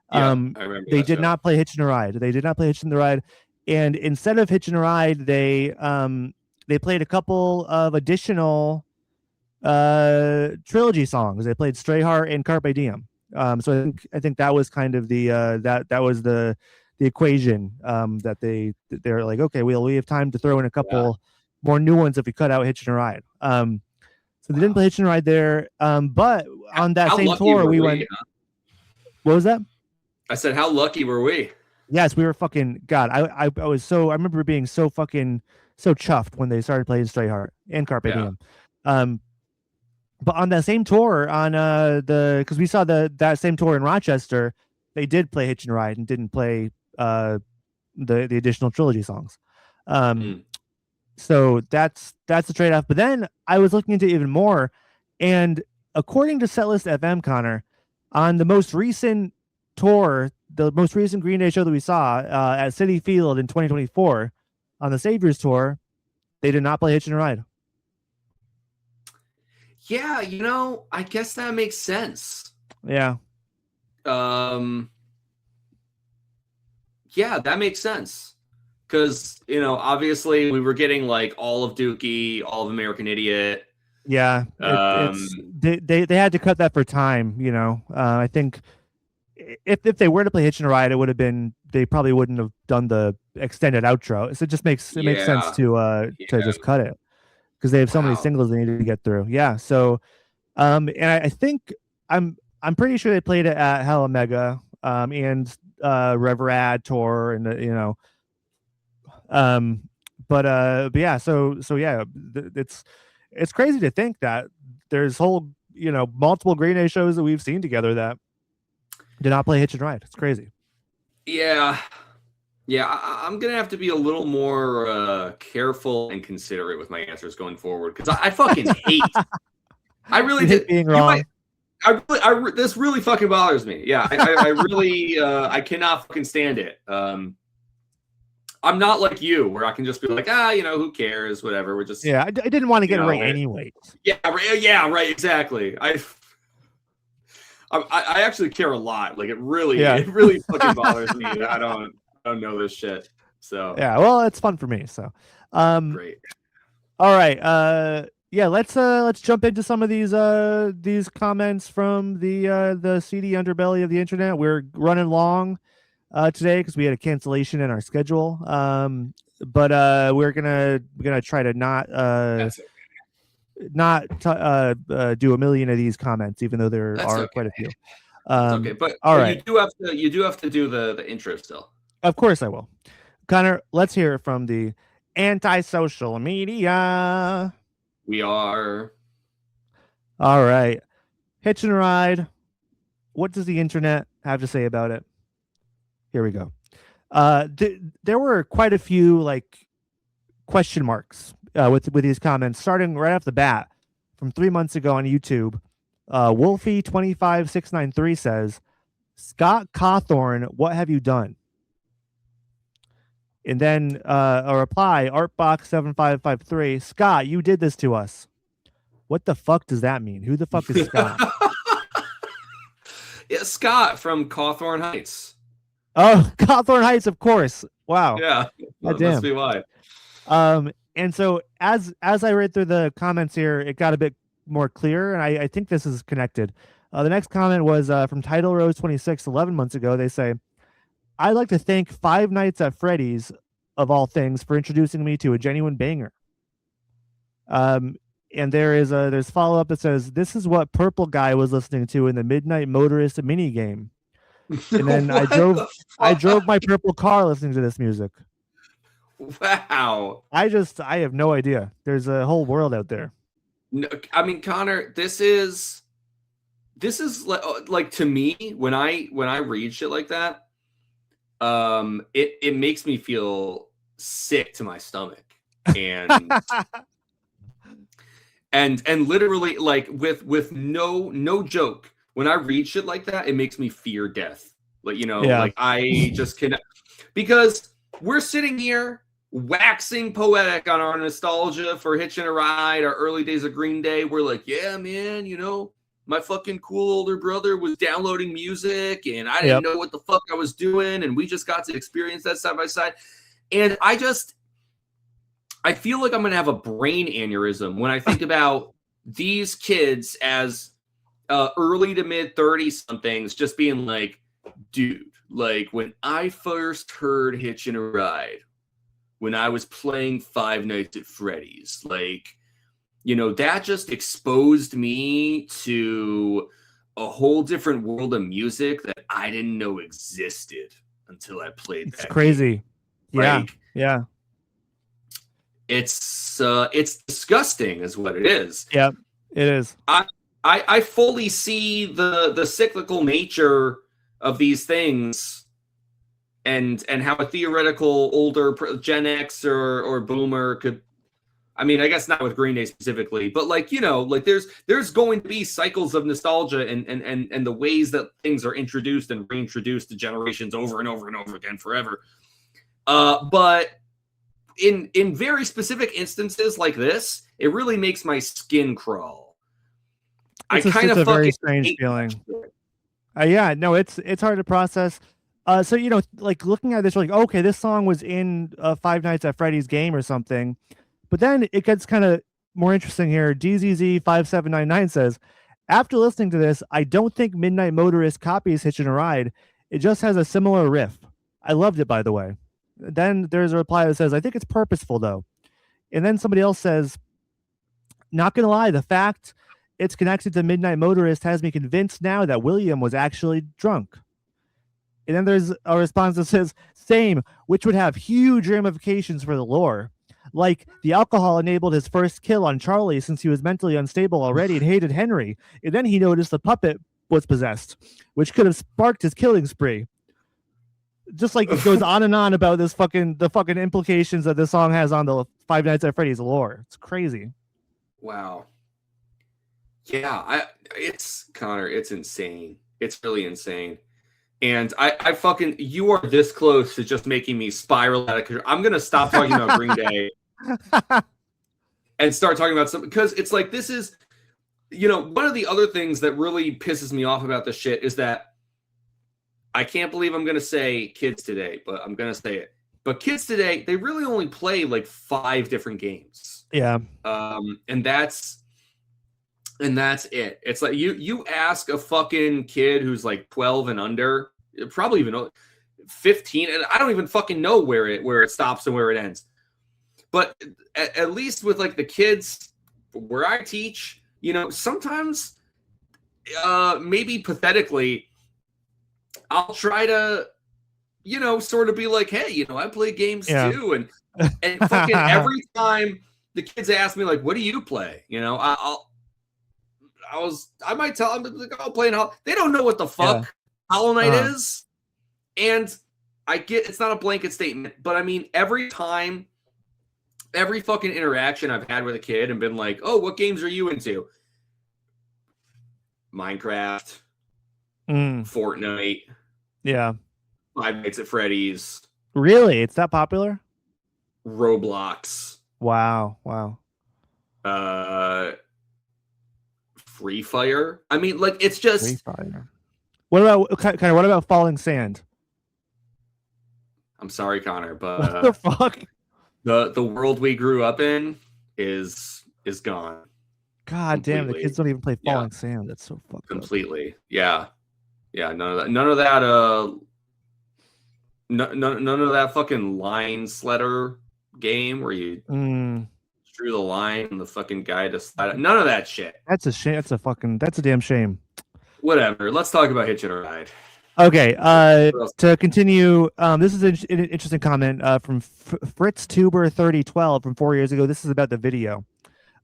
I remember they did not play Hitchin' a Ride. They did not play Hitchin' a Ride, and instead of Hitchin' a Ride, they played a couple of additional Trilogy songs. They played Stray Heart and Carpe Diem. So I think that was kind of the that was the equation that they're like, okay, we have time to throw in a couple more new ones if we cut out Hitchin' a Ride. So they didn't play Hitchin' a Ride there. But on that same tour, we went. Huh? What was that? I said, how lucky were we? Yes, we were fucking God. I was so, I remember being so chuffed when they started playing Stray Heart and Carpe Diem. But on that same tour, on because we saw that same tour in Rochester, they did play Hitchin' a Ride and didn't play the additional Trilogy songs. So that's the trade-off. But then I was looking into even more, and according to Setlist FM, Connor, on the most recent tour, the most recent Green Day show that we saw at Citi Field in 2024, on the Saviors tour, they did not play Hitchin' a Ride. Yeah, I guess that makes sense. Yeah. Yeah, that makes sense. Because, obviously we were getting like all of Dookie, all of American Idiot. Yeah. They had to cut that for time, I think if they were to play Hitchin' a Ride, it would have been, they probably wouldn't have done the extended outro. So it just makes sense to just cut it, because they have so many singles they need to get through. Yeah. So, and I think I'm pretty sure they played it at Hell Omega, and Rev Rad tour, and but yeah. So yeah, it's crazy to think that there's whole multiple Green Day shows that we've seen together that did not play Hitchin' a Ride. It's crazy. Yeah. I'm gonna have to be a little more careful and considerate with my answers going forward, because I fucking hate. I really hate being wrong. This really fucking bothers me. Yeah, I really I cannot fucking stand it. I'm not like you, where I can just be like, who cares, whatever. We're just I didn't want to get it right anyway. Yeah, right, exactly. I actually care a lot. Like it really fucking bothers me that I don't know this shit. So yeah, well, it's fun for me. So great. All right. yeah, let's jump into some of these comments from the seedy underbelly of the internet. We're running long today because we had a cancellation in our schedule. But we're gonna try to That's not do a million of these comments, even though there that's are okay. quite a few. That's okay. But All but right, you do have to do the intro still. of course I will. Connor, let's hear it from the anti-social media. We are All right, Hitchin' a Ride. What does the internet have to say about it? Here we go. There were quite a few like question marks with these comments, starting right off the bat from 3 months ago on YouTube. Wolfie25693 says, Scott Cawthorn, what have you done? And then a reply, Artbox7553, Scott, you did this to us. What the fuck does that mean? Who the fuck is Scott? Yeah, Scott from Cawthorn Heights. Oh, Cawthorn Heights, of course. Wow. Yeah, that must be why. And so as I read through the comments here, it got a bit more clear, and I think this is connected. The next comment was from Title Rose 26, 11 months ago. They say, I'd like to thank Five Nights at Freddy's, of all things, for introducing me to a genuine banger. And there's follow up that says, this is what Purple Guy was listening to in the Midnight Motorist mini game. And then I drove my purple car listening to this music. Wow. I have no idea. There's a whole world out there. No, I mean, Connor, this is like to me when I read shit like that, it makes me feel sick to my stomach, and and literally like with no joke, when I read shit like that, it makes me fear death. Like, like I just cannot, because we're sitting here waxing poetic on our nostalgia for Hitchin' a Ride, our early days of Green Day. We're like, yeah, man, my fucking cool older brother was downloading music and I didn't know what the fuck I was doing. And we just got to experience that side by side. And I feel like I'm going to have a brain aneurysm when I think about these kids as early to mid 30 somethings just being like, dude, like when I first heard Hitchin' a Ride, when I was playing Five Nights at Freddy's, like, that just exposed me to a whole different world of music that I didn't know existed until I played that. It's crazy. Game. Yeah. It's disgusting is what it is. Yeah, it is. I fully see the cyclical nature of these things, and how a theoretical older Gen X or Boomer could, I mean, I guess not with Green Day specifically, but like, like there's going to be cycles of nostalgia and the ways that things are introduced and reintroduced to generations over and over and over again forever. But in very specific instances like this, it really makes my skin crawl. It's a very strange feeling. Yeah, no, it's hard to process. So like looking at this, you're like, okay, this song was in Five Nights at Freddy's game or something, but then it gets kind of more interesting here. DZZ5799 says, after listening to this, I don't think Midnight Motorist copies Hitchin' a Ride. It just has a similar riff. I loved it, by the way. Then there's a reply that says, I think it's purposeful though. And then somebody else says, not gonna lie, the fact it's connected to Midnight Motorist has me convinced now that William was actually drunk. And then there's a response that says, same, which would have huge ramifications for the lore. Like, the alcohol enabled his first kill on Charlie since he was mentally unstable already and hated Henry. And then he noticed the puppet was possessed, which could have sparked his killing spree. Just like it goes on and on about the fucking implications that this song has on the Five Nights at Freddy's lore. It's crazy. Wow. Yeah, it's Connor, it's insane. It's really insane. And I fucking, you are this close to just making me spiral out of control. I'm going to stop talking about Green Day and start talking about something, because it's like, this is, one of the other things that really pisses me off about this shit is that I can't believe I'm going to say kids today, but I'm going to say it. But kids today, they really only play like 5 different games. Yeah. And that's it. It's like you ask a fucking kid who's like 12 and under, probably even 15, and I don't even fucking know where it stops and where it ends. But at least with like the kids where I teach, sometimes maybe pathetically, I'll try to, sort of be like, hey, I play games too. And fucking every time the kids ask me, like, what do you play? I might tell them, like, I'll play Hollow. They don't know what the fuck Hollow Knight is. And I get it's not a blanket statement, but I mean, every fucking interaction I've had with a kid and been like, oh, what games are you into? Minecraft, Fortnite, Five Nights at Freddy's. Really? It's that popular? Roblox. Wow. Free Fire. I mean, like, it's just Free Fire. What about Falling Sand? I'm sorry, Connor, but what the fuck? The world we grew up in is gone. God damn, the kids don't even play Falling Sand. That's so fucked completely up. Yeah, none of that none of that fucking line sletter game where you drew the line and the fucking guy to slide. None of that shit. That's a shame. That's a damn shame. Whatever. Let's talk about Hitchin or Ride. Okay. To continue, this is an interesting comment from Fritz Tuber 3012 from 4 years ago. This is about the video.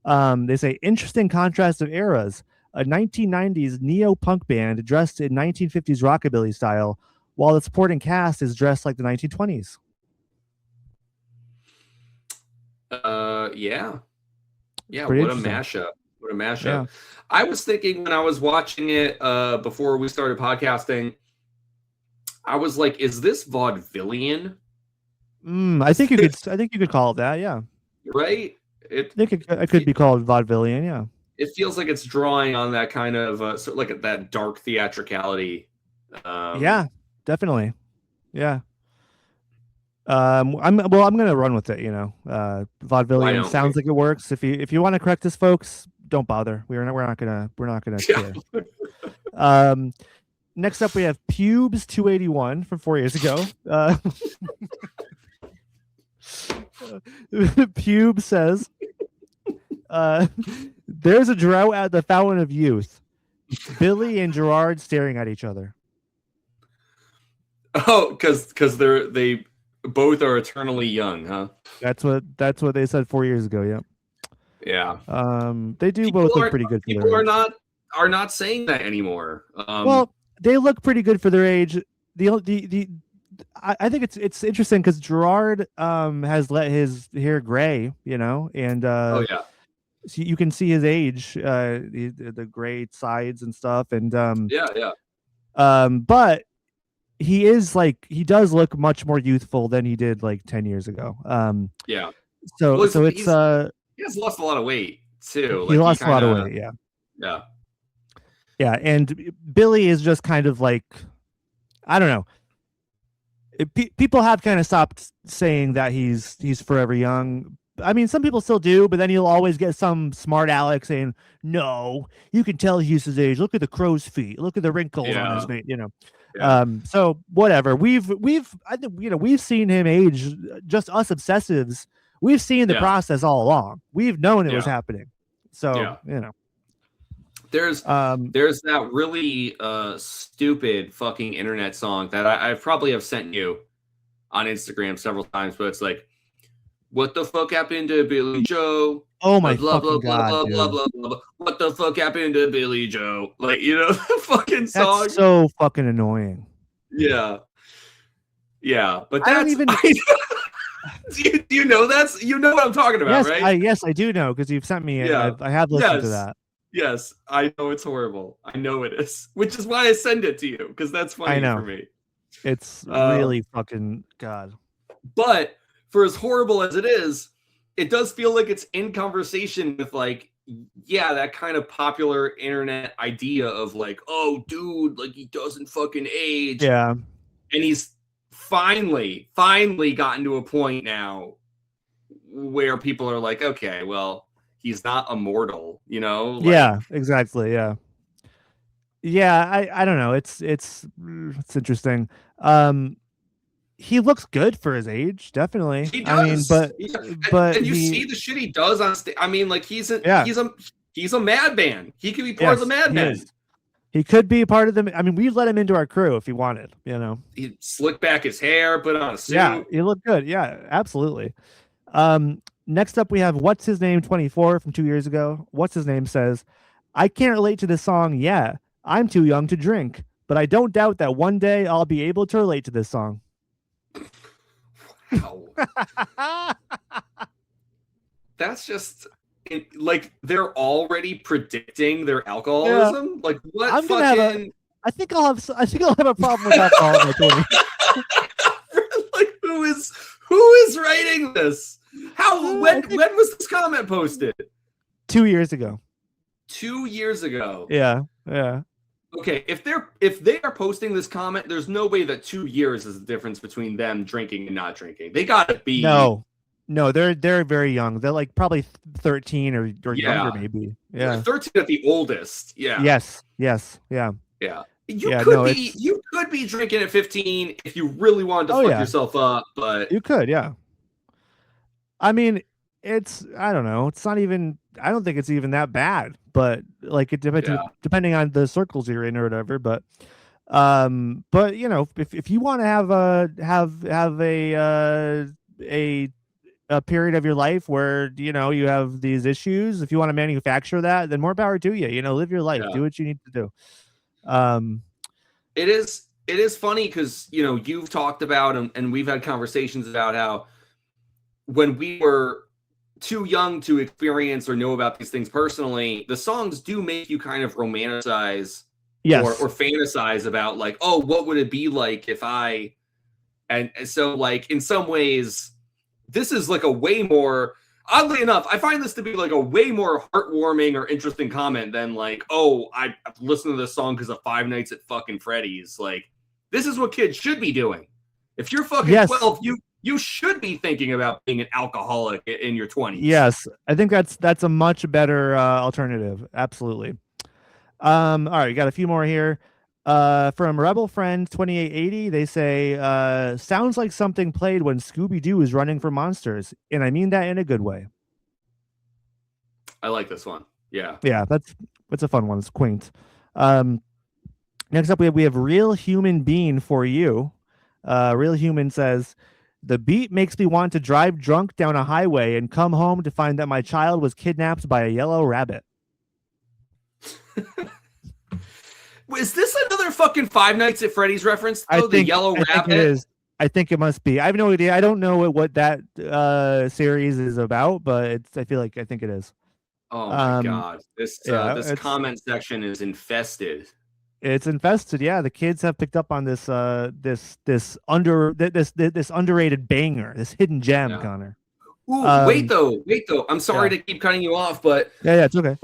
They say interesting contrast of eras. A 1990s neo-punk band dressed in 1950s rockabilly style, while the supporting cast is dressed like the 1920s. Yeah. What a mashup. Yeah. I was thinking when I was watching it before we started podcasting, I was like, is this vaudevillian? I think you could call it that. Yeah. Right. I think it could be called vaudevillian. Yeah. It feels like it's drawing on that kind of sort of like that dark theatricality. Yeah, definitely. Yeah. I'm gonna run with it. Vaudevillian sounds like it works. If you want to correct us, folks, don't bother. We're not gonna care. Next up, we have Pubes 281 from 4 years ago. Pube says, "There's a drought at the fountain of youth. Billy and Gerard staring at each other." Oh, because they both are eternally young, huh? That's what they said 4 years ago. Yeah. Yeah. They do both look pretty good. People are not saying that anymore. Well, they look pretty good for their age. I think it's interesting because Gerard has let his hair gray, and oh yeah, so you can see his age, the gray sides and stuff, and but he does look much more youthful than he did like 10 years ago. Yeah. So it's he has lost a lot of weight too. He lost a lot of weight. Yeah. Yeah. Yeah, and Billy is just kind of like, I don't know. People have kind of stopped saying that he's forever young. I mean, some people still do, but then you'll always get some smart aleck saying, "No, you can tell he's his age. Look at the crow's feet. Look at the wrinkles on his face." Yeah. So whatever. I think we've seen him age. Just us obsessives. We've seen the process all along. We've known it was happening. So There's that really stupid fucking internet song that I probably have sent you on Instagram several times, but it's like, what the fuck happened to Billy Joe? Oh my blah, fucking blah, god! Blah, blah, blah, blah. What the fuck happened to Billy Joe? Like, the fucking song. That's so fucking annoying. Yeah. But I don't even. do you know that's what I'm talking about, right? Yes, I do know because you've sent me it. Yeah. I have listened to that. Yes, I know it's horrible. I know it is, which is why I send it to you because that's funny for me. It's really fucking god. But for as horrible as it is, it does feel like it's in conversation with like, that kind of popular internet idea of like, oh, dude, like he doesn't fucking age. Yeah, and he's finally gotten to a point now where people are like, okay, well, he's not immortal, you know? Like, Yeah, exactly. Yeah. Yeah, I don't know. It's interesting. Um he looks good for his age, definitely. he I mean, does. Yeah. but And you see he the shit he does on stage. I mean, like yeah, he's a madman. He could be part of the yes, he madmen. is. He could be part of the I mean, we'd let him into our crew if he wanted, you know. He'd slick back his hair, put on a Yeah, suit. he looked good. Yeah, absolutely. Next up, we have What's His Name 24 from 2 years ago. What's His Name says, I can't relate to this song. Yeah, I'm too young to drink, but I don't doubt that one day I'll be able to relate to this song. Wow. That's just like they're already predicting their Yeah, alcoholism. Like what I'm gonna have fucking I think I'll have a problem with alcohol in my 20s. like who is writing this? How when was this comment posted? 2 years ago. 2 years ago. Yeah, yeah. Okay, if they are posting this comment, there's no way that 2 years is the difference between them drinking and not drinking. They gotta be No, they're very young. They're like probably 13 or younger, maybe. Yeah. 13 at the oldest. Yeah. Yes. Yeah. Yeah. Yeah. You could be drinking at 15 if you really wanted to fuck yourself up, but you could, yeah. I mean, I don't know. It's not even I don't think it's even that bad, but like it depends depending on the circles you're in or whatever, but you know, if you want to have a period of your life where you know you have these issues, if you want to manufacture that, then more power to you. You know, live your life, do what you need to do. It is funny because you know you've talked about and we've had conversations about how when we were too young to experience or know about these things personally, the songs do make you kind of romanticize or fantasize about like, oh, what would it be like if I and so like in some ways this is like a way more oddly enough, I find this to be like a way more heartwarming or interesting comment than like, oh, I've listened to this song because of Five Nights at fucking Freddy's. Like, this is what kids should be doing. If you're fucking 12, you should be thinking about being an alcoholic in your 20s. Yes, I think that's a much better alternative. Absolutely. All right, we got a few more here. From Rebel Friend 2880, they say, sounds like something played when Scooby-Doo is running for monsters, and I mean that in a good way. I like this one. Yeah. Yeah, that's a fun one. It's quaint. Next up, we have Real Human Being for you. Real Human says, the beat makes me want to drive drunk down a highway and come home to find that my child was kidnapped by a yellow rabbit. Is this another fucking Five Nights at Freddy's reference? Though? The yellow rabbit? I think it is. I think it must be. I have no idea. I don't know what that series is about, but I think it is. Oh my god! This comment section is infested. It's infested. Yeah, the kids have picked up on this this underrated banger, this hidden gem, Connor. Ooh, wait though. I'm sorry to keep cutting you off, but yeah, it's okay.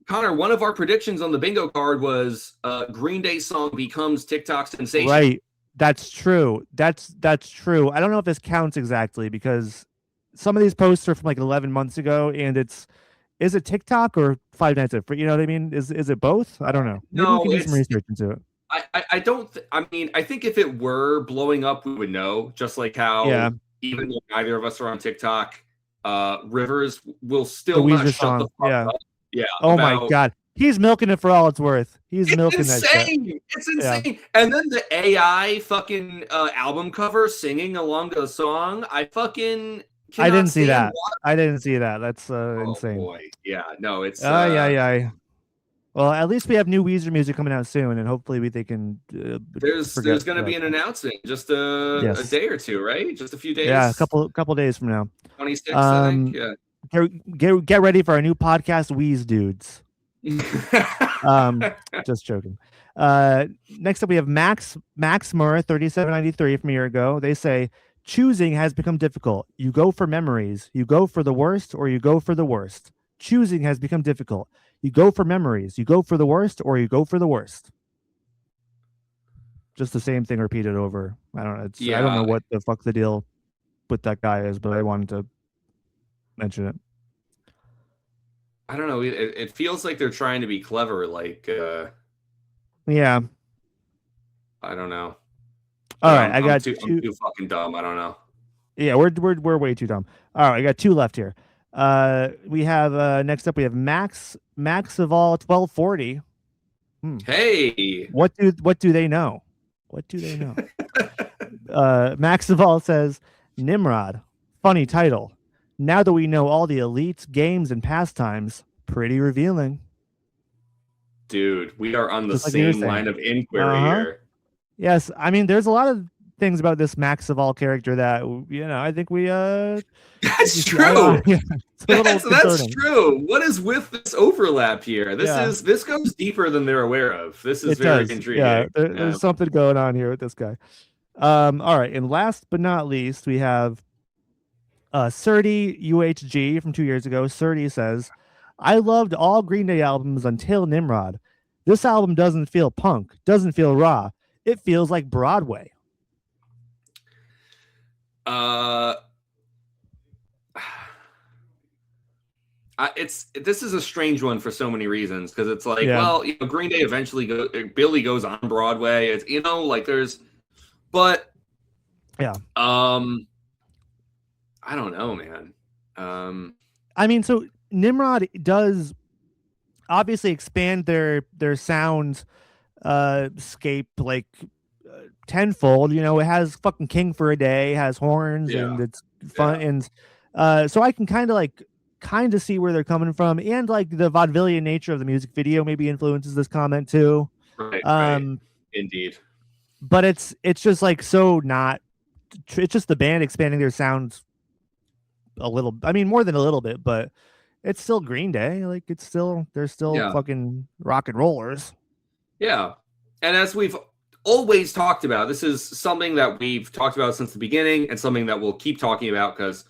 Connor, one of our predictions on the bingo card was Green Day song becomes TikTok sensation. Right. That's true. That's true. I don't know if this counts exactly because some of these posts are from like 11 months ago, and is it TikTok or Five Nights at Freddy's? You know what I mean? Is it both? I don't know. Maybe we can do some research into it. I mean, I think if it were blowing up, we would know. Just like how even though neither of us are on TikTok, Rivers will still not shut the fuck up. Yeah. Oh my god. He's milking it for all it's worth. He's milking that shit. It's insane. Yeah. And then the AI fucking album cover singing along to the song. I didn't see that. I didn't see that. That's insane. Boy. Yeah. No, it's yeah. Well, at least we have new Weezer music coming out soon, and hopefully they can. There's going to be an announcement just a day or two, right? Just a few days. Yeah, a couple days from now. 26, I think. Yeah. Get ready for our new podcast, Wheeze Dudes. Just joking. Next up, we have Max Murr 3793 from a year ago. They say choosing has become difficult. You go for memories. You go for the worst, or you go for the worst. Choosing has become difficult. You go for memories. You go for the worst, or you go for the worst. just the same thing repeated over. I don't know. I don't know Yeah, what the fuck the deal with that guy is, but I wanted to mention it. I don't know. It feels like they're trying to be clever. Like, Yeah. I don't know. All But right. I got I'm two. too fucking dumb. I don't know. Yeah, we're way too dumb. All right, I got two left here. We have next up we have Max of all 1240. Hmm. Hey, What do they know? What do they know? Max of all says Nimrod. Funny title. Now that we know all the elites, games, and pastimes, pretty revealing. dude, we are on the Just like you were same saying. line of inquiry Uh-huh. here. Yes, I mean there's a lot of things about this Max of all character that I think we That's see eye to eye. true. Yeah, it's a little That's concerning. true. What is with this overlap here? Yeah. This goes deeper than they're aware of. This is It very does. Yeah, intriguing. there's something going on here with this guy. All right, and last but not least, we have Surdy UHG from 2 years ago. Surdy says, "I loved all Green Day albums until Nimrod. This album doesn't feel punk, doesn't feel raw. It feels like Broadway." Uh, this is a strange one for so many reasons because it's like, Yeah, well, Green Day eventually Billy goes on Broadway. It's like there's, but yeah. I don't know, man. I mean, so Nimrod does obviously expand their sound scape like tenfold. It has fucking King for a Day, has horns, Yeah, and it's fun. yeah, And so I can kind of see where they're coming from, and like the vaudevillian nature of the music video maybe influences this comment too. right, indeed. But it's just like so not. It's just the band expanding their sounds a little. I mean, more than a little bit, but it's still Green Day. Like they're still Yeah, fucking rock and rollers. yeah. And as we've always talked about, this is something that we've talked about since the beginning, and something that we'll keep talking about because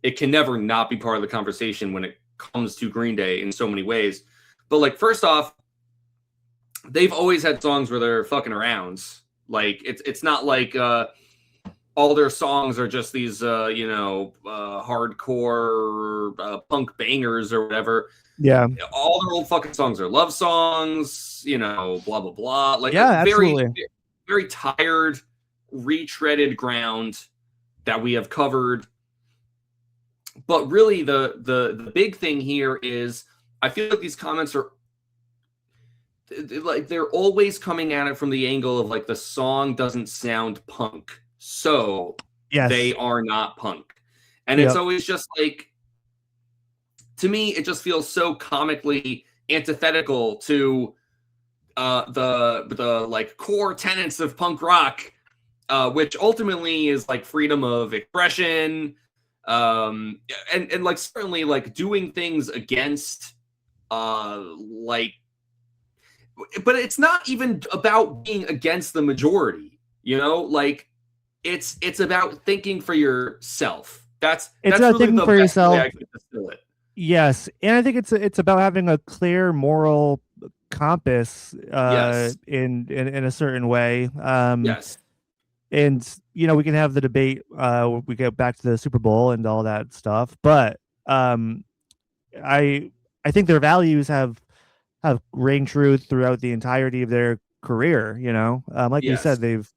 it can never not be part of the conversation when it comes to Green Day in so many ways. But like, first off, they've always had songs where they're fucking around. Like it's not like all their songs are just these hardcore punk bangers or whatever. Yeah. All their old fucking songs are love songs, blah blah blah. Like Yeah, very absolutely. very tired, retreaded ground that we have covered. But really the big thing here is I feel like these comments are like they're always coming at it from the angle of like the song doesn't sound punk, so Yes. they are not punk. And Yep. it's always just like, to me it just feels so comically antithetical to the like core tenets of punk rock, which ultimately is like freedom of expression, and like certainly like doing things against like, but it's not even about being against the majority, like it's about thinking for yourself. It's that's about really thinking the for best way yourself. I could distill it. Yes, and I think it's about having a clear moral compass Yes, in a certain way. yes, And we can have the debate. We get back to the Super Bowl and all that stuff, but I I think their values have rang true throughout the entirety of their career. Like we said, yes, they've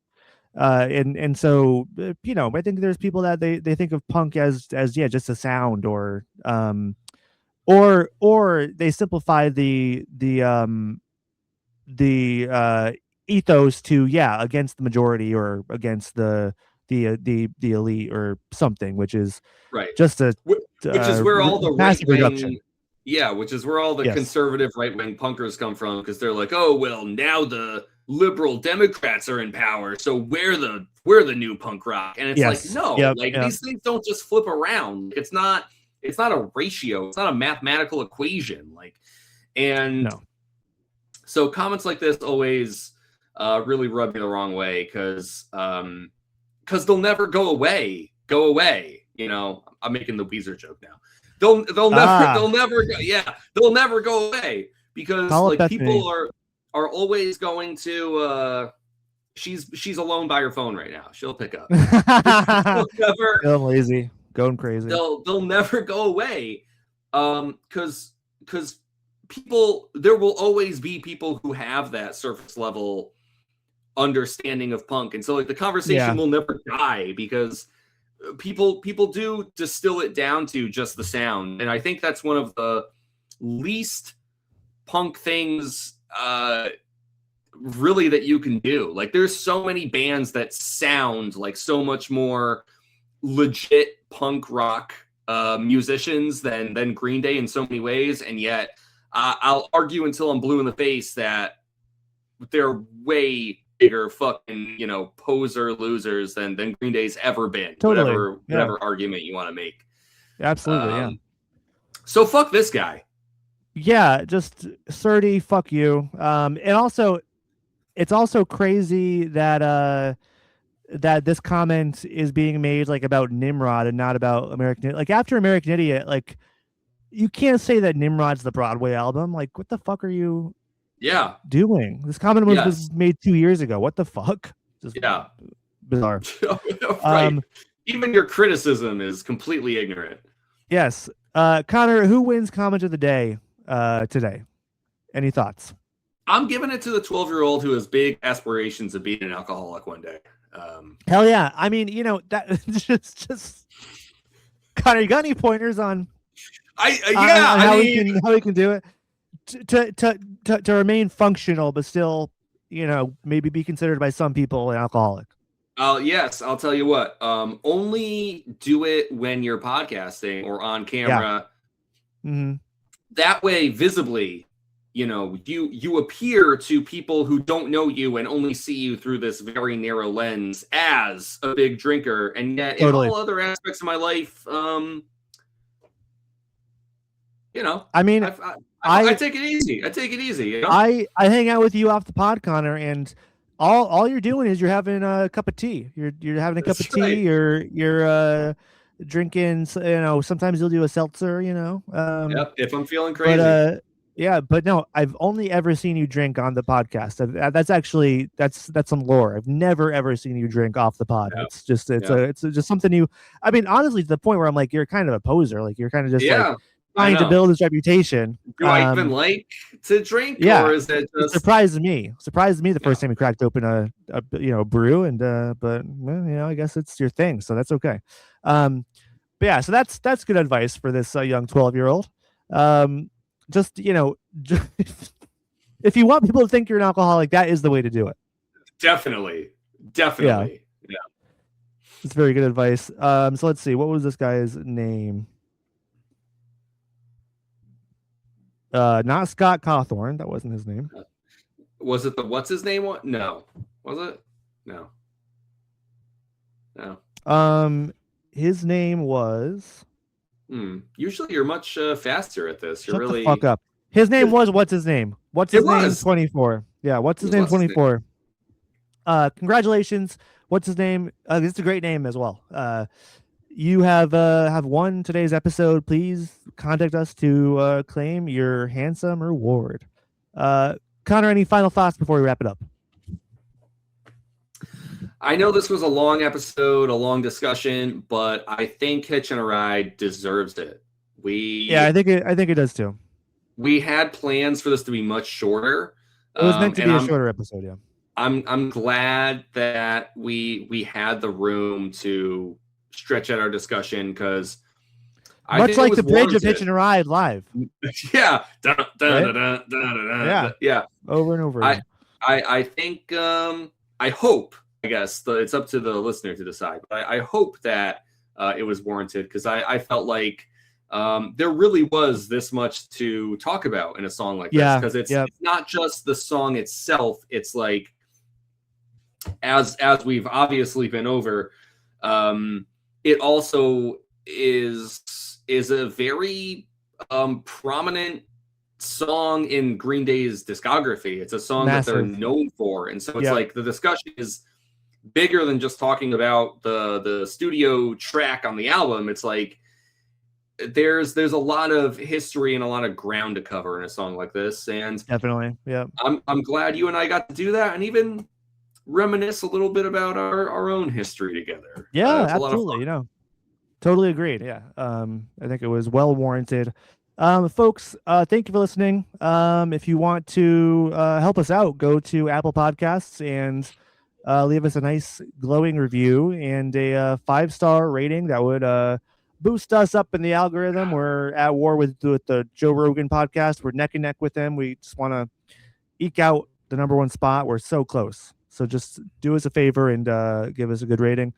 and so I think there's people that they think of punk as yeah, just a sound, or they simplify the ethos to yeah, against the majority or against the elite or something, which is right. just a Which is where all the right massive wing, reduction. yeah, which is where all the Yes. conservative right wing punkers come from, because they're like, oh well, now the liberal Democrats are in power, so we're the new punk rock, and it's like, Yes. no, Yep. like Yep. these things don't just flip around. It's not a ratio. It's not a mathematical equation. Like, and No. so comments like this always really rub me the wrong way because they'll never go away. Go away. I'm making the Weezer joke now. They'll never Ah, they'll never go, yeah, they'll never go away because call it like Bethany. people are always going to she's alone by her phone right now. She'll pick up. They'll never Feeling lazy, going crazy. they'll never go away. Because people, there will always be people who have that surface level understanding of punk, and so like the conversation will never die because people do distill it down to just the sound, and I think that's one of the least punk things really that you can do. Like there's so many bands that sound like so much more legit punk rock musicians than Green Day in so many ways, and yet I'll argue until I'm blue in the face that they're way bigger fucking poser losers than Green Day's ever been. Totally. Whatever argument you want to make. Absolutely. So fuck this guy. Yeah, just Surdy, fuck you. And also, it's also crazy that that this comment is being made like about Nimrod and not about American. Like after American Idiot, like you can't say that Nimrod's the Broadway album. Like what the fuck are you? Doing? This comment was made 2 years ago. What the fuck? Just bizarre. Right. Even your criticism is completely ignorant. Yes. Connor, who wins comment of the day today? Any thoughts? I'm giving it to the 12-year-old who has big aspirations of being an alcoholic one day. Hell yeah. I mean, that just Connor, you got any pointers on how we can do it to remain functional but still, maybe be considered by some people an alcoholic? Yes, I'll tell you what. Only do it when you're podcasting or on camera. Yeah. Mm-hmm. That way, visibly, you appear to people who don't know you and only see you through this very narrow lens as a big drinker, and yet in all other aspects of my life, I mean, I take it easy. I take it easy. I hang out with you off the pod, Connor, and all you're doing is you're having a cup of tea. You're having a cup of tea. Right. You're drinking. Sometimes you'll do a seltzer. Yep. If I'm feeling crazy. But, but no, I've only ever seen you drink on the podcast. That's some lore. I've never ever seen you drink off the pod. Yep. It's just something you. I mean, honestly, to the point where I'm like, you're kind of a poser. Like you're kind of just like trying to build his reputation. Do I even like to drink? Yeah, or is it just... It surprised me the first time you cracked open a brew, and but I guess it's your thing, so that's okay. But yeah, so that's good advice for this young 12-year-old. Just if you want people to think you're an alcoholic, that is the way to do it. Definitely. Yeah. It's very good advice. So let's see, what was this guy's name? Not Scott Cawthorn. That wasn't his name. Was it the what's his name one? No. Was it? No. His name was. Usually you're much faster at this. You're Shut really the fuck up. His name was what's his name? What's his name? 24. Yeah, what's his name? 24. Congratulations. What's his name? It's a great name as well. You have won today's episode. Please contact us to claim your handsome reward. Connor, any final thoughts before we wrap it up? I know this was a long episode, a long discussion, but I think Hitchin' a Ride deserves it. I think it does too. We had plans for this to be much shorter. It was meant to be a shorter episode, yeah. I'm glad that we had the room to stretch out our discustion, because much like the bridge of Hitchin' a Ride live. Yeah. Yeah. Over and over again. I think I hope, I guess it's up to the listener to decide, but I hope that it was warranted, because I felt like there really was this much to talk about in a song like this, because it's not just the song itself. It's like, as we've obviously been over, it also is a very prominent song in Green Day's discography. It's a song that they're known for, and so it's like the discussion is bigger than just talking about the studio track on the album. It's like there's a lot of history and a lot of ground to cover in a song like this, and definitely, yeah. I'm glad you and I got to do that, and even reminisce a little bit about our own history together. Yeah, It's a lot of absolutely. fun. You know, totally agreed. Yeah. I think it was well warranted. Folks, thank you for listening. If you want to help us out, go to Apple Podcasts and leave us a nice glowing review and a 5-star rating. That would boost us up in the algorithm. We're at war with the Joe Rogan podcast. We're neck and neck with them. We just want to eke out the #1 spot. We're so close. So just do us a favor and give us a good rating.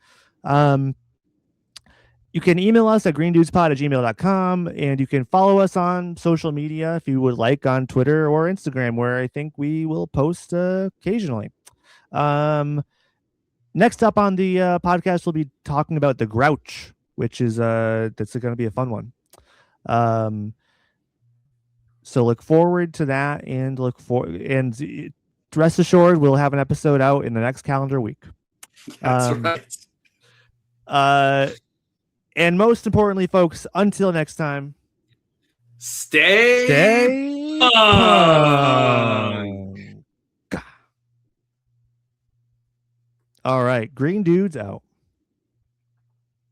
You can email us at greendudespod@gmail.com, and you can follow us on social media if you would like, on Twitter or Instagram, where I think we will post occasionally. Next up on the podcast, we'll be talking about the Grouch, which is that's going to be a fun one. So look forward to that, and rest assured we'll have an episode out in the next calendar week. That's right. And most importantly, folks, until next time, stay punk. All right, Green Dudes out.